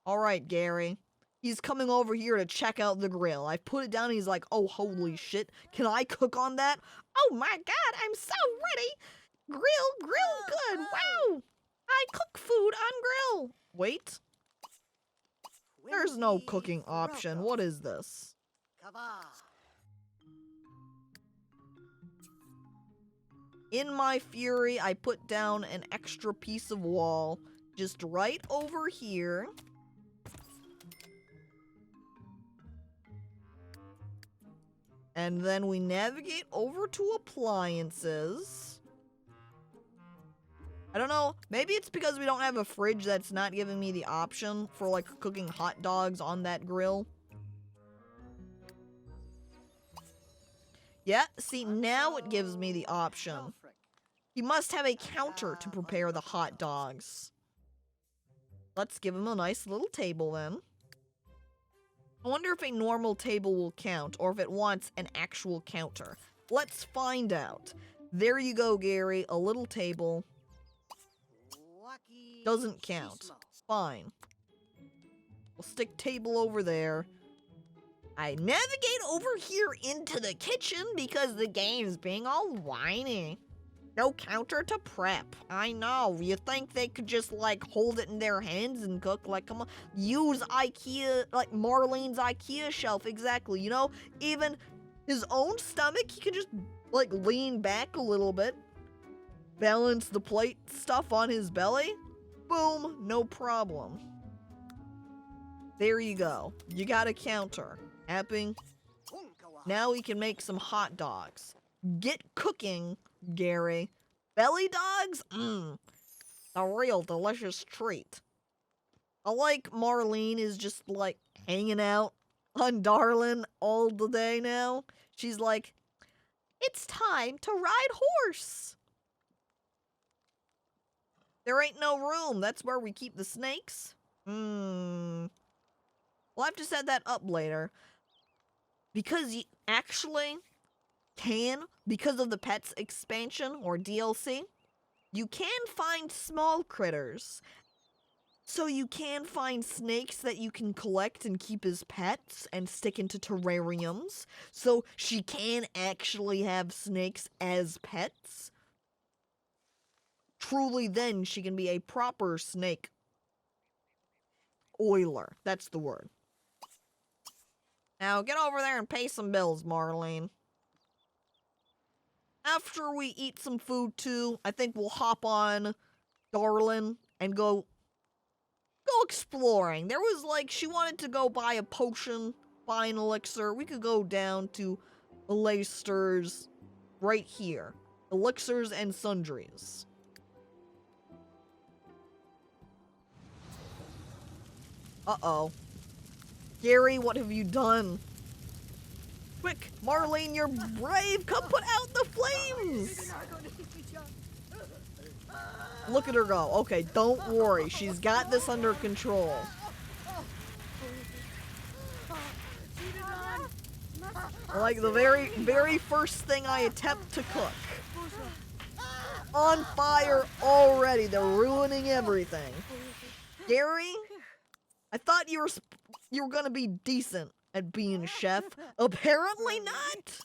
Alright, Gary. He's coming over here to check out the grill. I put it down and he's like, oh, holy shit. Can I cook on that? Oh my god, I'm so ready. Grill good. Wow. I cook food on grill. Wait. There's no cooking option. What is this? In my fury, I put down an extra piece of wall just right over here. And then we navigate over to appliances. I don't know, maybe it's because we don't have a fridge that's not giving me the option for, like, cooking hot dogs on that grill. Yeah, see, now it gives me the option. He must have a counter to prepare the hot dogs. Let's give him a nice little table then. I wonder if a normal table will count, or if it wants an actual counter. Let's find out. There you go, Gary. A little table. Doesn't count. Fine. We'll stick table over there. I navigate over here into the kitchen because the game's being all whiny. No counter to prep. I know. You think they could just, like, hold it in their hands and cook? Like, come on. Use IKEA, like, Marlene's IKEA shelf. Exactly. You know, even his own stomach, he can just, like, lean back a little bit. Balance the plate stuff on his belly. Boom. No problem. There you go. You got a counter. Happy? Now we can make some hot dogs. Get cooking, Gary. Belly dogs? A real delicious treat. I like Marlene is just, like, hanging out on Darlin all the day now. She's like, it's time to ride horse. There ain't no room. That's where we keep the snakes. We'll have to set that up later. Because actually, can, because of the Pets expansion or DLC, you can find small critters. So you can find snakes that you can collect and keep as pets and stick into terrariums. So she can actually have snakes as pets. Truly then she can be a proper snake oiler. That's the word. Now get over there and pay some bills, Marlene. After we eat some food too, I think we'll hop on Darlin and go exploring. There was like, she wanted to go buy a potion, buy an elixir. We could go down to Elister's right here. Elixirs and sundries. Uh-oh. Gary, what have you done? Quick, Marlene, you're brave. Come put out the flames. Look at her go. Okay, don't worry. She's got this under control. Like the very first thing I attempt to cook. On fire already. They're ruining everything. Gary, I thought you were gonna be decent at being chef. Apparently not.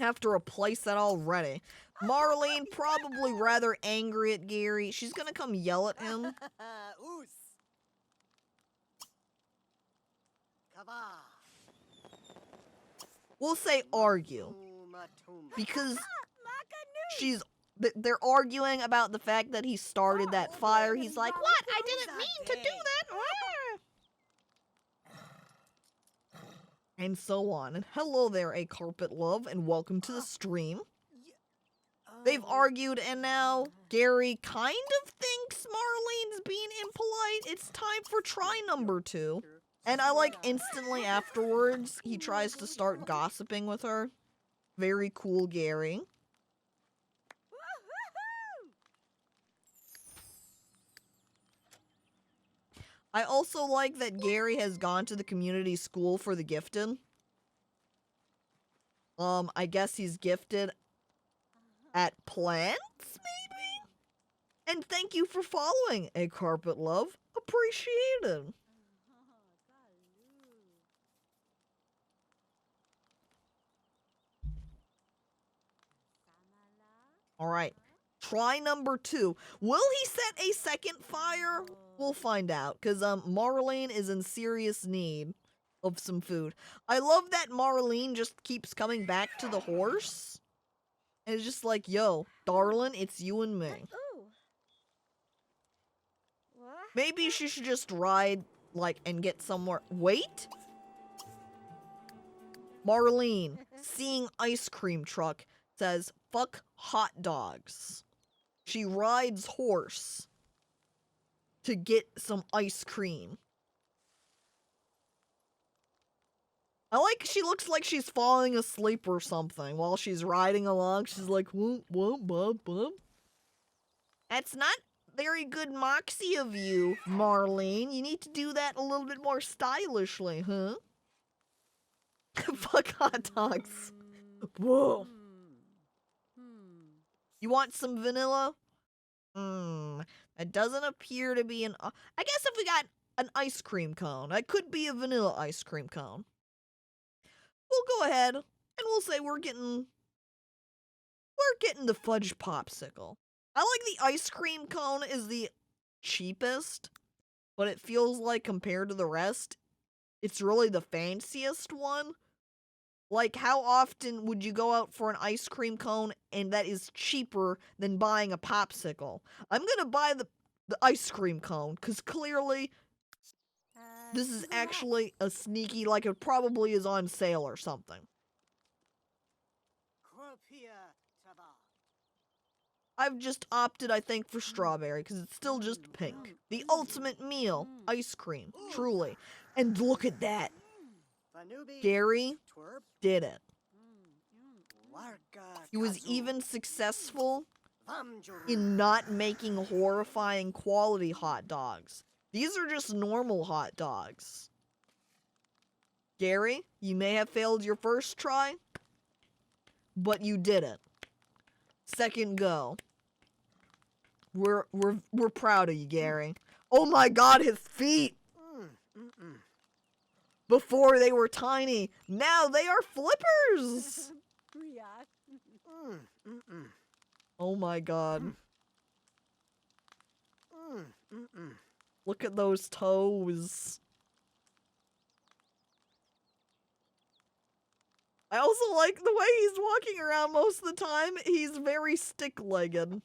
Have to replace that already. Marlene probably rather angry at Gary. She's gonna come yell at him. We'll say argue. Because they're arguing about the fact that he started that fire. He's like, what? I didn't mean to do that. And so on. And hello there, A Carpet Love, and welcome to the stream. They've argued, and now Gary kind of thinks Marlene's being impolite. It's time for try number 2. And I like instantly afterwards, he tries to start gossiping with her. Very cool, Gary. I also like that Gary has gone to the community school for the gifted. I guess he's gifted at plants, maybe? And thank you for following, A Carpet Love. Appreciated. Alright, try number 2. Will he set a second fire? We'll find out, because Marlene is in serious need of some food. I love that Marlene just keeps coming back to the horse. And it's just like, yo, darling, it's you and me. Maybe she should just ride, like, and get somewhere. Wait? Marlene, seeing ice cream truck, says, fuck hot dogs. She rides horse to get some ice cream. I like, she looks like she's falling asleep or something while she's riding along. She's like, whoop, whoop, whoop, whoop. That's not very good moxie of you, Marlene. You need to do that a little bit more stylishly, huh? Fuck hot dogs. Whoa. You want some vanilla? It doesn't appear to be an... I guess if we got an ice cream cone, that could be a vanilla ice cream cone. We'll go ahead and we'll say we're getting the fudge popsicle. I like the ice cream cone is the cheapest, but it feels like compared to the rest, it's really the fanciest one. Like, how often would you go out for an ice cream cone and that is cheaper than buying a popsicle? I'm gonna buy the ice cream cone, because clearly this is actually a sneaky, like it probably is on sale or something. I've just opted, I think, for strawberry, because it's still just pink. The ultimate meal, ice cream, truly. And look at that. Gary did it. He was even successful in not making horrifying quality hot dogs. These are just normal hot dogs. Gary, you may have failed your first try, but you did it. Second go. We're proud of you, Gary. Oh my god, his feet! Before they were tiny, now they are flippers! Oh my god. Look at those toes. I also like the way he's walking around most of the time. He's very stick-legged.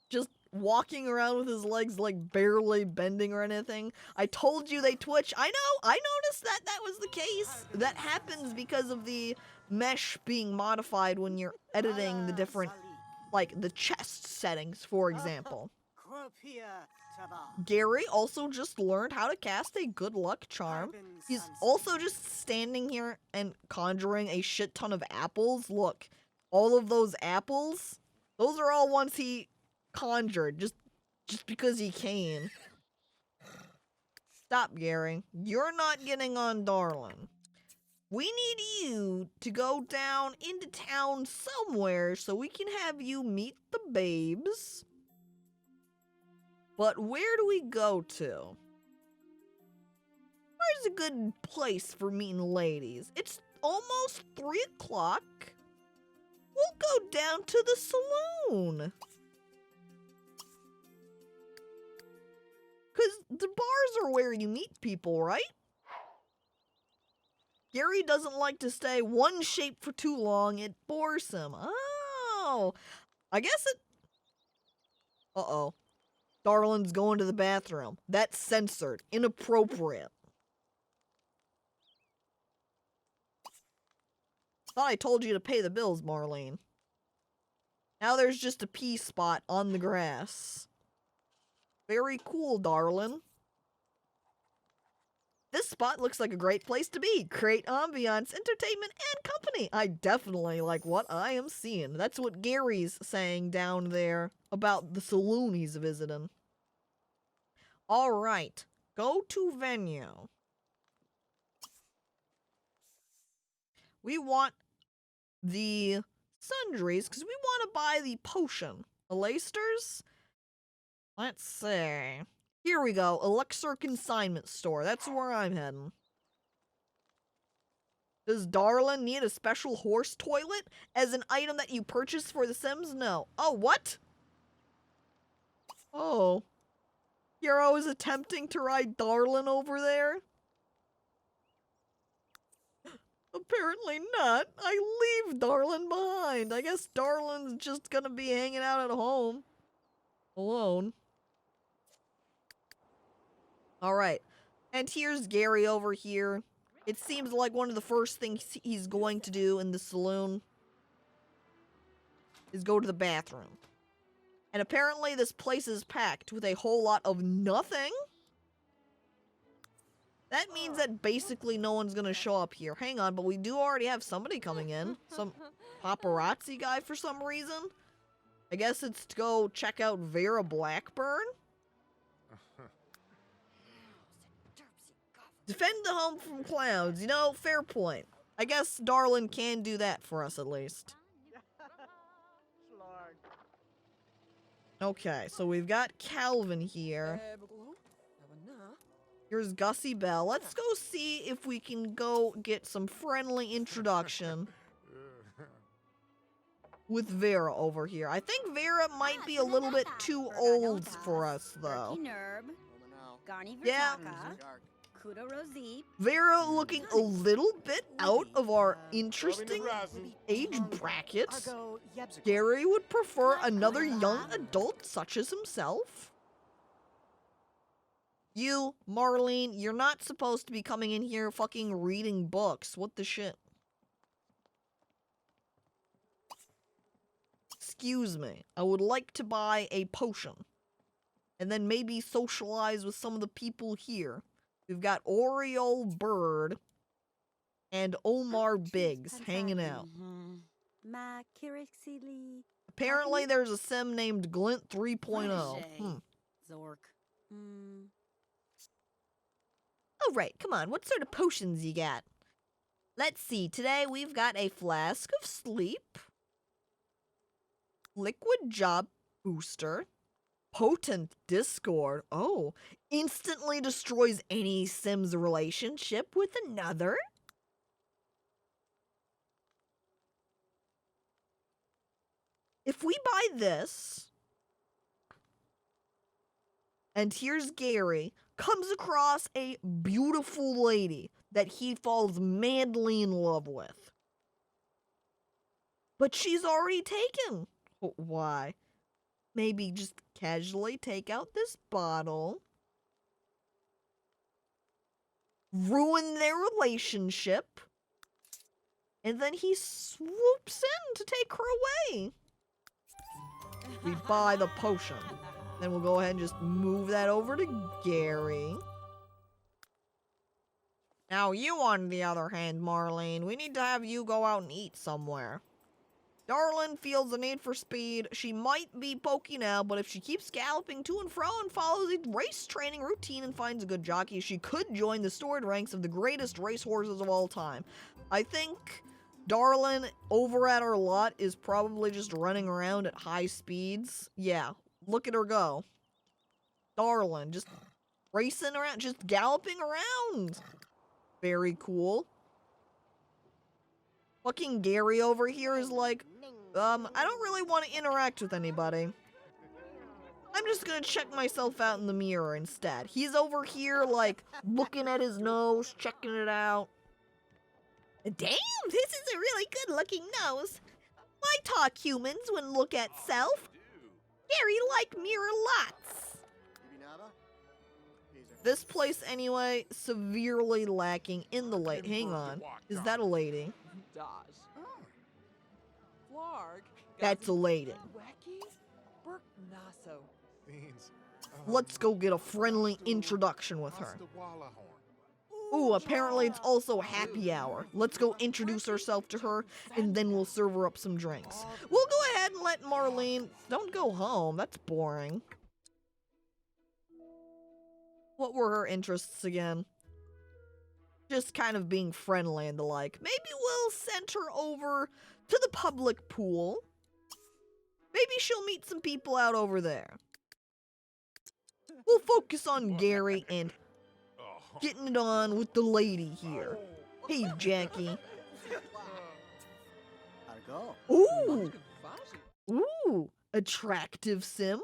Just walking around with his legs like barely bending or anything. I told you they twitch. I know, I noticed that was the case. That happens because of the mesh being modified when you're editing the different, like the chest settings, for example. Gary also just learned how to cast a good luck charm. He's also just standing here and conjuring a shit ton of apples. Look, all of those apples, those are all ones he conjured just because he can. Stop, Gary. You're not getting on Darlin. We need you to go down into town somewhere so we can have you meet the babes. But where do we go to? Where's a good place for meeting ladies? It's almost 3 o'clock. We'll go down to the saloon. Because the bars are where you meet people, right? Gary doesn't like to stay one shape for too long. It bores him. Oh, I guess it... Uh-oh. Darlin's going to the bathroom. That's censored. Inappropriate. Thought I told you to pay the bills, Marlene. Now there's just a pee spot on the grass. Very cool, Darlin. This spot looks like a great place to be. Great ambiance, entertainment, and company. I definitely like what I am seeing. That's what Gary's saying down there about the saloon he's visiting. All right, go to venue. We want the sundries because we want to buy the potion. Elasters? Let's see. Here we go. Elixir Consignment Store. That's where I'm heading. Does Darlin need a special horse toilet as an item that you purchase for The Sims? No. Oh, what? Oh. Hero is attempting to ride Darlin over there? Apparently not. I leave Darlin behind. I guess Darlin's just gonna be hanging out at home. Alone. Alright. And here's Gary over here. It seems like one of the first things he's going to do in the saloon is go to the bathroom. And apparently this place is packed with a whole lot of nothing. That means that basically no one's gonna show up here. Hang on, but we do already have somebody coming in. Some paparazzi guy for some reason. I guess it's to go check out Vera Blackburn. Defend the home from clowns. You know, fair point. I guess Darlin can do that for us at least. Okay, so we've got Calvin here. Here's Gussie Bell. Let's go see if we can go get some friendly introduction with Vera over here. I think Vera might be a little bit too old for us, though. Yeah. Vera looking a little bit out of our interesting age bracket. Gary would prefer another young adult such as himself. You, Marlene, you're not supposed to be coming in here fucking reading books. What the shit? Excuse me. I would like to buy a potion. And then maybe socialize with some of the people here. We've got Oriole Bird and Omar Biggs hanging out. Apparently there's a sim named Glint 3.0. Alright, come on, what sort of potions you got? Let's see. Today we've got a flask of sleep, liquid job booster, potent discord. Oh, instantly destroys any Sim's relationship with another. If we buy this, and here's Gary, comes across a beautiful lady that he falls madly in love with. But she's already taken. Why? Maybe just casually take out this bottle, ruin their relationship, and then he swoops in to take her away. We buy the potion. Then we'll go ahead and just move that over to Gary. Now you, on the other hand, Marlene, we need to have you go out and eat somewhere. Darlin feels the need for speed. She might be pokey now, but if she keeps galloping to and fro and follows a race training routine and finds a good jockey, she could join the storied ranks of the greatest racehorses of all time. I think Darlin over at our lot is probably just running around at high speeds. Yeah, look at her go. Darlin, just racing around, just galloping around. Very cool. Fucking Gary over here is like, I don't really want to interact with anybody. I'm just gonna check myself out in the mirror instead. He's over here, like, looking at his nose, checking it out. Damn, this is a really good-looking nose. Why talk humans when look at self? Gary like mirror lots. This place, anyway, severely lacking in the light. Hang on. Is that a lady? That's a lady. Let's go get a friendly introduction with her. Ooh, apparently it's also happy hour. Let's go introduce ourselves to her, and then we'll serve her up some drinks. We'll go ahead and let Marlene... Don't go home. That's boring. What were her interests again? Just kind of being friendly and the like. Maybe we'll send her over to the public pool. Maybe she'll meet some people out over there. We'll focus on Gary and getting it on with the lady here. Hey, Jackie. Ooh! Ooh! Attractive Sim.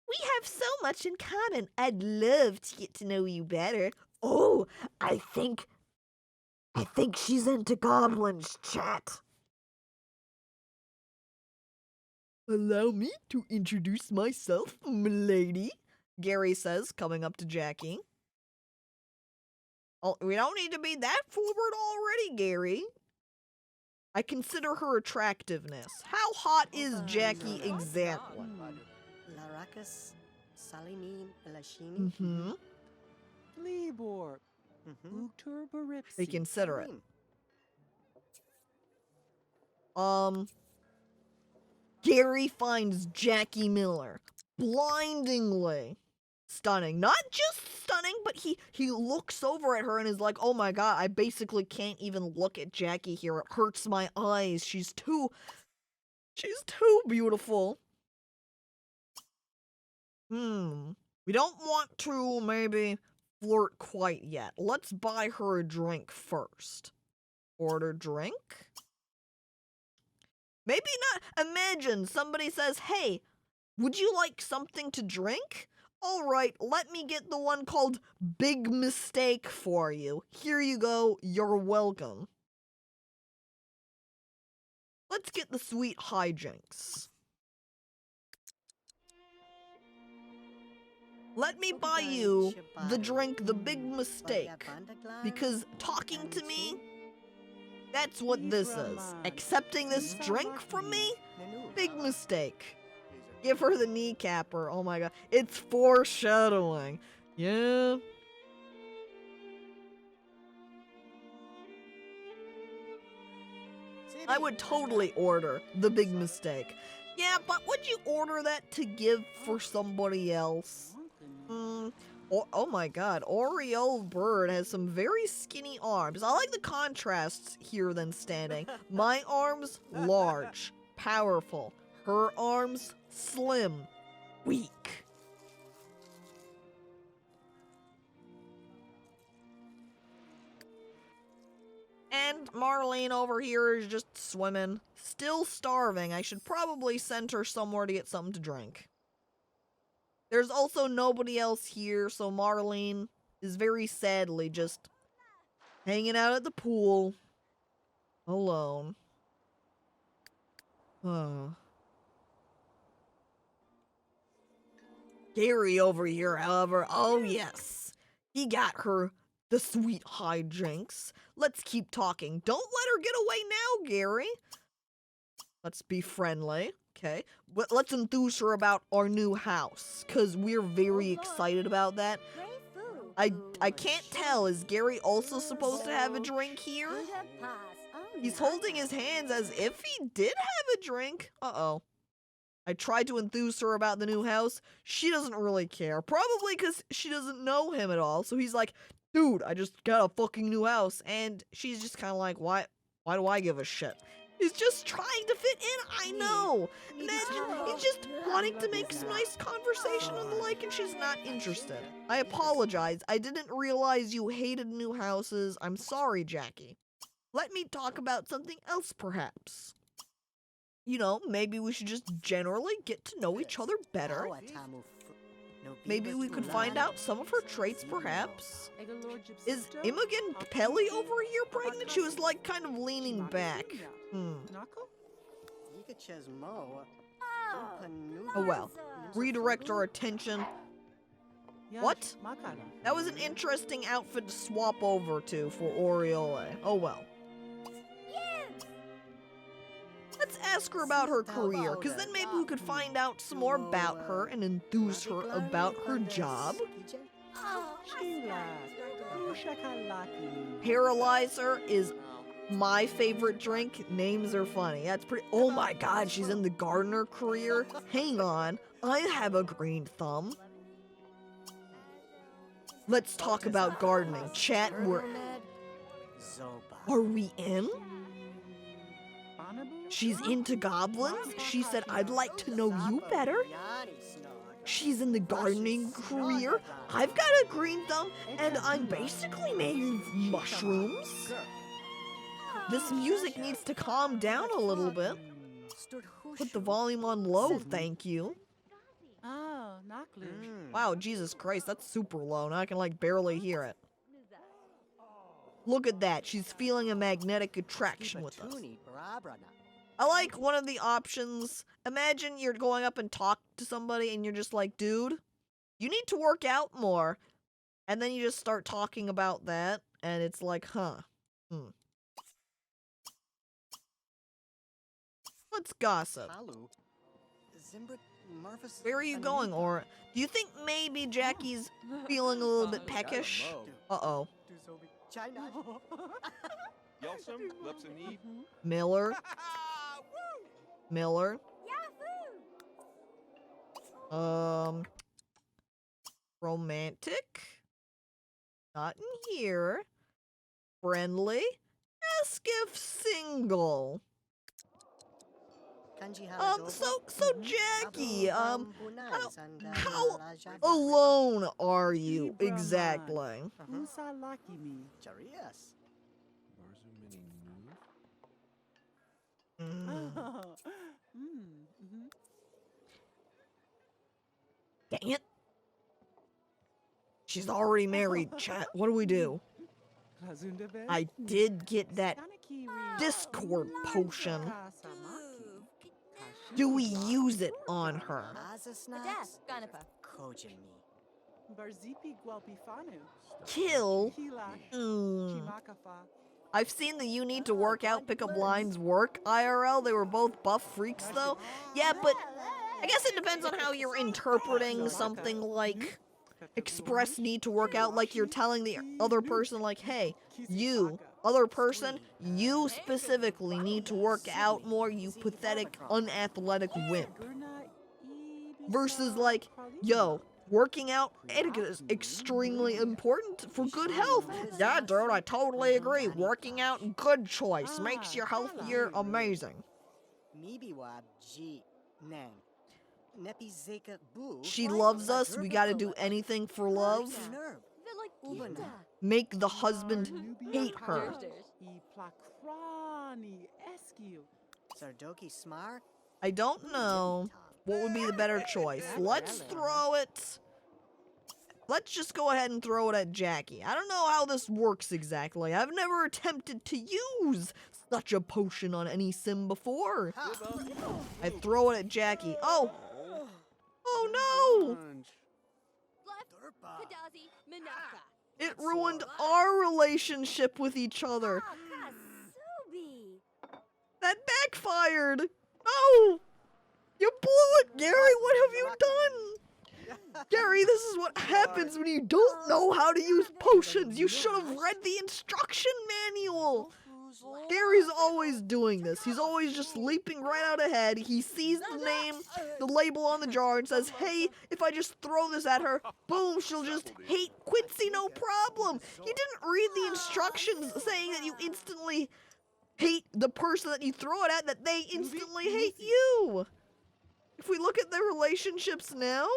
We have so much in common. I'd love to get to know you better. Oh, I think she's into goblins, chat. Allow me to introduce myself, m'lady, Gary says, coming up to Jackie. Oh, we don't need to be that forward already, Gary. I consider her attractiveness. How hot is Jackie exactly? Laracus, Salimine, Elashini. Mm-hmm. Libor. Uter Baripsi. They consider it. Gary finds Jackie Miller blindingly stunning. Not just stunning, but he looks over at her and is like, oh my god, I basically can't even look at Jackie here. It hurts my eyes. She's too beautiful. We don't want to maybe flirt quite yet. Let's buy her a drink first. Order drink? Maybe not. Imagine somebody says, hey, would you like something to drink? All right, let me get the one called Big Mistake for you. Here you go. You're welcome. Let's get the sweet hijinks. Let me buy you the drink, the Big Mistake. Because talking to me, that's what this is. Accepting this drink from me? Big mistake. Give her the kneecapper. Oh my god. It's foreshadowing. Yeah. I would totally order the Big Mistake. Yeah, but would you order that to give for somebody else? Oh my god, Oriole Bird has some very skinny arms. I like the contrasts here than standing. My arms, large, powerful. Her arms, slim, weak. And Marlene over here is just swimming. Still starving. I should probably send her somewhere to get something to drink. There's also nobody else here, so Marlene is very sadly just hanging out at the pool. Alone. Gary over here, however, oh yes. He got her the sweet hijinks. Let's keep talking. Don't let her get away now, Gary. Let's be friendly. Okay, but let's enthuse her about our new house, because we're very excited about that. I can't tell, is Gary also supposed to have a drink here? He's holding his hands as if he did have a drink. Uh-oh. I tried to enthuse her about the new house. She doesn't really care, probably because she doesn't know him at all. So he's like, dude, I just got a fucking new house, and she's just kind of like, why do I give a shit? He's just trying to fit in, I know. Imagine, he's just wanting to make some nice conversation and the like, and she's not interested. I apologize. I didn't realize you hated new houses. I'm sorry, Jackie. Let me talk about something else, perhaps. You know, maybe we should just generally get to know each other better. Maybe we could find out some of her traits, perhaps. Is Imogen Pelly over here pregnant? She was, like, kind of leaning back. Oh well. Redirect our attention. What? That was an interesting outfit to swap over to for Oriole. Oh well. Let's ask her about her career, because then maybe we could find out some more about her and enthuse her about her job. Paralyzer is my favorite drink. Names are funny. That's pretty. Oh my god, she's in the gardener career. Hang on, I have a green thumb. Let's talk about gardening. Chat, are we in? She's into goblins. She said, I'd like to know you better. She's in the gardening career. I've got a green thumb, and I'm basically made of mushrooms. This music needs to calm down a little bit. Put the volume on low, thank you. Wow, Jesus Christ, that's super low. Now I can like barely hear it. Look at that, she's feeling a magnetic attraction with us. I like one of the options. Imagine you're going up and talk to somebody and you're just like, dude, you need to work out more. And then you just start talking about that and it's like, Let's gossip. Where are you going, Aura? Do you think maybe Jackie's feeling a little bit peckish? Uh-oh. Miller. Miller. Romantic. Not in here. Friendly. Ask if single. So Jackie, how alone are you exactly? Dang it. She's already married, chat. What do we do? I did get that Discord potion. Do we use it on her? Kill? I've seen the you need to work out pickup lines work IRL. They were both buff freaks though. Yeah, but I guess it depends on how you're interpreting something like express need to work out, like you're telling the other person like, hey, you, other person, you specifically need to work out more, you pathetic, unathletic wimp. Versus like, yo, Working out etiquette is extremely important for good health. Yeah, dude, I totally agree. Working out, good choice. Makes you healthier, amazing. Mibiwab G Nang. Nepi Zeka Boo. She loves us. We gotta do anything for love. Make the husband hate her. I plakrani eskiu. Sardoki Smar. I don't know what would be the better choice. Let's throw it. Let's just go ahead and throw it at Jackie. I don't know how this works exactly. I've never attempted to use such a potion on any sim before. I throw it at Jackie. Oh! Oh no! It ruined our relationship with each other. That backfired! No! You blew it, Gary! What have you done? Gary, this is what happens when you don't know how to use potions. You should have read the instruction manual. Gary's always doing this. He's always just leaping right out ahead. He sees the name, the label on the jar, and says, hey, if I just throw this at her, boom, she'll just hate Quincy, no problem. He didn't read the instructions saying that you instantly hate the person that you throw it at, that they instantly hate you. If we look at their relationships now,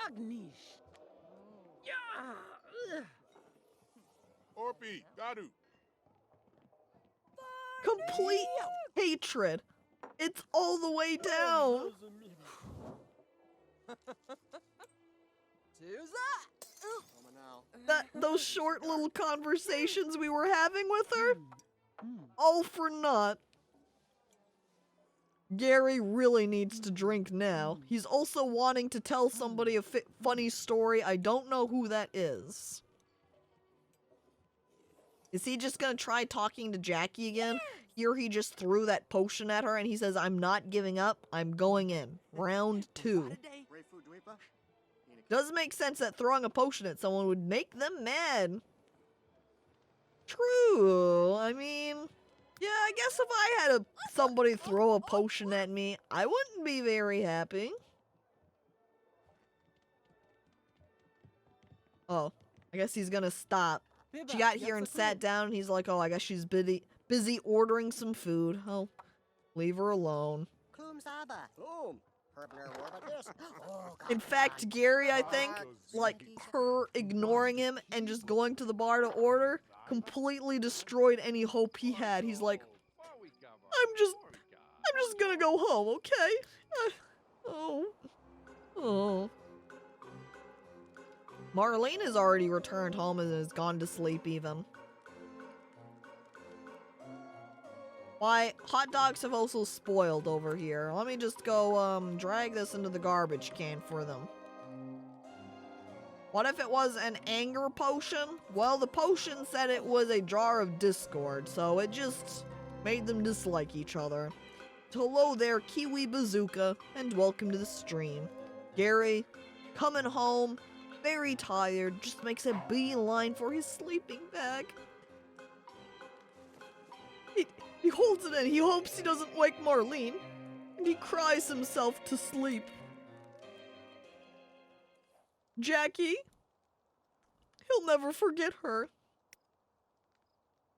Agnish. Yeah. Orpi, Gadu. complete hatred. It's all the way down. Those short little conversations we were having with her, all for naught. Gary really needs to drink now. He's also wanting to tell somebody a funny story. I don't know who that is. Is he just gonna try talking to Jackie again? Here he just threw that potion at her and he says, I'm not giving up, I'm going in. Round 2. Does make sense that throwing a potion at someone would make them mad. True. I mean, yeah, I guess if I had somebody throw a potion at me, I wouldn't be very happy. Oh, I guess he's gonna stop. She got here and sat down, and he's like, oh, I guess she's busy ordering some food. Oh, leave her alone. In fact, Gary, I think, like, her ignoring him and just going to the bar to order completely destroyed any hope he had. He's like, I'm just gonna go home, okay? Oh. Marlene has already returned home and has gone to sleep even. Why, hot dogs have also spoiled over here. Let me just go, drag this into the garbage can for them. What if it was an anger potion? Well, the potion said it was a jar of discord, so it just made them dislike each other. Hello there, Kiwi Bazooka, and welcome to the stream. Gary, coming home, very tired, just makes a beeline for his sleeping bag. He holds it in, he hopes he doesn't wake Marlene, and he cries himself to sleep. Jackie, he'll never forget her.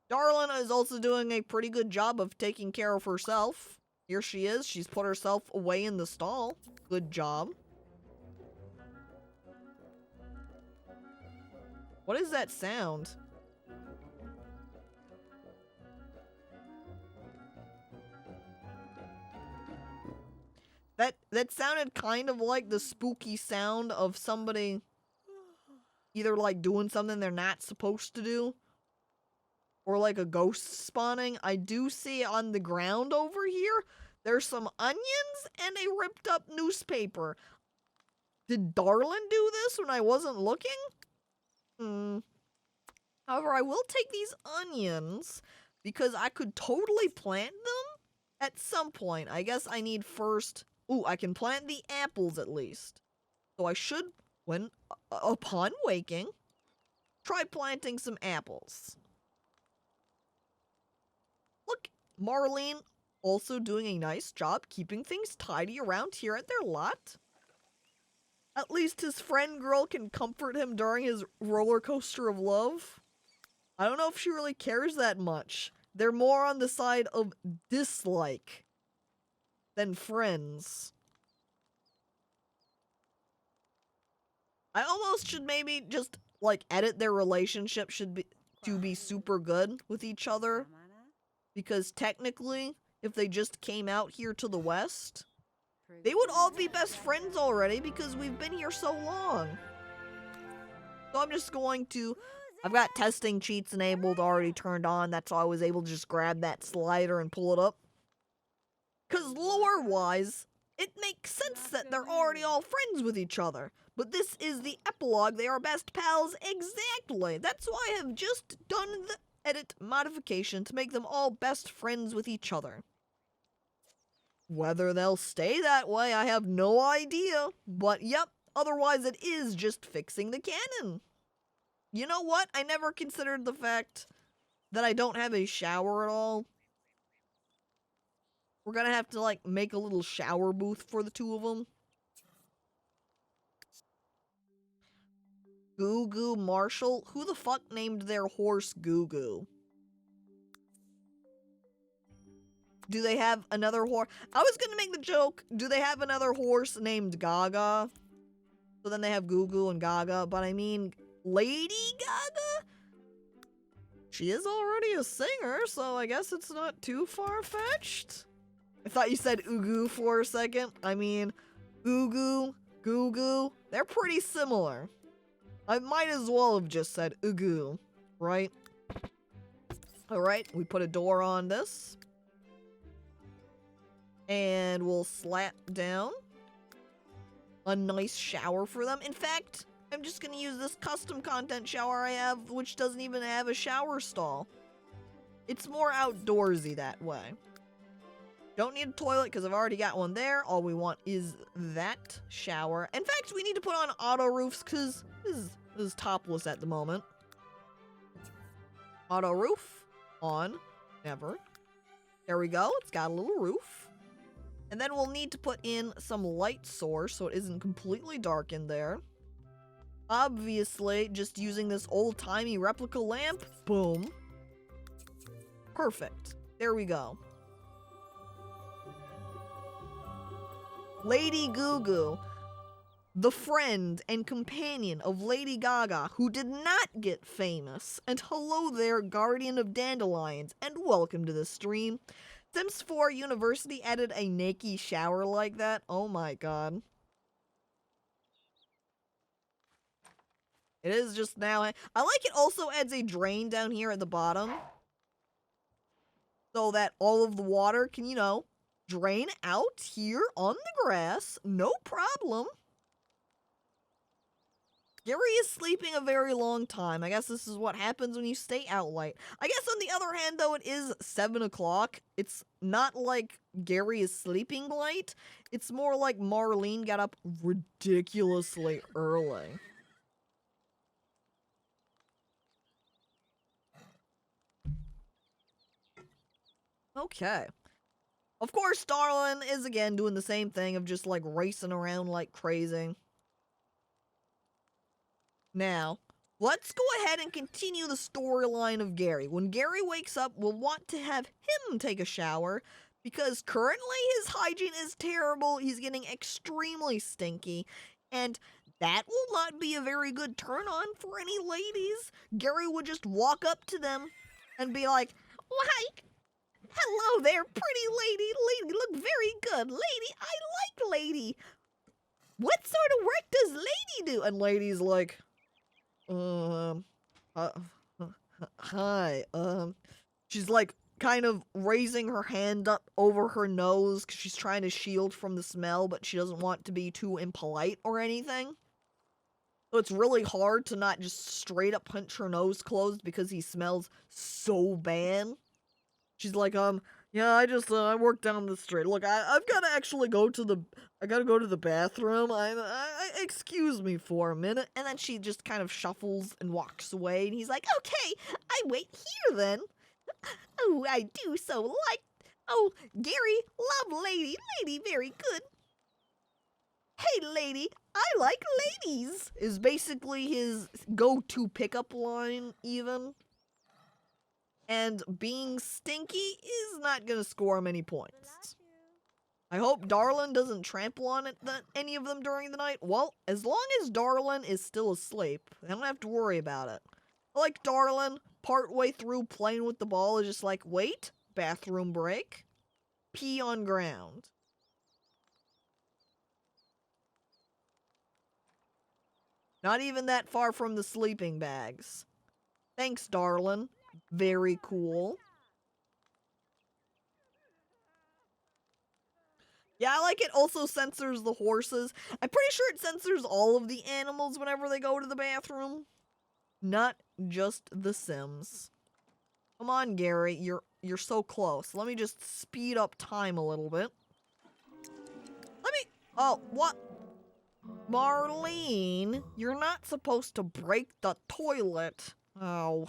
Darlin is also doing a pretty good job of taking care of herself. Here she is, she's put herself away in the stall. Good job. What is that sound? That sounded kind of like the spooky sound of somebody either like doing something they're not supposed to do or like a ghost spawning. I do see on the ground over here, there's some onions and a ripped up newspaper. Did Darlin do this when I wasn't looking? However, I will take these onions because I could totally plant them at some point. I guess I need first... Ooh, I can plant the apples at least. So I should, when upon waking, try planting some apples. Look, Marlene also doing a nice job keeping things tidy around here at their lot. At least his friend girl can comfort him during his roller coaster of love. I don't know if she really cares that much. They're more on the side of dislike than friends. I almost should maybe just, like, edit their relationship to be super good with each other. Because technically, if they just came out here to the west, they would all be best friends already because we've been here so long. So I'm just going to... I've got testing cheats enabled, already turned on. That's how I was able to just grab that slider and pull it up. Because lore-wise, it makes sense that they're already all friends with each other. But this is the epilogue. They are best pals exactly. That's why I have just done the edit modification to make them all best friends with each other. Whether they'll stay that way, I have no idea. But yep, otherwise it is just fixing the canon. You know what? I never considered the fact that I don't have a shower at all. We're gonna have to, like, make a little shower booth for the two of them. Goo Goo Marshall? Who the fuck named their horse Goo Goo? Do they have another horse? I was gonna make the joke, do they have another horse named Gaga? So then they have Goo Goo and Gaga, but I mean, Lady Gaga? She is already a singer, so I guess it's not too far-fetched. I thought you said Ugu for a second. I mean, Ugu, Goo Goo, they're pretty similar. I might as well have just said Ugu, right? Alright, we put a door on this. And we'll slap down a nice shower for them. In fact, I'm just gonna use this custom content shower I have, which doesn't even have a shower stall. It's more outdoorsy that way. Don't need a toilet because I've already got one there. All we want is that shower. In fact, we need to put on auto roofs because this is topless at the moment. Auto roof on. Never. There we go. It's got a little roof. And then we'll need to put in some light source so it isn't completely dark in there. Obviously, just using this old-timey replica lamp. Boom. Perfect. There we go. Lady Goo Goo, the friend and companion of Lady Gaga, who did not get famous. And hello there, Guardian of Dandelions, and welcome to the stream. Sims 4 University added a naked shower like that. Oh my god. It is just now. I like it also adds a drain down here at the bottom. So that all of the water can, you know, drain out here on the grass. No problem. Gary is sleeping a very long time. I guess this is what happens when you stay out late. I guess on the other hand, though, it is 7 o'clock. It's not like Gary is sleeping late. It's more like Marlene got up ridiculously early. Okay. Of course, Starlin is again doing the same thing of just like racing around like crazy. Now, let's go ahead and continue the storyline of Gary. When Gary wakes up, we'll want to have him take a shower because currently his hygiene is terrible. He's getting extremely stinky, and that will not be a very good turn on for any ladies. Gary would just walk up to them and be like, "Why? Hello there, pretty lady. Lady, look very good. Lady, I like Lady. What sort of work does Lady do?" And Lady's like, hi, she's like kind of raising her hand up over her nose because she's trying to shield from the smell, but she doesn't want to be too impolite or anything. So it's really hard to not just straight up punch her nose closed because he smells so bad. She's like, yeah, I work down the street. Look, I've got to actually I gotta go to the bathroom. Excuse me for a minute. And then she just kind of shuffles and walks away. And he's like, okay, I wait here then. Oh, I do so like Oh, Gary, love lady. Lady, very good. Hey, lady, I like ladies, is basically his go-to pickup line, even. And being stinky is not going to score him any points. I hope Darlin doesn't trample on any of them during the night. Well, as long as Darlin is still asleep, I don't have to worry about it. I like Darlin, partway through playing with the ball, is just like, wait, bathroom break, pee on ground. Not even that far from the sleeping bags. Thanks, Darlin. Very cool. Yeah, I like it also censors the horses. I'm pretty sure it censors all of the animals whenever they go to the bathroom. Not just the Sims. Come on, Gary. You're so close. Let me just speed up time a little bit. Oh, what? Marlene, you're not supposed to break the toilet. Oh.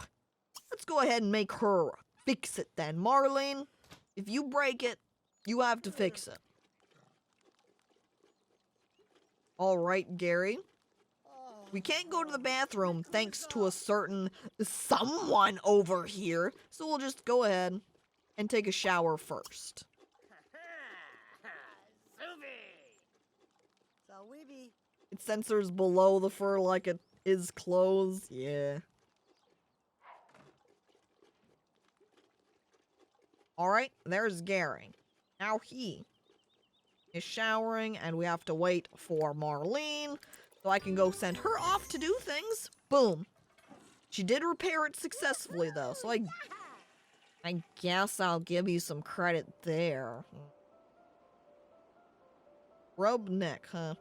Let's go ahead and make her fix it then. Marlene, if you break it, you have to fix it. All right, Gary. We can't go to the bathroom thanks to a certain someone over here. So we'll just go ahead and take a shower first. It censors below the fur like it is clothes. Yeah. Alright, there's Gary. Now he is showering, and we have to wait for Marlene, so I can go send her off to do things. Boom. She did repair it successfully, though, so I guess I'll give you some credit there. Rub neck, huh?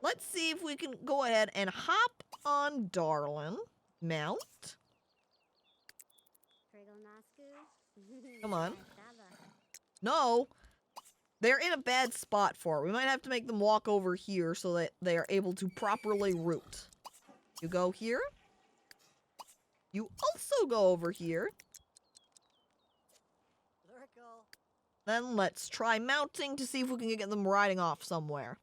Let's see if we can go ahead and hop on Darlin. Mount. Come on. No. They're in a bad spot for it. We might have to make them walk over here so that they are able to properly root. You go here. You also go over here. Then let's try mounting to see if we can get them riding off somewhere.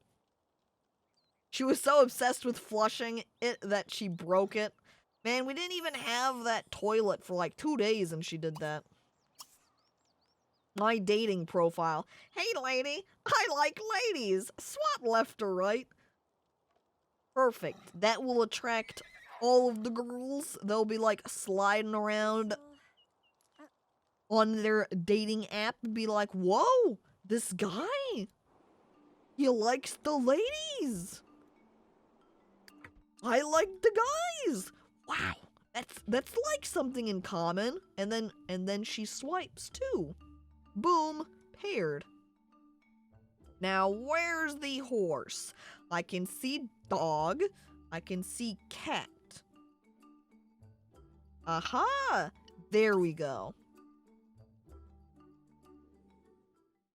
She was so obsessed with flushing it that she broke it. Man, we didn't even have that toilet for like 2 days and she did that. My dating profile. Hey lady, I like ladies. Swap left or right. Perfect. That will attract all of the girls. They'll be like sliding around on their dating app and be like, whoa, this guy, he likes the ladies. I like the guys. Wow, that's like something in common. And then she swipes too. Boom, paired. Now, where's the horse? I can see dog. I can see cat. Aha! There we go.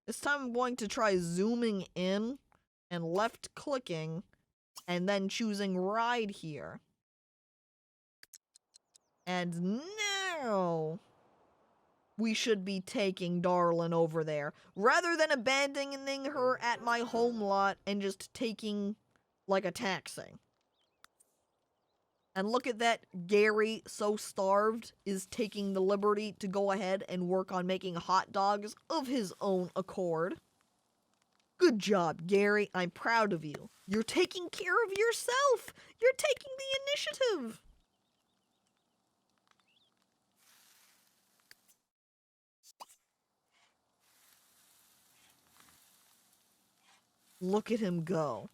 This time I'm going to try zooming in and left clicking and then choosing ride here. And now we should be taking Darlin over there rather than abandoning her at my home lot and just taking like a taxi. And look at that, Gary, so starved, is taking the liberty to go ahead and work on making hot dogs of his own accord. Good job, Gary. I'm proud of you. You're taking care of yourself. You're taking the initiative. Look at him go.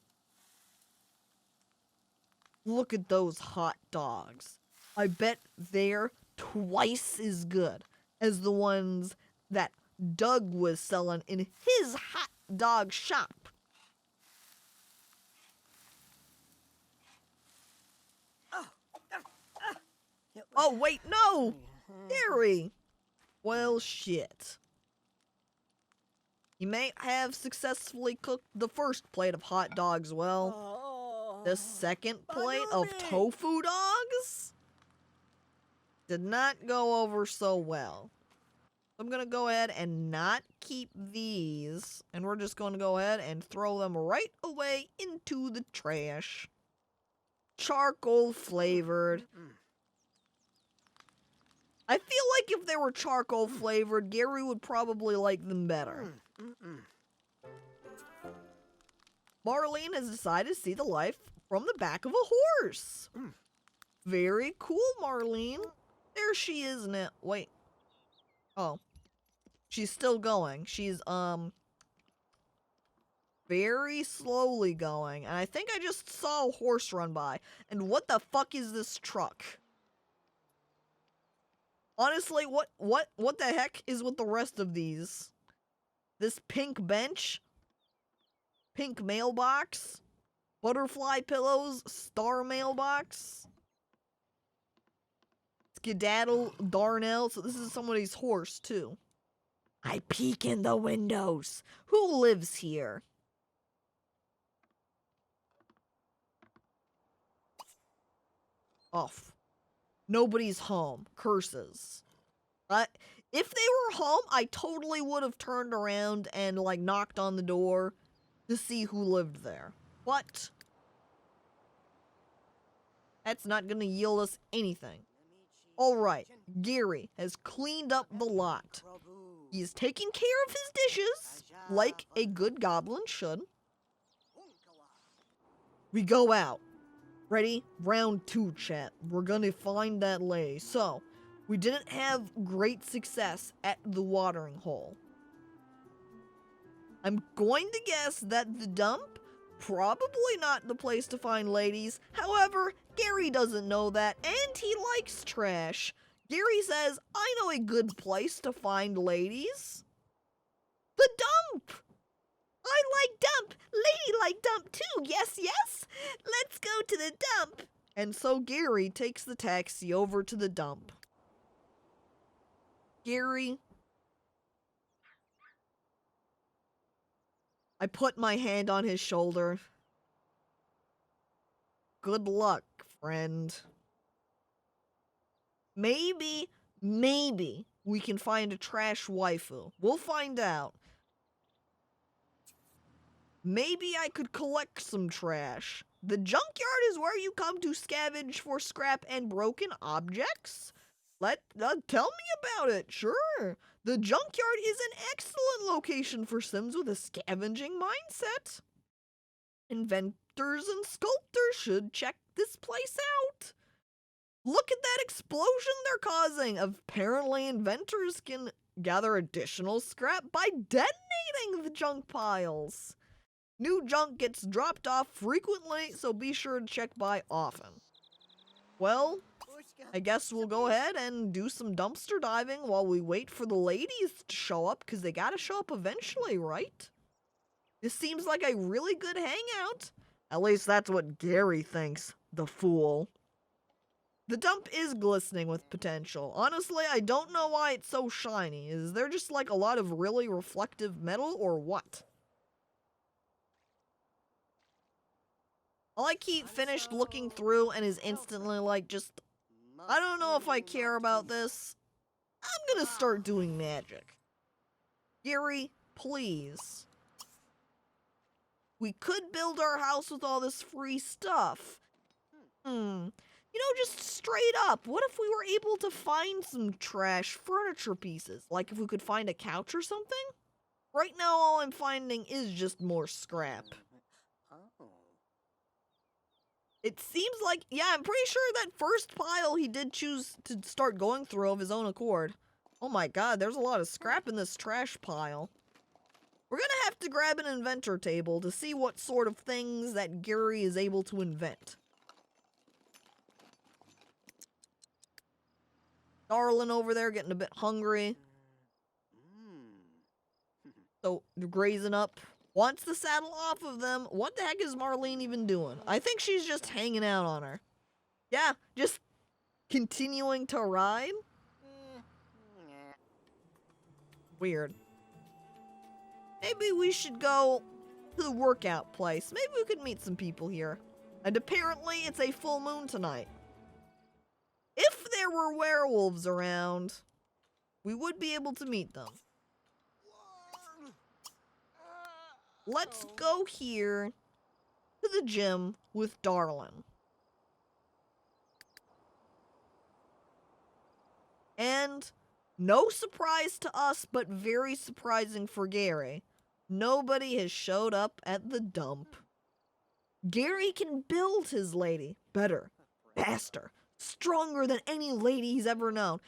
Look at those hot dogs. I bet they're twice as good as the ones that Doug was selling in his hot dog shop. Oh, wait, no! Gary! Well, shit. You may have successfully cooked the first plate of hot dogs well. The second plate of tofu dogs did not go over so well. I'm gonna go ahead and not keep these, and we're just gonna go ahead and throw them right away into the trash. Charcoal flavored. I feel like if they were charcoal flavored, Gary would probably like them better. Marlene has decided to see the life from the back of a horse. Very cool, Marlene. There she is now. Wait. Oh. She's still going. She's, very slowly going. And I think I just saw a horse run by. And what the fuck is this truck? Honestly, what the heck is with the rest of these? This pink bench? Pink mailbox? Butterfly pillows? Star mailbox? Skedaddle Darnell. So this is somebody's horse, too. I peek in the windows. Who lives here? Off. Nobody's home. Curses. If they were home, I totally would have turned around and, like, knocked on the door to see who lived there. But that's not gonna yield us anything. Alright, Gary has cleaned up the lot. He is taking care of his dishes, like a good goblin should. We go out. Ready? Round 2, chat. We're gonna find that lady. So, we didn't have great success at the watering hole. I'm going to guess that the dump, probably not the place to find ladies. However, Gary doesn't know that, and he likes trash. Gary says, I know a good place to find ladies. The dump! I like dump! Lady like dump too, yes, yes! Let's go to the dump! And so Gary takes the taxi over to the dump. Gary... I put my hand on his shoulder. Good luck, friend. Maybe we can find a trash waifu. We'll find out. Maybe I could collect some trash. The junkyard is where you come to scavenge for scrap and broken objects? Tell me about it, sure. The junkyard is an excellent location for Sims with a scavenging mindset. Inventors and sculptors should check this place out. Look at that explosion they're causing. Apparently, inventors can gather additional scrap by detonating the junk piles. New junk gets dropped off frequently, so be sure to check by often. Well, I guess we'll go ahead and do some dumpster diving while we wait for the ladies to show up, because they gotta show up eventually, right? This seems like a really good hangout. At least that's what Gary thinks, the fool. The dump is glistening with potential. Honestly, I don't know why it's so shiny. Is there just like a lot of really reflective metal or what? I keep finished looking through and is instantly like just, I don't know if I care about this. I'm gonna start doing magic. Gary, please. We could build our house with all this free stuff. You know, just straight up, what if we were able to find some trash furniture pieces? Like if we could find a couch or something? Right now, all I'm finding is just more scrap. It seems like, yeah, I'm pretty sure that first pile he did choose to start going through of his own accord. Oh my god, there's a lot of scrap in this trash pile. We're gonna have to grab an inventor table to see what sort of things that Gary is able to invent. Darlin over there getting a bit hungry. So, they're grazing up. Wants the saddle off of them. What the heck is Marlene even doing? I think she's just hanging out on her. Yeah, just continuing to ride. Weird. Maybe we should go to the workout place. Maybe we could meet some people here. And apparently it's a full moon tonight. If there were werewolves around, we would be able to meet them. Let's go here to the gym with Darlin. And no surprise to us, but very surprising for Gary, nobody has showed up at the dump. Gary can build his lady better, faster, stronger than any lady he's ever known.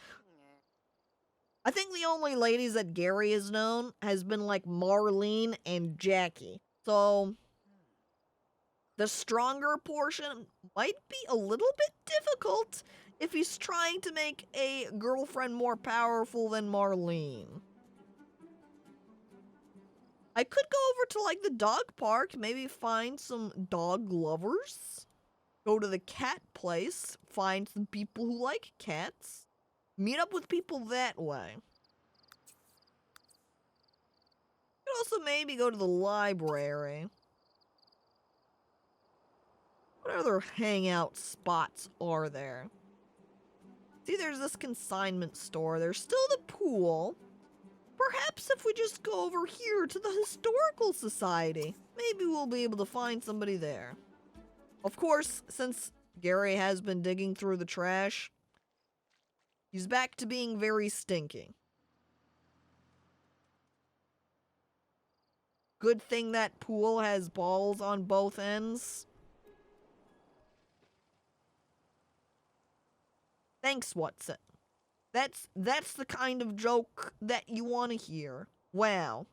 I think the only ladies that Gary has known has been like Marlene and Jackie. So the stronger portion might be a little bit difficult if he's trying to make a girlfriend more powerful than Marlene. I could go over to like the dog park, maybe find some dog lovers. Go to the cat place, find some people who like cats. Meet up with people that way. Could also maybe go to the library. What other hangout spots are there? See, there's this consignment store. There's still the pool. Perhaps if we just go over here to the Historical Society, maybe we'll be able to find somebody there. Of course, since Gary has been digging through the trash, he's back to being very stinky. Good thing that pool has balls on both ends. Thanks, Watson. That's the kind of joke that you want to hear. Wow.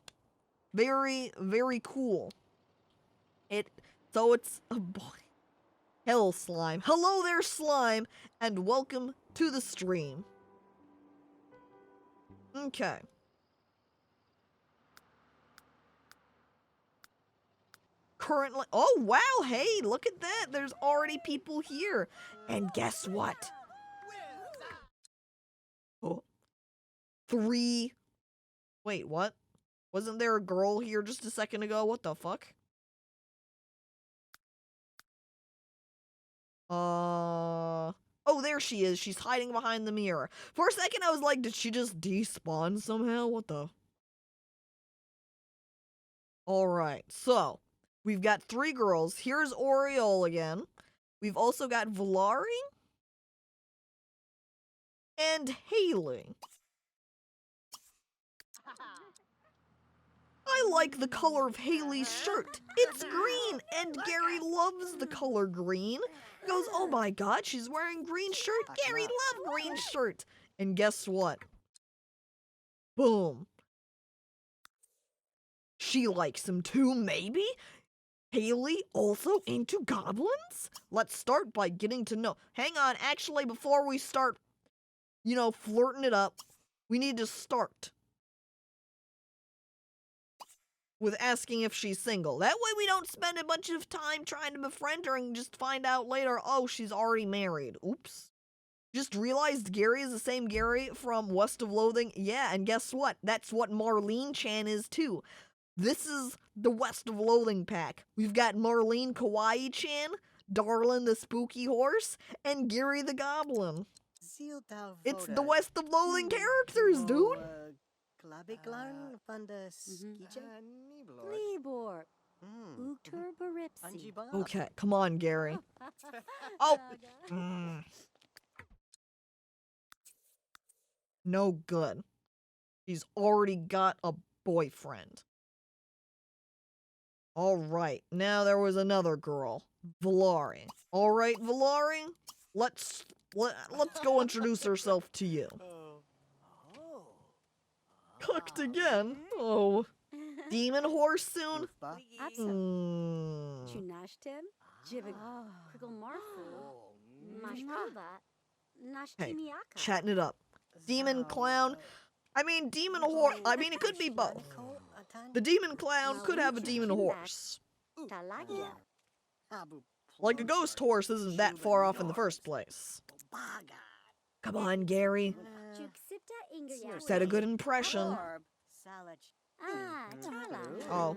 Very, very cool. So it's a boy. Hell, Slime. Hello there, Slime, and welcome to the stream. Okay. Currently, oh wow, hey, look at that. There's already people here. And guess what? Oh. 3. Wait, what? Wasn't there a girl here just a second ago? What the fuck? Oh, there she is. She's hiding behind the mirror. For a second, I was like, did she just despawn somehow? What the? Alright, so we've got 3 girls. Here's Oriole again. We've also got Valari and Haley. I like the color of Haley's shirt. It's green, and Gary loves the color green. He goes, oh my god, she's wearing green shirt. Gary loves green shirt. And guess what? Boom. She likes him too, maybe? Haley also into goblins? Let's start by getting to know. Hang on, actually, before we start, flirting it up, we need to start with asking if she's single. That way we don't spend a bunch of time trying to befriend her and just find out later, oh, she's already married. Oops. Just realized Gary is the same Gary from West of Loathing. Yeah, and guess what? That's what Marlene Chan is too. This is the West of Loathing pack. We've got Marlene Kawaii Chan, Darlin the Spooky Horse, and Gary the Goblin. It's the West of Loathing characters, dude. Klabiglarn van de Skietje? Libor. Uter Baripsi. Okay, come on, Gary. Oh! No good. She's already got a boyfriend. Alright, now there was another girl. Valari. Alright, Valari, let's go introduce herself to you. Cooked again? Oh. Demon horse soon? Chunashtim? Jibig Kriggle Marfu. Mashkova. Hey, Nashtimiaka. chatting it up. Demon clown. I mean, demon horse. I mean, it could be both. The demon clown could have a demon horse. Talagia. Like a ghost horse isn't that far off in the first place. Come on, Gary. Juxipta Inga. Set a good impression. Ah, Tala. Oh.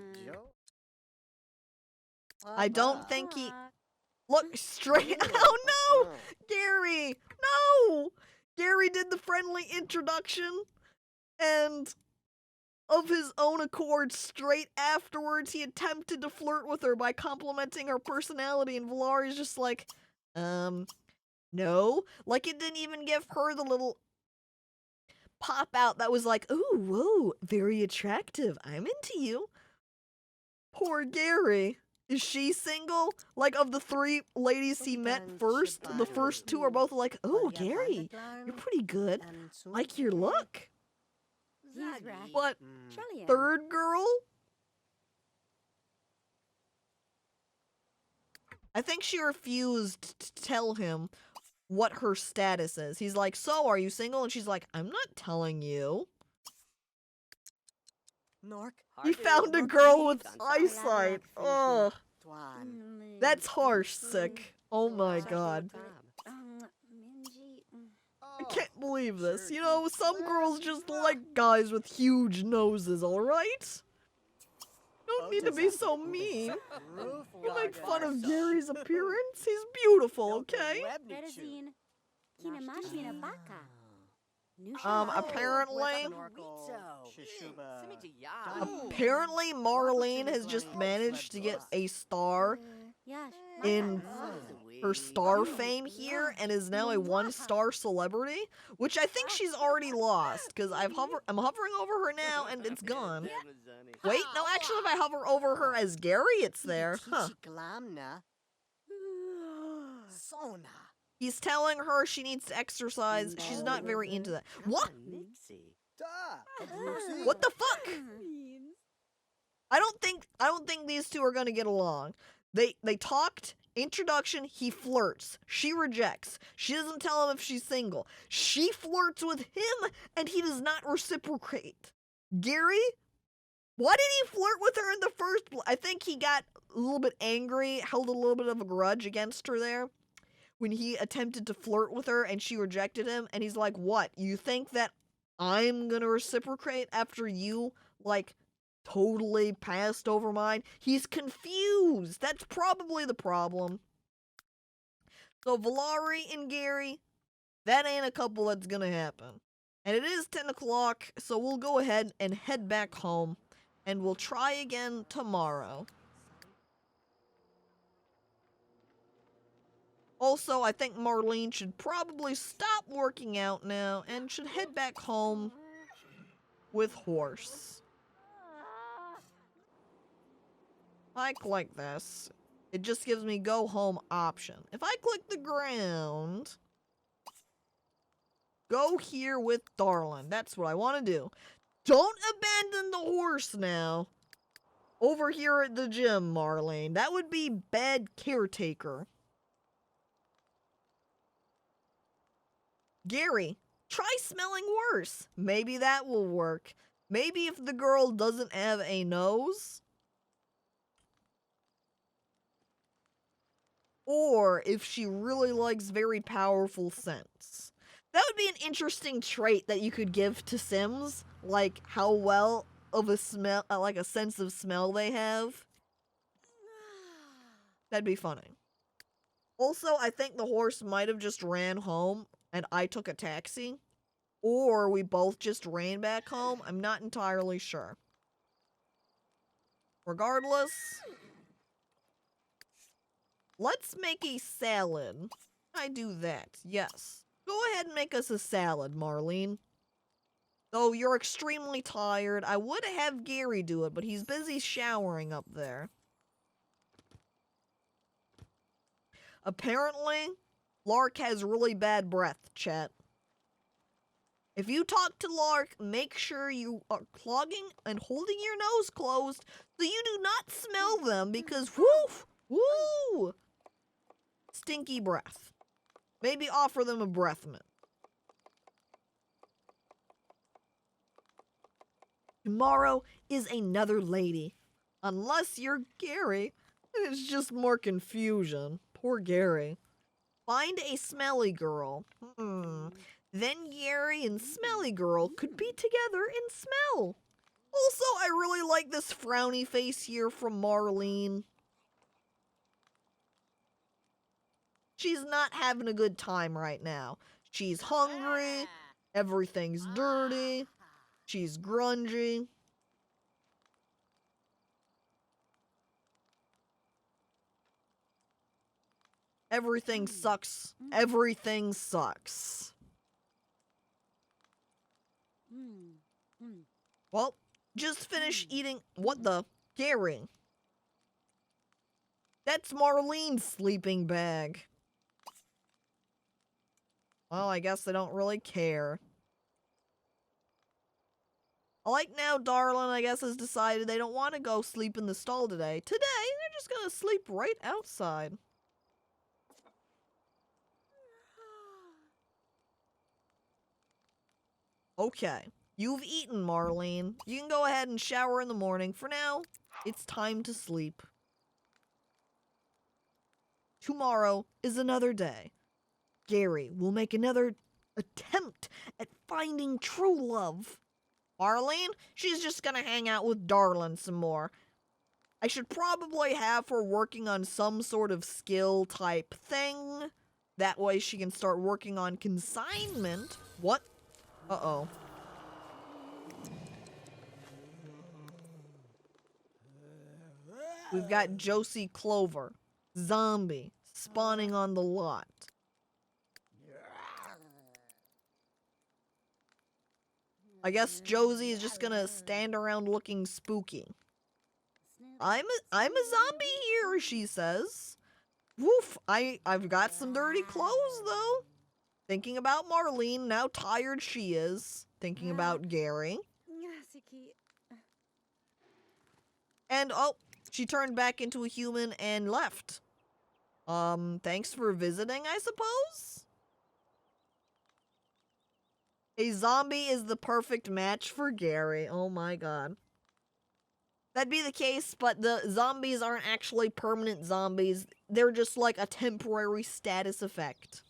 I don't think he... Look straight... Oh, no! Gary! No! Gary did the friendly introduction, And of his own accord, straight afterwards, he attempted to flirt with her by complimenting her personality, and Valari's just like, no. Like, it didn't even give her the little pop out that was like, ooh, whoa, very attractive. I'm into you. Poor Gary. Is she single? Like, of the three ladies he met first, the first two are both like, oh, Gary, you're pretty good. Like your look. He's right. But Trillium. third girl? I think she refused to tell him what her status is. He's like, so, are you single? And she's like, I'm not telling you. Nork. He found a girl with eyesight. Ugh. That's harsh, sick. Oh my god. Minji. I can't believe this. You know, some girls just like guys with huge noses, alright? Don't need to be so mean. You make fun of Gary's appearance? He's beautiful, okay? Berazine. Kinamashina baka. Apparently Marlene has just managed to get a star in her star fame here and is now a 1-star celebrity, which I think she's already lost because I'm hovering over her now and it's gone. Wait, no, actually if I hover over her as Gary, it's there. Huh. He's telling her she needs to exercise. She's not very into that. What? What the fuck? I don't think these two are gonna get along. They talked, introduction, he flirts. She rejects. She doesn't tell him if she's single. She flirts with him and he does not reciprocate. Gary, why did he flirt with her in the first place? I think he got a little bit angry, held a little bit of a grudge against her there when he attempted to flirt with her and she rejected him, and he's like, what, you think that I'm gonna reciprocate after you, like, totally passed over mine? He's confused. That's probably the problem. So Valari and Gary, that ain't a couple that's gonna happen. And it is 10 o'clock, so we'll go ahead and head back home, and we'll try again tomorrow. Also, I think Marlene should probably stop working out now and should head back home with Horse. I click this. It just gives me go home option. If I click the ground, go here with Darlin. That's what I want to do. Don't abandon the horse now. Over here at the gym, Marlene. That would be bad caretaker. Gary, try smelling worse. Maybe that will work. Maybe if the girl doesn't have a nose. Or if she really likes very powerful scents. That would be an interesting trait that you could give to Sims. Like how well of a smell, like a sense of smell they have. That'd be funny. Also, I think the horse might have just ran home and I took a taxi. Or we both just ran back home. I'm not entirely sure. Regardless, let's make a salad. I do that, yes. Go ahead and make us a salad, Marlene. Though you're extremely tired, I would have Gary do it, but he's busy showering up there. Apparently, Lark has really bad breath, chat. If you talk to Lark, make sure you are clogging and holding your nose closed so you do not smell them because woo, stinky breath. Maybe offer them a breath mint. Tomorrow is another lady. Unless you're Gary, it's just more confusion. Poor Gary. Find a smelly girl. Then Gary and Smelly Girl could be together in smell. Also, I really like this frowny face here from Marlene. She's not having a good time right now. She's hungry. Everything's dirty. She's grungy. Everything sucks. Everything sucks. Well, just finished eating. What the? Gary. That's Marlene's sleeping bag. Well, I guess they don't really care. I like now Darlin, I guess, has decided they don't want to go sleep in the stall today. Today, they're just gonna sleep right outside. Okay, you've eaten, Marlene. You can go ahead and shower in the morning. For now, it's time to sleep. Tomorrow is another day. Gary will make another attempt at finding true love. Marlene, she's just gonna hang out with Darlin some more. I should probably have her working on some sort of skill type thing. That way she can start working on consignment. What? Uh-oh. We've got Josie Clover, zombie, spawning on the lot. I guess Josie is just gonna stand around looking spooky. I'm a zombie here, she says. Woof, I've got some dirty clothes though. Thinking about Marlene, now tired she is. Thinking about Gary. And oh, she turned back into a human and left. Thanks for visiting, I suppose? A zombie is the perfect match for Gary. Oh my god. That'd be the case, but the zombies aren't actually permanent zombies. They're just like a temporary status effect.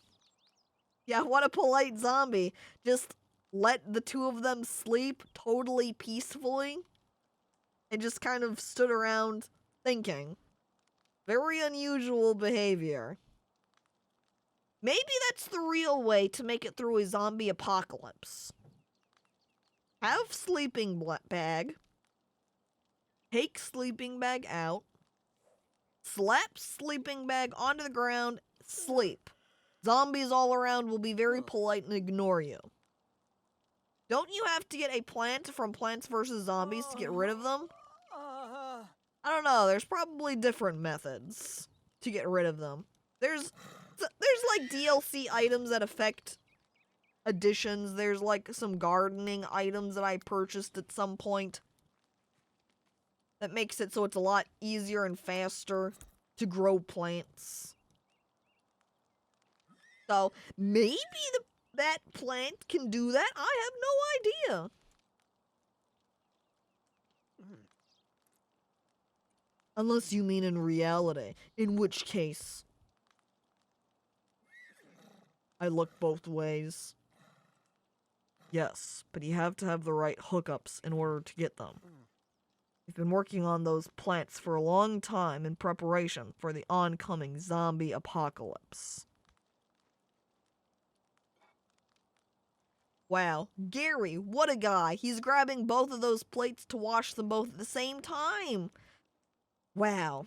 Yeah, what a polite zombie. Just let the two of them sleep totally peacefully. And just kind of stood around thinking. Very unusual behavior. Maybe that's the real way to make it through a zombie apocalypse. Have sleeping bag. Take sleeping bag out. Slap sleeping bag onto the ground. Sleep. Zombies all around will be very polite and ignore you. Don't you have to get a plant from Plants vs. Zombies to get rid of them? I don't know. There's probably different methods to get rid of them. There's like DLC items that affect additions. There's like some gardening items that I purchased at some point that makes it so it's a lot easier and faster to grow plants. So maybe that plant can do that. I have no idea. Unless you mean in reality, in which case I look both ways. Yes, but you have to have the right hookups in order to get them. We've been working on those plants for a long time in preparation for the oncoming zombie apocalypse. Wow, Gary, what a guy. He's grabbing both of those plates to wash them both at the same time. Wow.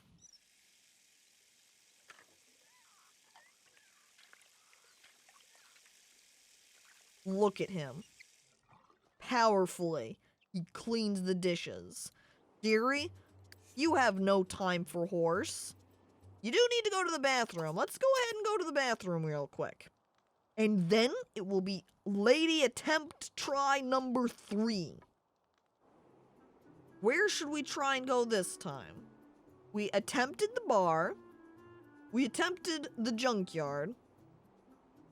Look at him. Powerfully, he cleans the dishes. Gary, you have no time for horse. You do need to go to the bathroom. Let's go ahead and go to the bathroom real quick. And then it will be lady attempt try number 3. Where should we try and go this time? We attempted the bar. We attempted the junkyard.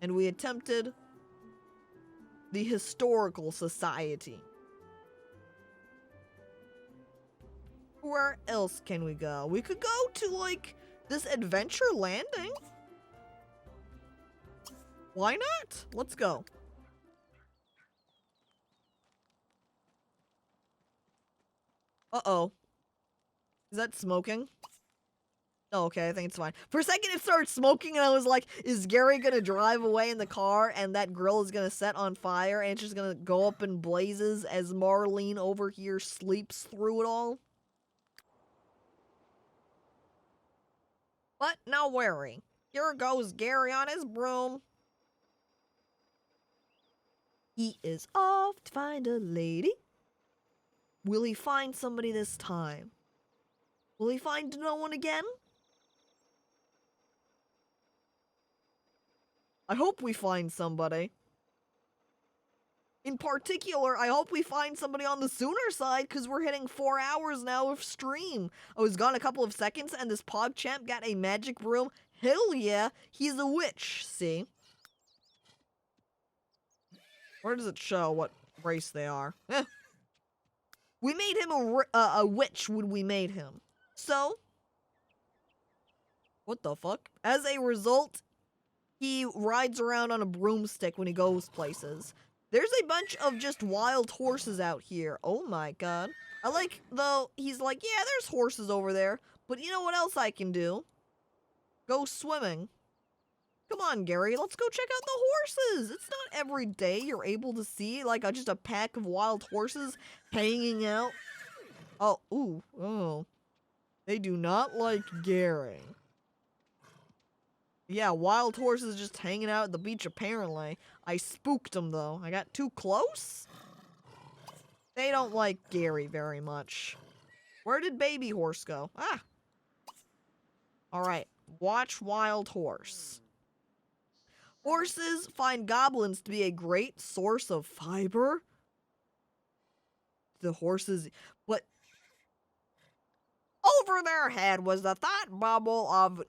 And we attempted the historical society. Where else can we go? We could go to, like, this adventure landing. Why not? Let's go. Uh-oh. Is that smoking? Okay, I think it's fine. For a second, it started smoking, and I was like, is Gary gonna drive away in the car, and that grill is gonna set on fire, and it's just gonna go up in blazes as Marlene over here sleeps through it all? But no worry. Here goes Gary on his broom. He is off to find a lady. Will he find somebody this time? Will he find no one again? I hope we find somebody. In particular, I hope we find somebody on the sooner side, because we're hitting 4 hours now of stream. I was gone a couple of seconds, and this PogChamp got a magic broom. Hell yeah, he's a witch, see? Where does it show what race they are? We made him a witch when we made him. So, what the fuck? As a result, he rides around on a broomstick when he goes places. There's a bunch of just wild horses out here. Oh my god. I like, though, he's like, yeah, there's horses over there. But you know what else I can do? Go swimming. Come on, Gary, let's go check out the horses. It's not every day you're able to see, like, just a pack of wild horses hanging out. Oh, ooh, oh. They do not like Gary. Yeah, wild horses just hanging out at the beach, apparently. I spooked them, though. I got too close? They don't like Gary very much. Where did baby horse go? Ah! Alright, watch wild horse. Horses find goblins to be a great source of fiber. The horses... But... Over their head was the thought bubble of...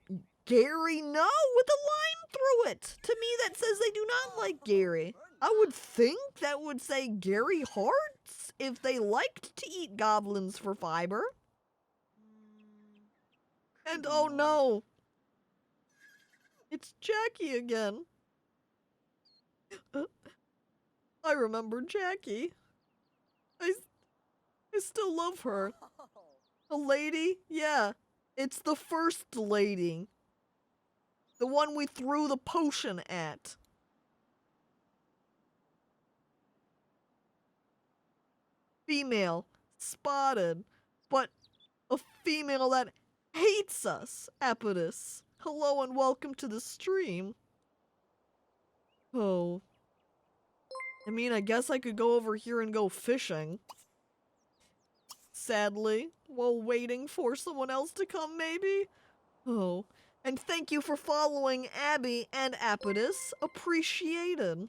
Gary, no, with a line through it. To me, that says they do not like Gary. I would think that would say Gary Hearts if they liked to eat goblins for fiber. And oh no, it's Jackie again. I remember Jackie. I still love her. A lady? Yeah, it's the first lady. The one we threw the potion at. Female. Spotted. But a female that hates us, Apodus. Hello and welcome to the stream. Oh. I mean, I guess I could go over here and go fishing. Sadly, while waiting for someone else to come, maybe? Oh. And thank you for following Abby and Apodus. Appreciated.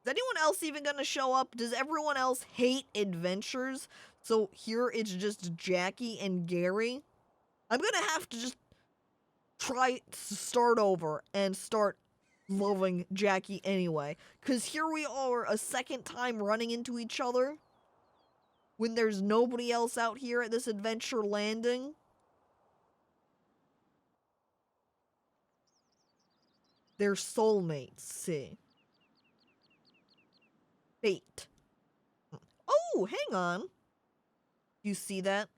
Is anyone else even gonna show up? Does everyone else hate adventures? So here it's just Jackie and Gary. I'm gonna have to just try to start over and start loving Jackie anyway. Because here we are a second time running into each other when there's nobody else out here at this adventure landing. They're soulmates, see. Fate. Oh, hang on. You see that?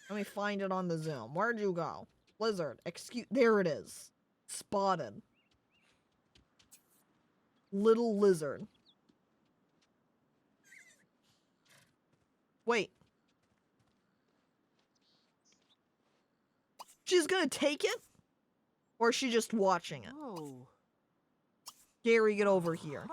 Let me find it on the Zoom. Where'd you go? Lizard. There it is. Spotted. Little lizard. Wait. She's gonna take it? Or is she just watching it? Oh. Gary, get over here.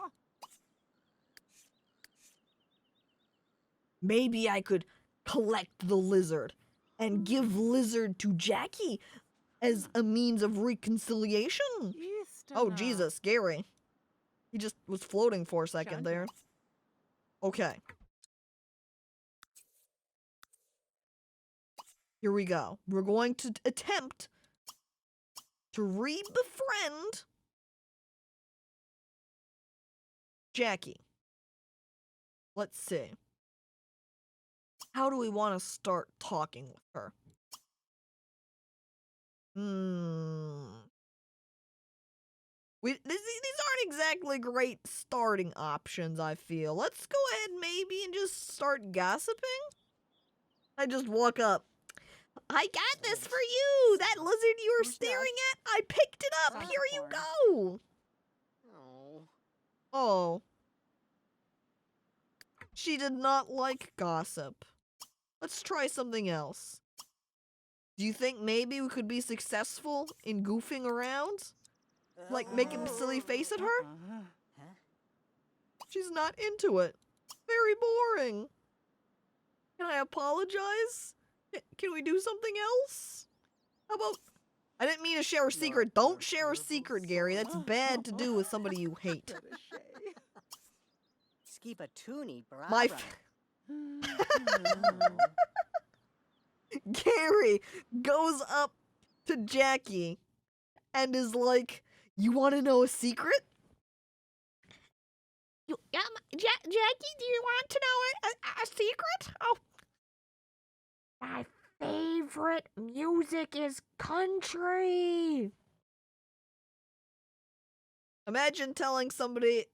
Maybe I could collect the lizard and give lizard to Jackie as a means of reconciliation. Oh, Jesus, Gary. He just was floating for a second there. Okay. Here we go. We're going to attempt to re-befriend Jackie. Let's see. How do we want to start talking with her? These aren't exactly great starting options, I feel. Let's go ahead maybe and just start gossiping. I just walk up. I got this for you! That lizard you were Who's staring that? at, I picked it up! Sounds Here you boring. go! Oh. Oh. She did not like gossip. Let's try something else. Do you think maybe we could be successful in goofing around? Like making a silly face at her? Uh-huh. She's not into it. Very boring. Can I apologize? Can we do something else? How about... I didn't mean to share a secret. Don't share a secret, Gary. That's bad to do with somebody you hate. Skipatuni, brava. My... Gary goes up to Jackie and is like, you want to know a secret? Jackie, do you want to know a secret? Oh. My favorite music is country. Imagine telling somebody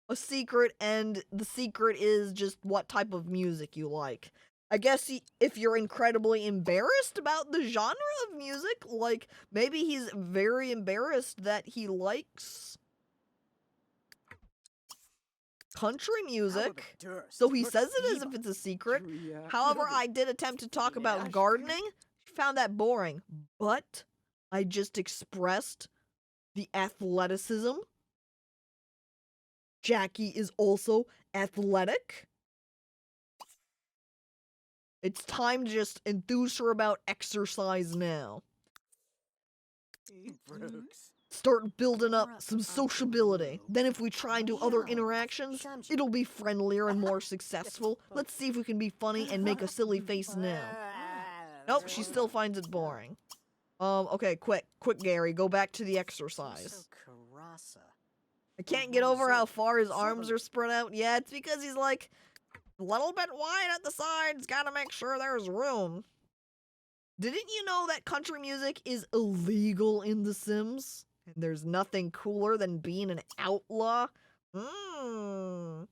a secret and the secret is just what type of music you like. I guess if you're incredibly embarrassed about the genre of music, like maybe he's very embarrassed that he likes country music, so he says it as if it's a secret. However, I did attempt to talk about gardening. Found that boring, but I just expressed the athleticism. Jackie is also athletic. It's time to just enthuse her about exercise now. Brooks. Start building up some sociability. Then if we try and do other interactions, it'll be friendlier and more successful. Let's see if we can be funny and make a silly face now. Nope, she still finds it boring. Okay, quick, Gary, go back to the exercise. I can't get over how far his arms are spread out. Yeah, it's because he's like a little bit wide at the sides. Gotta make sure there's room. Didn't you know that country music is illegal in The Sims? And there's nothing cooler than being an outlaw? Oh,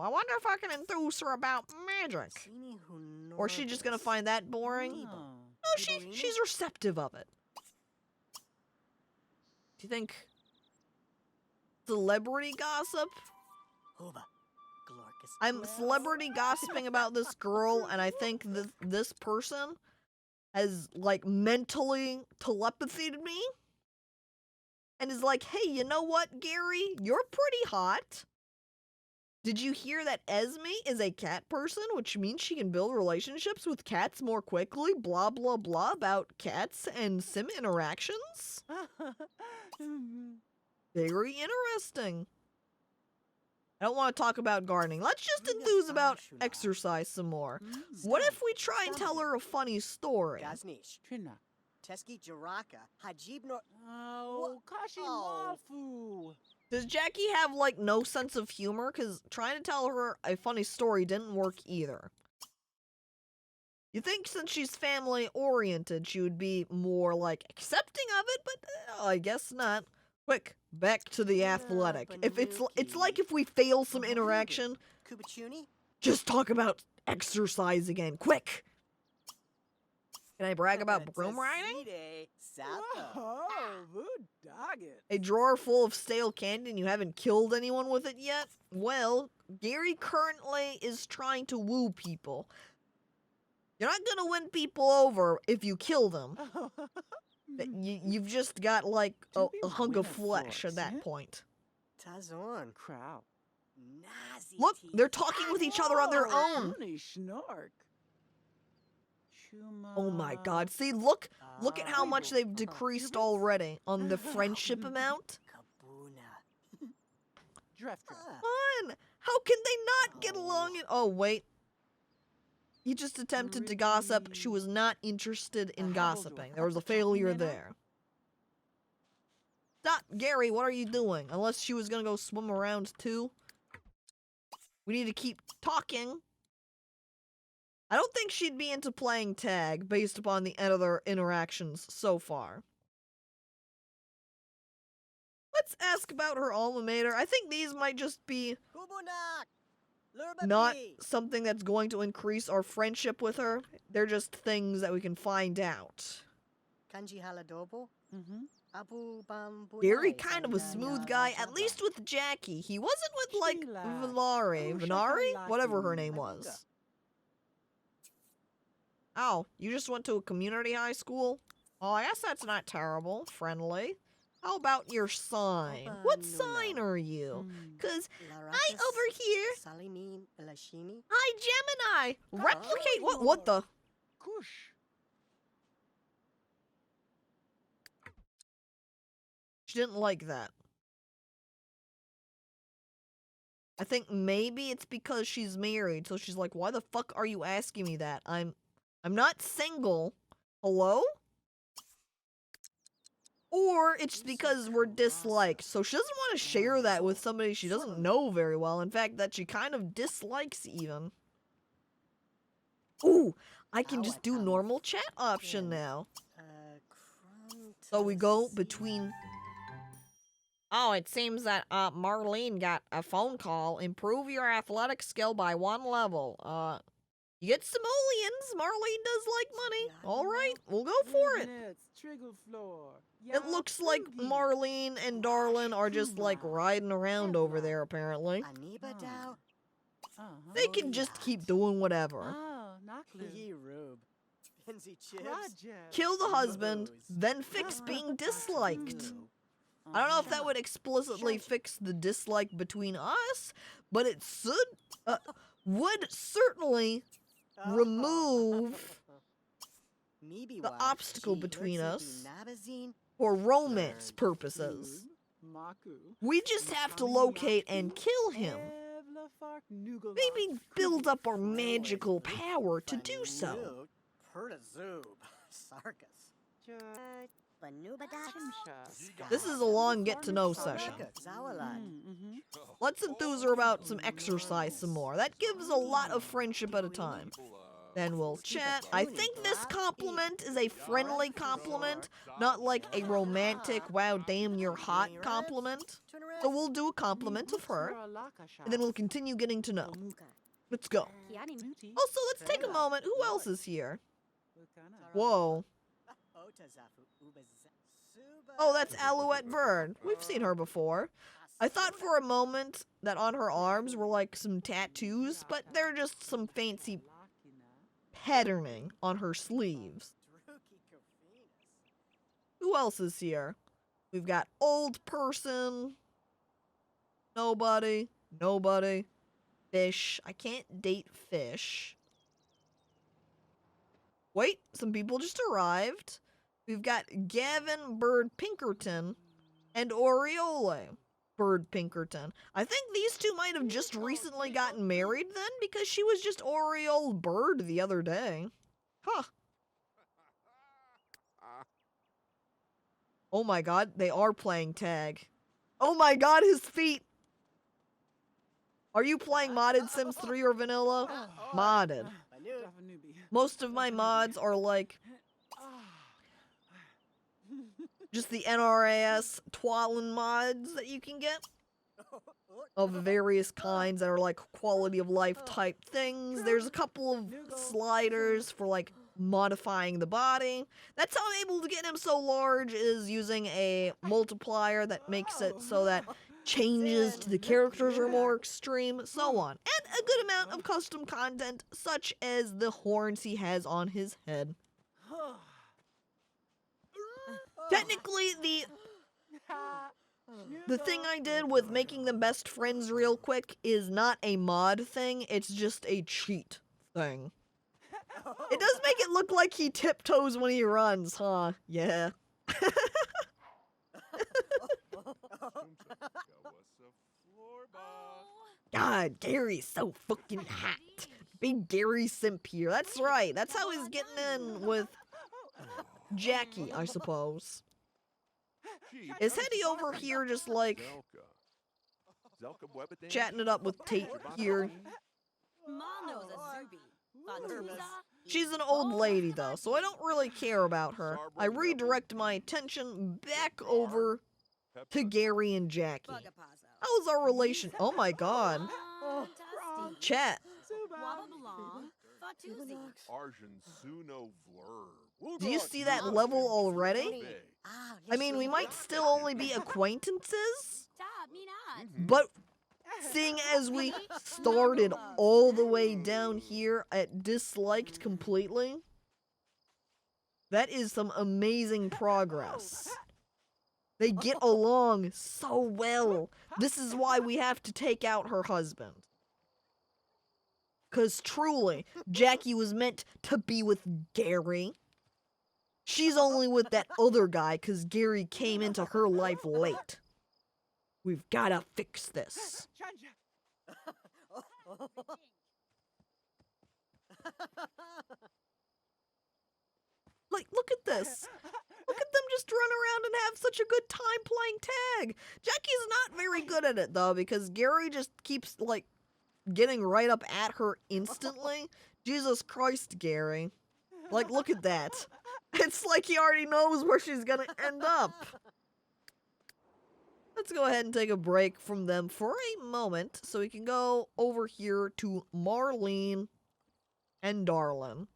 I wonder if I can enthuse her about magic. Or is she just gonna find that boring? No, she's receptive of it. Do you think celebrity gossip? I'm celebrity gossiping about this girl, and I think this person has, like, mentally telepathied me. And is like, hey, you know what, Gary? You're pretty hot. Did you hear that Esme is a cat person, which means she can build relationships with cats more quickly? Blah, blah, blah about cats and sim interactions? Very interesting. I don't want to talk about gardening. Let's just enthuse about exercise some more. What if we try and tell her a funny story? Trina. Teski Jaraka, Hajibno. Oh, Kashi Oh. Mafu. Does Jackie have, like, no sense of humor? Because trying to tell her a funny story didn't work either. You think since she's family-oriented, she would be more, like, accepting of it, but I guess not. Quick, back to the athletic. If it's like if we fail some interaction, Kubachuni? just talk about exercise again. Quick! Can I brag about broom riding? Oh, good dog it. A drawer full of stale candy and you haven't killed anyone with it yet? Well, Gary currently is trying to woo people. You're not gonna win people over if you kill them. You've just got, like, a hunk of flesh at that point. Tazon. Crowd. Look, they're talking with each other on their own. Honey Schnark. Oh my god. See, look at how much they've decreased already on the friendship amount. Kabuna. Drift. Come on! How can they not get along? Oh, wait. He just attempted to gossip. She was not interested in gossiping. There was a failure there. Stop, Gary, what are you doing? Unless she was gonna go swim around too. We need to keep talking. I don't think she'd be into playing tag based upon the other interactions so far. let's ask about her alma mater. I think these might just be Kubunak! Lurba not P. something that's going to increase our friendship with her. They're just things that we can find out. Kanji Haladobo? Mm-hmm. Abu Bambu. Gary kind of a smooth guy, at least with Jackie. He wasn't with, like, Venari? Whatever her name was. Oh, you just went to a community high school? Oh, I guess that's not terrible. Friendly. How about your sign? What sign are you? Cause I over here, Salimin Elashini. I Gemini. Replicate what the? Kush. She didn't like that. I think maybe it's because she's married, so she's like, why the fuck are you asking me that? I'm not single. Hello? Or it's because we're disliked, so she doesn't want to share that with somebody she doesn't know very well. In fact, that she kind of dislikes even. Ooh, I can just do normal chat option now. So we go between... Oh, it seems that Marlene got a phone call. Improve your athletic skill by 1 level. You get simoleons. Marlene does like money. All right, we'll go for it. It looks like Marlene and Darlin are just like riding around over there, apparently. They can just keep doing whatever. Kill the husband, then fix being disliked. I don't know if that would explicitly fix the dislike between us, but it would certainly remove the obstacle between us for romance purposes. We just have to locate and kill him. Maybe build up our magical power to do so. This is a long get-to-know session. Let's enthuse her about some exercise some more. That gives a lot of friendship at a time. Then we'll chat. I think this compliment is a friendly compliment, not like a romantic, wow, damn, you're hot compliment. So we'll do a compliment of her, and then we'll continue getting to know. Let's go. Also, let's take a moment. Who else is here? Whoa. Oh, that's Alouette Bird. We've seen her before. I thought for a moment that on her arms were like some tattoos, but they're just some fancy patterning on her sleeves. Who else is here? We've got old person. Nobody. Nobody. Fish. I can't date fish. Wait, some people just arrived. We've got Gavin Bird Pinkerton and Oriole Bird Pinkerton. I think these two might have just recently gotten married then, because she was just Oriole Bird the other day. Huh. Oh my god, they are playing tag. Oh my god, his feet! Are you playing modded Sims 3 or vanilla? Modded. Most of my mods are like just the NRAS twalin mods that you can get of various kinds that are like quality of life type things. There's a couple of sliders for like modifying the body. That's how I'm able to get him so large, is using a multiplier that makes it so that changes to the characters are more extreme, so on. And a good amount of custom content, such as the horns he has on his head. Technically, the thing I did with making them best friends real quick is not a mod thing, it's just a cheat thing. It does make it look like he tiptoes when he runs, huh? Yeah. God, Gary's so fucking hot. Big Gary simp here. That's right. That's how he's getting in with Jackie, I suppose. Is Hetty over here just like chatting it up with Tate here? She's an old lady though, so I don't really care about her. I redirect my attention back over to Gary and Jackie. How's our relation? Oh my god. Chat. Arjun Suno Vlur. Do you see that level already? Ah, I mean, we might still only be acquaintances, Mhm. but seeing as we started all the way down here at disliked completely, that is some amazing progress. They get along so well. This is why we have to take out her husband. Because truly, Jackie was meant to be with Gary. She's only with that other guy because Gary came into her life late. We've got to fix this. Like, look at this. Look at them just run around and have such a good time playing tag. Jackie's not very good at it, though, because Gary just keeps, like, getting right up at her instantly. Jesus Christ, Gary. Like, look at that. It's like he already knows where she's gonna end up. Let's go ahead and take a break from them for a moment so we can go over here to Marlene and Darlin,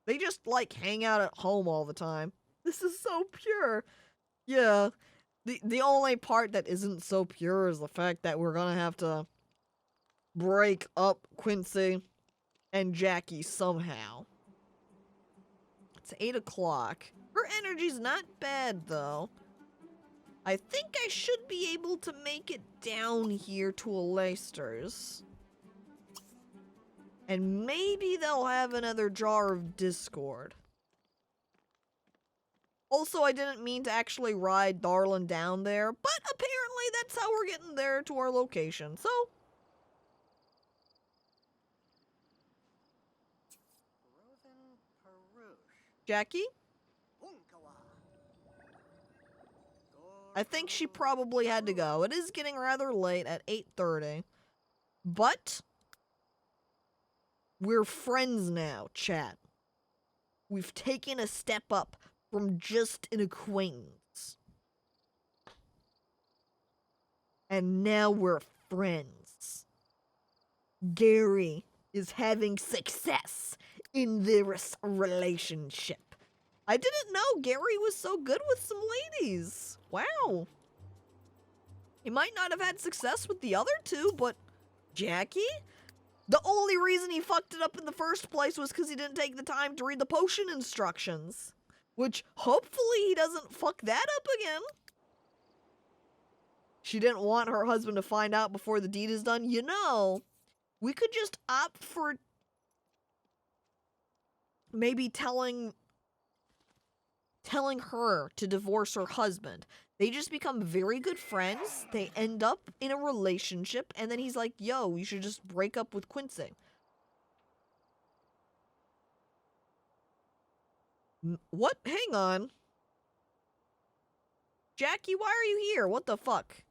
they just like hang out at home all the time. This is so pure. Yeah. The only part that isn't so pure is the fact that we're gonna have to break up Quincy and Jackie somehow. It's 8 o'clock. Her energy's not bad, though. I think I should be able to make it down here to Leicester's. And maybe they'll have another jar of Discord. Also, I didn't mean to actually ride Darlin down there, but apparently that's how we're getting there to our location, so... Jackie? I think she probably had to go. It is getting rather late at 8:30. But we're friends now, chat. We've taken a step up from just an acquaintance. And now we're friends. Gary is having success in this relationship. I didn't know Gary was so good with some ladies. Wow. He might not have had success with the other two, but Jackie? The only reason he fucked it up in the first place was because he didn't take the time to read the potion instructions. Which, hopefully, he doesn't fuck that up again. She didn't want her husband to find out before the deed is done. You know, we could just opt for maybe telling her to divorce her husband. They just become very good friends. They end up in a relationship, and then he's like, yo, you should just break up with Quincy. What? Hang on. Jackie, why are you here? What the fuck?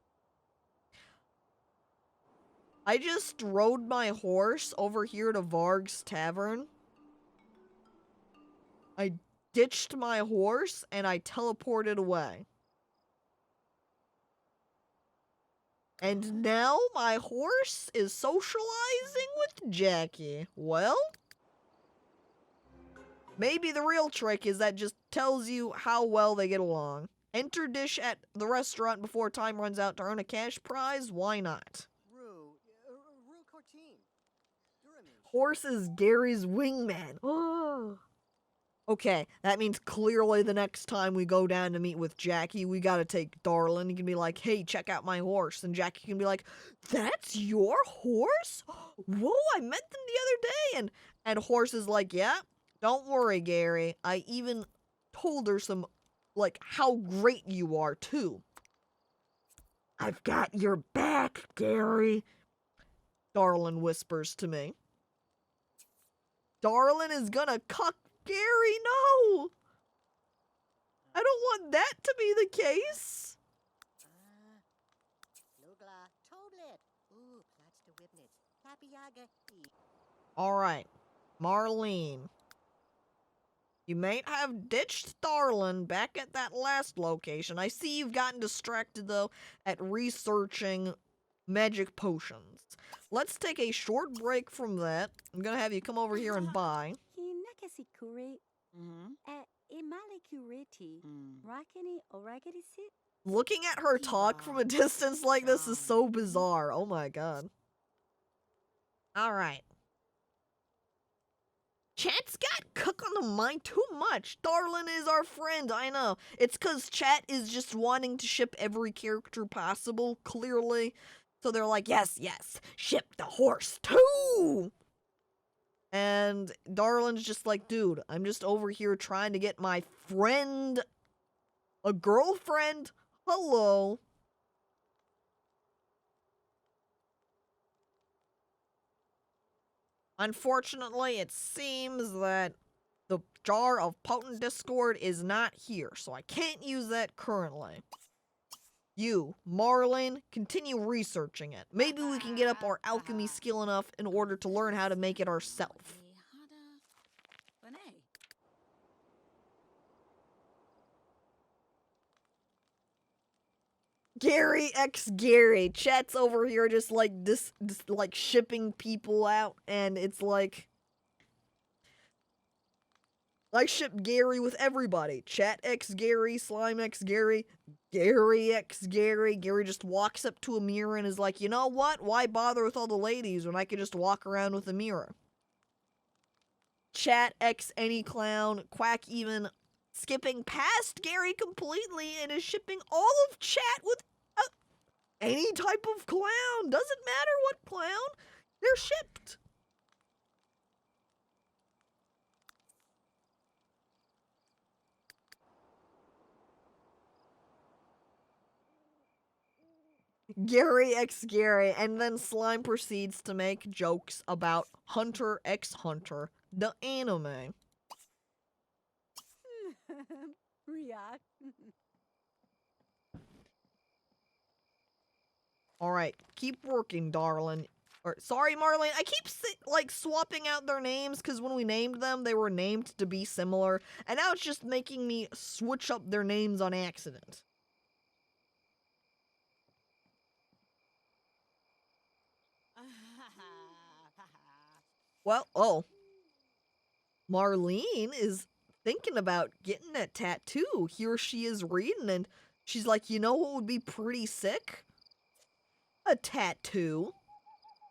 I just rode my horse over here to Varg's Tavern. I ditched my horse and I teleported away. And now my horse is socializing with Jackie. Well, maybe the real trick is that just tells you how well they get along. Enter dish at the restaurant before time runs out to earn a cash prize. Why not? Horse is Gary's wingman. Oh. Okay, that means clearly the next time we go down to meet with Jackie, we gotta take Darlin. He can be like, hey, check out my horse. And Jackie can be like, that's your horse? Whoa, I met them the other day. And Horse is like, yeah, don't worry, Gary. I even told her some, like, how great you are, too. I've got your back, Gary. Darlin whispers to me. Darlin is gonna cuck Gary, no! I don't want that to be the case. Alright, Marlene. You may have ditched Darlin back at that last location. I see you've gotten distracted, though, at researching magic potions. Let's take a short break from that. I'm gonna have you come over here and buy. Kinakasikure Mm-hmm. imalikureti. Rakini oragati sit. Looking at her talk from a distance like this is so bizarre. Oh my god. Alright. Chat's got Cook on the mind too much. Darlin is our friend, I know. It's cause chat is just wanting to ship every character possible, clearly. So they're like, yes, ship the horse too! And Darlin's just like, dude, I'm just over here trying to get my friend a girlfriend. Hello. Unfortunately, it seems that the jar of potent discord is not here, so I can't use that currently. You, Marlene, continue researching it. Maybe we can get up our alchemy skill enough in order to learn how to make it ourselves. Gary x Gary. Chat's over here just like this like shipping people out, and it's like I ship Gary with everybody. Chat x Gary, Slime x Gary, Gary x Gary. Gary just walks up to a mirror and is like, you know what? Why bother with all the ladies when I could just walk around with a mirror? Chat x any clown. Quack even skipping past Gary completely and is shipping all of chat with any type of clown. Doesn't matter what clown. They're shipped. Gary x Gary, and then Slime proceeds to make jokes about Hunter x Hunter, the anime. React. Alright, keep working, darling. Or, sorry, Marlene, I keep swapping out their names because when we named them, they were named to be similar, and now it's just making me switch up their names on accident. Well, oh. Marlene is thinking about getting that tattoo. Here she is reading, and she's like, you know what would be pretty sick? A tattoo.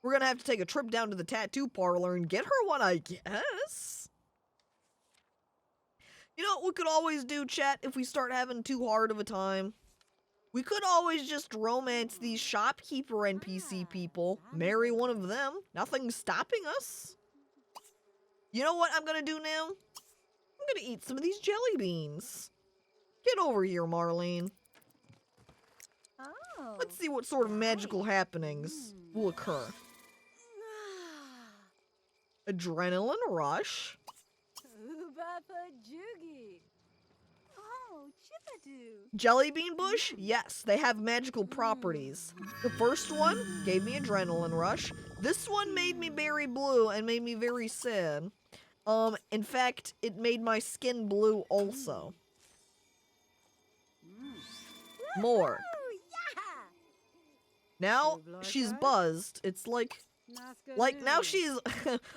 We're gonna have to take a trip down to the tattoo parlor and get her one, I guess. You know what we could always do, chat, if we start having too hard of a time? We could always just romance these shopkeeper NPC people, marry one of them. Nothing's stopping us. You know what I'm gonna do now? I'm gonna eat some of these jelly beans. Get over here, Marlene. Oh. Let's see what sort of magical happenings will occur. Adrenaline rush. Ubapa Jugi. Oh, Chipadu. Jelly bean bush? Yes, they have magical properties. The first one gave me adrenaline rush. This one made me very blue and made me very sad. In fact, it made my skin blue also. More. Oh, yeah. Now she's buzzed. It's like now she's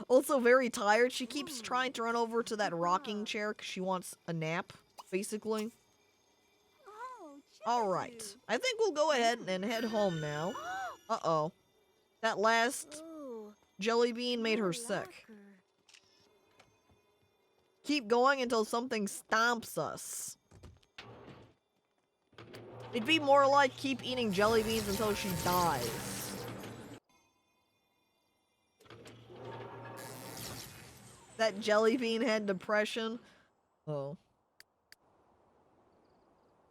also very tired. She keeps trying to run over to that rocking chair because she wants a nap, basically. Oh, Alright, I think we'll go ahead and head home now. Uh-oh. That last Ooh. jelly bean made her sick. Keep going until something stomps us. It'd be more like keep eating jelly beans until she dies. That jelly bean had depression. Oh.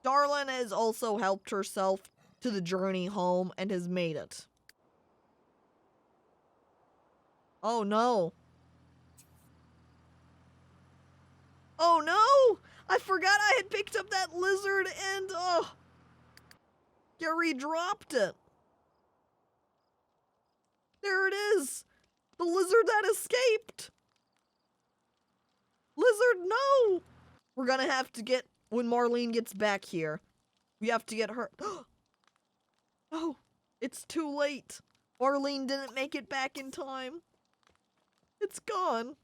Darlin has also helped herself to the journey home and has made it. Oh no. Oh no! I forgot I had picked up that lizard and, oh. Gary dropped it. There it is. The lizard that escaped. Lizard, no! We're gonna have to get, when Marlene gets back here, we have to get her. Oh, it's too late. Marlene didn't make it back in time. It's gone.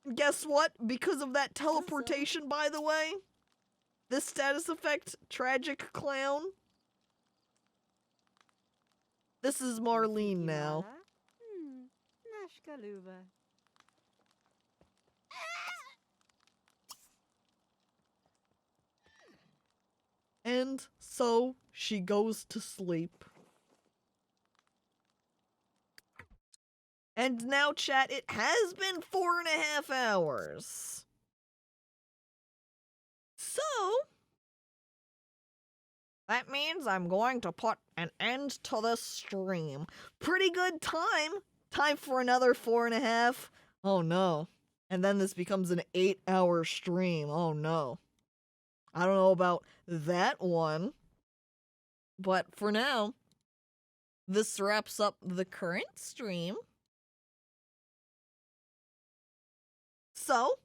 And guess what? Because of that teleportation, by the way, this status effect, Tragic Clown, this is Marlene now. Nashkaluva. And so she goes to sleep. And now, chat, it has been 4.5 hours. So, that means I'm going to put an end to this stream. Pretty good time. Time for another 4.5. Oh no. And then this becomes an 8-hour stream. Oh no. I don't know about that one. But for now, this wraps up the current stream. So,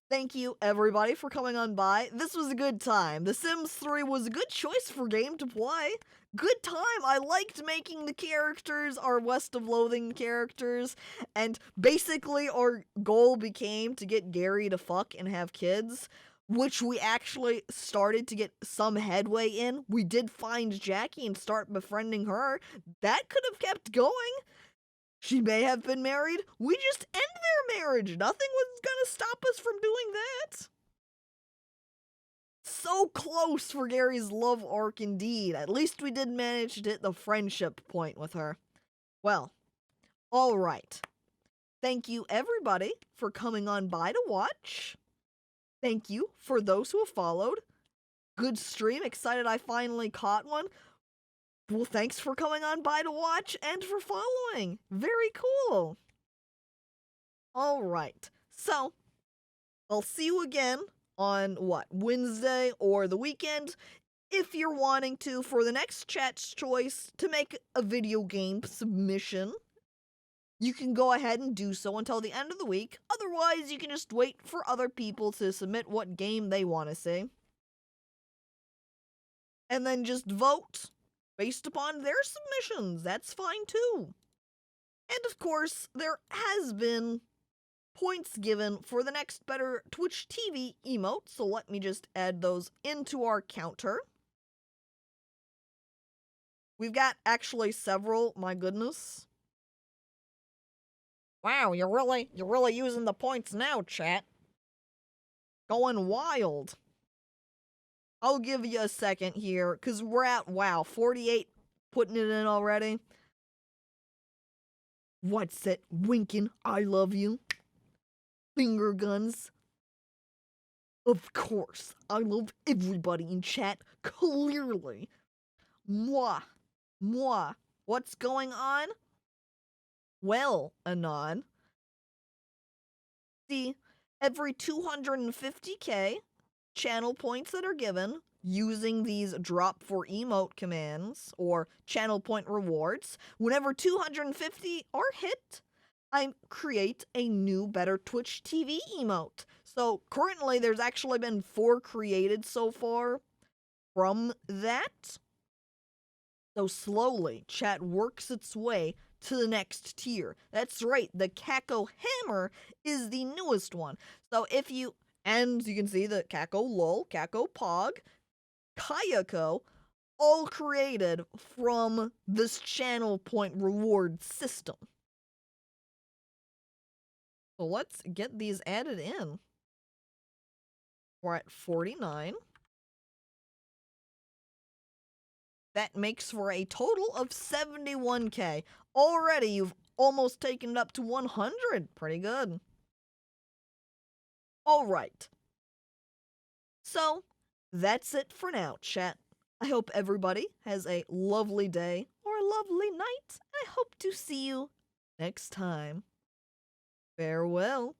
thank you everybody for coming on by. This was a good time. The Sims 3 was a good choice for game to play. Good time. I liked making the characters, our West of Loathing characters, and basically our goal became to get Gary to fuck and have kids, which we actually started to get some headway in. We did find Jackie and start befriending her. That could have kept going. She may have been married. We just end their marriage. Nothing was gonna stop us from doing that. So close for Gary's love arc indeed. At least we did manage to hit the friendship point with her. Well, alright. Thank you everybody for coming on by to watch. Thank you for those who have followed. Good stream. Excited I finally caught one. Well, thanks for coming on by to watch and for following. Very cool. Alright. So, I'll see you again on, Wednesday or the weekend, if you're wanting to, for the next chat's choice to make a video game submission. You can go ahead and do so until the end of the week. Otherwise, you can just wait for other people to submit what game they want to see. And then just vote based upon their submissions. That's fine too. And of course, there has been points given for the next better Twitch TV emote, so let me just add those into our counter. We've got actually several, my goodness. Wow, you're really using the points now, chat. Going wild. I'll give you a second here, because we're at, 48 putting it in already. What's it? Winking, I love you. Finger guns. Of course, I love everybody in chat, clearly. Mwah. Mwah. What's going on? Well, Anon. See, every 250k channel points that are given using these drop for emote commands or channel point rewards, whenever 250 are hit, I create a new better Twitch TV emote. So currently there's actually been 4 created so far from that. So slowly chat works its way to the next tier. That's right, the Caco Hammer is the newest one. So if you, and you can see the Caco LOL, Caco Pog, Kayako, all created from this channel point reward system. So let's get these added in. We're at 49. That makes for a total of 71k. Already, you've almost taken it up to 100. Pretty good. Alright. So, that's it for now, chat. I hope everybody has a lovely day or a lovely night. And I hope to see you next time. Farewell.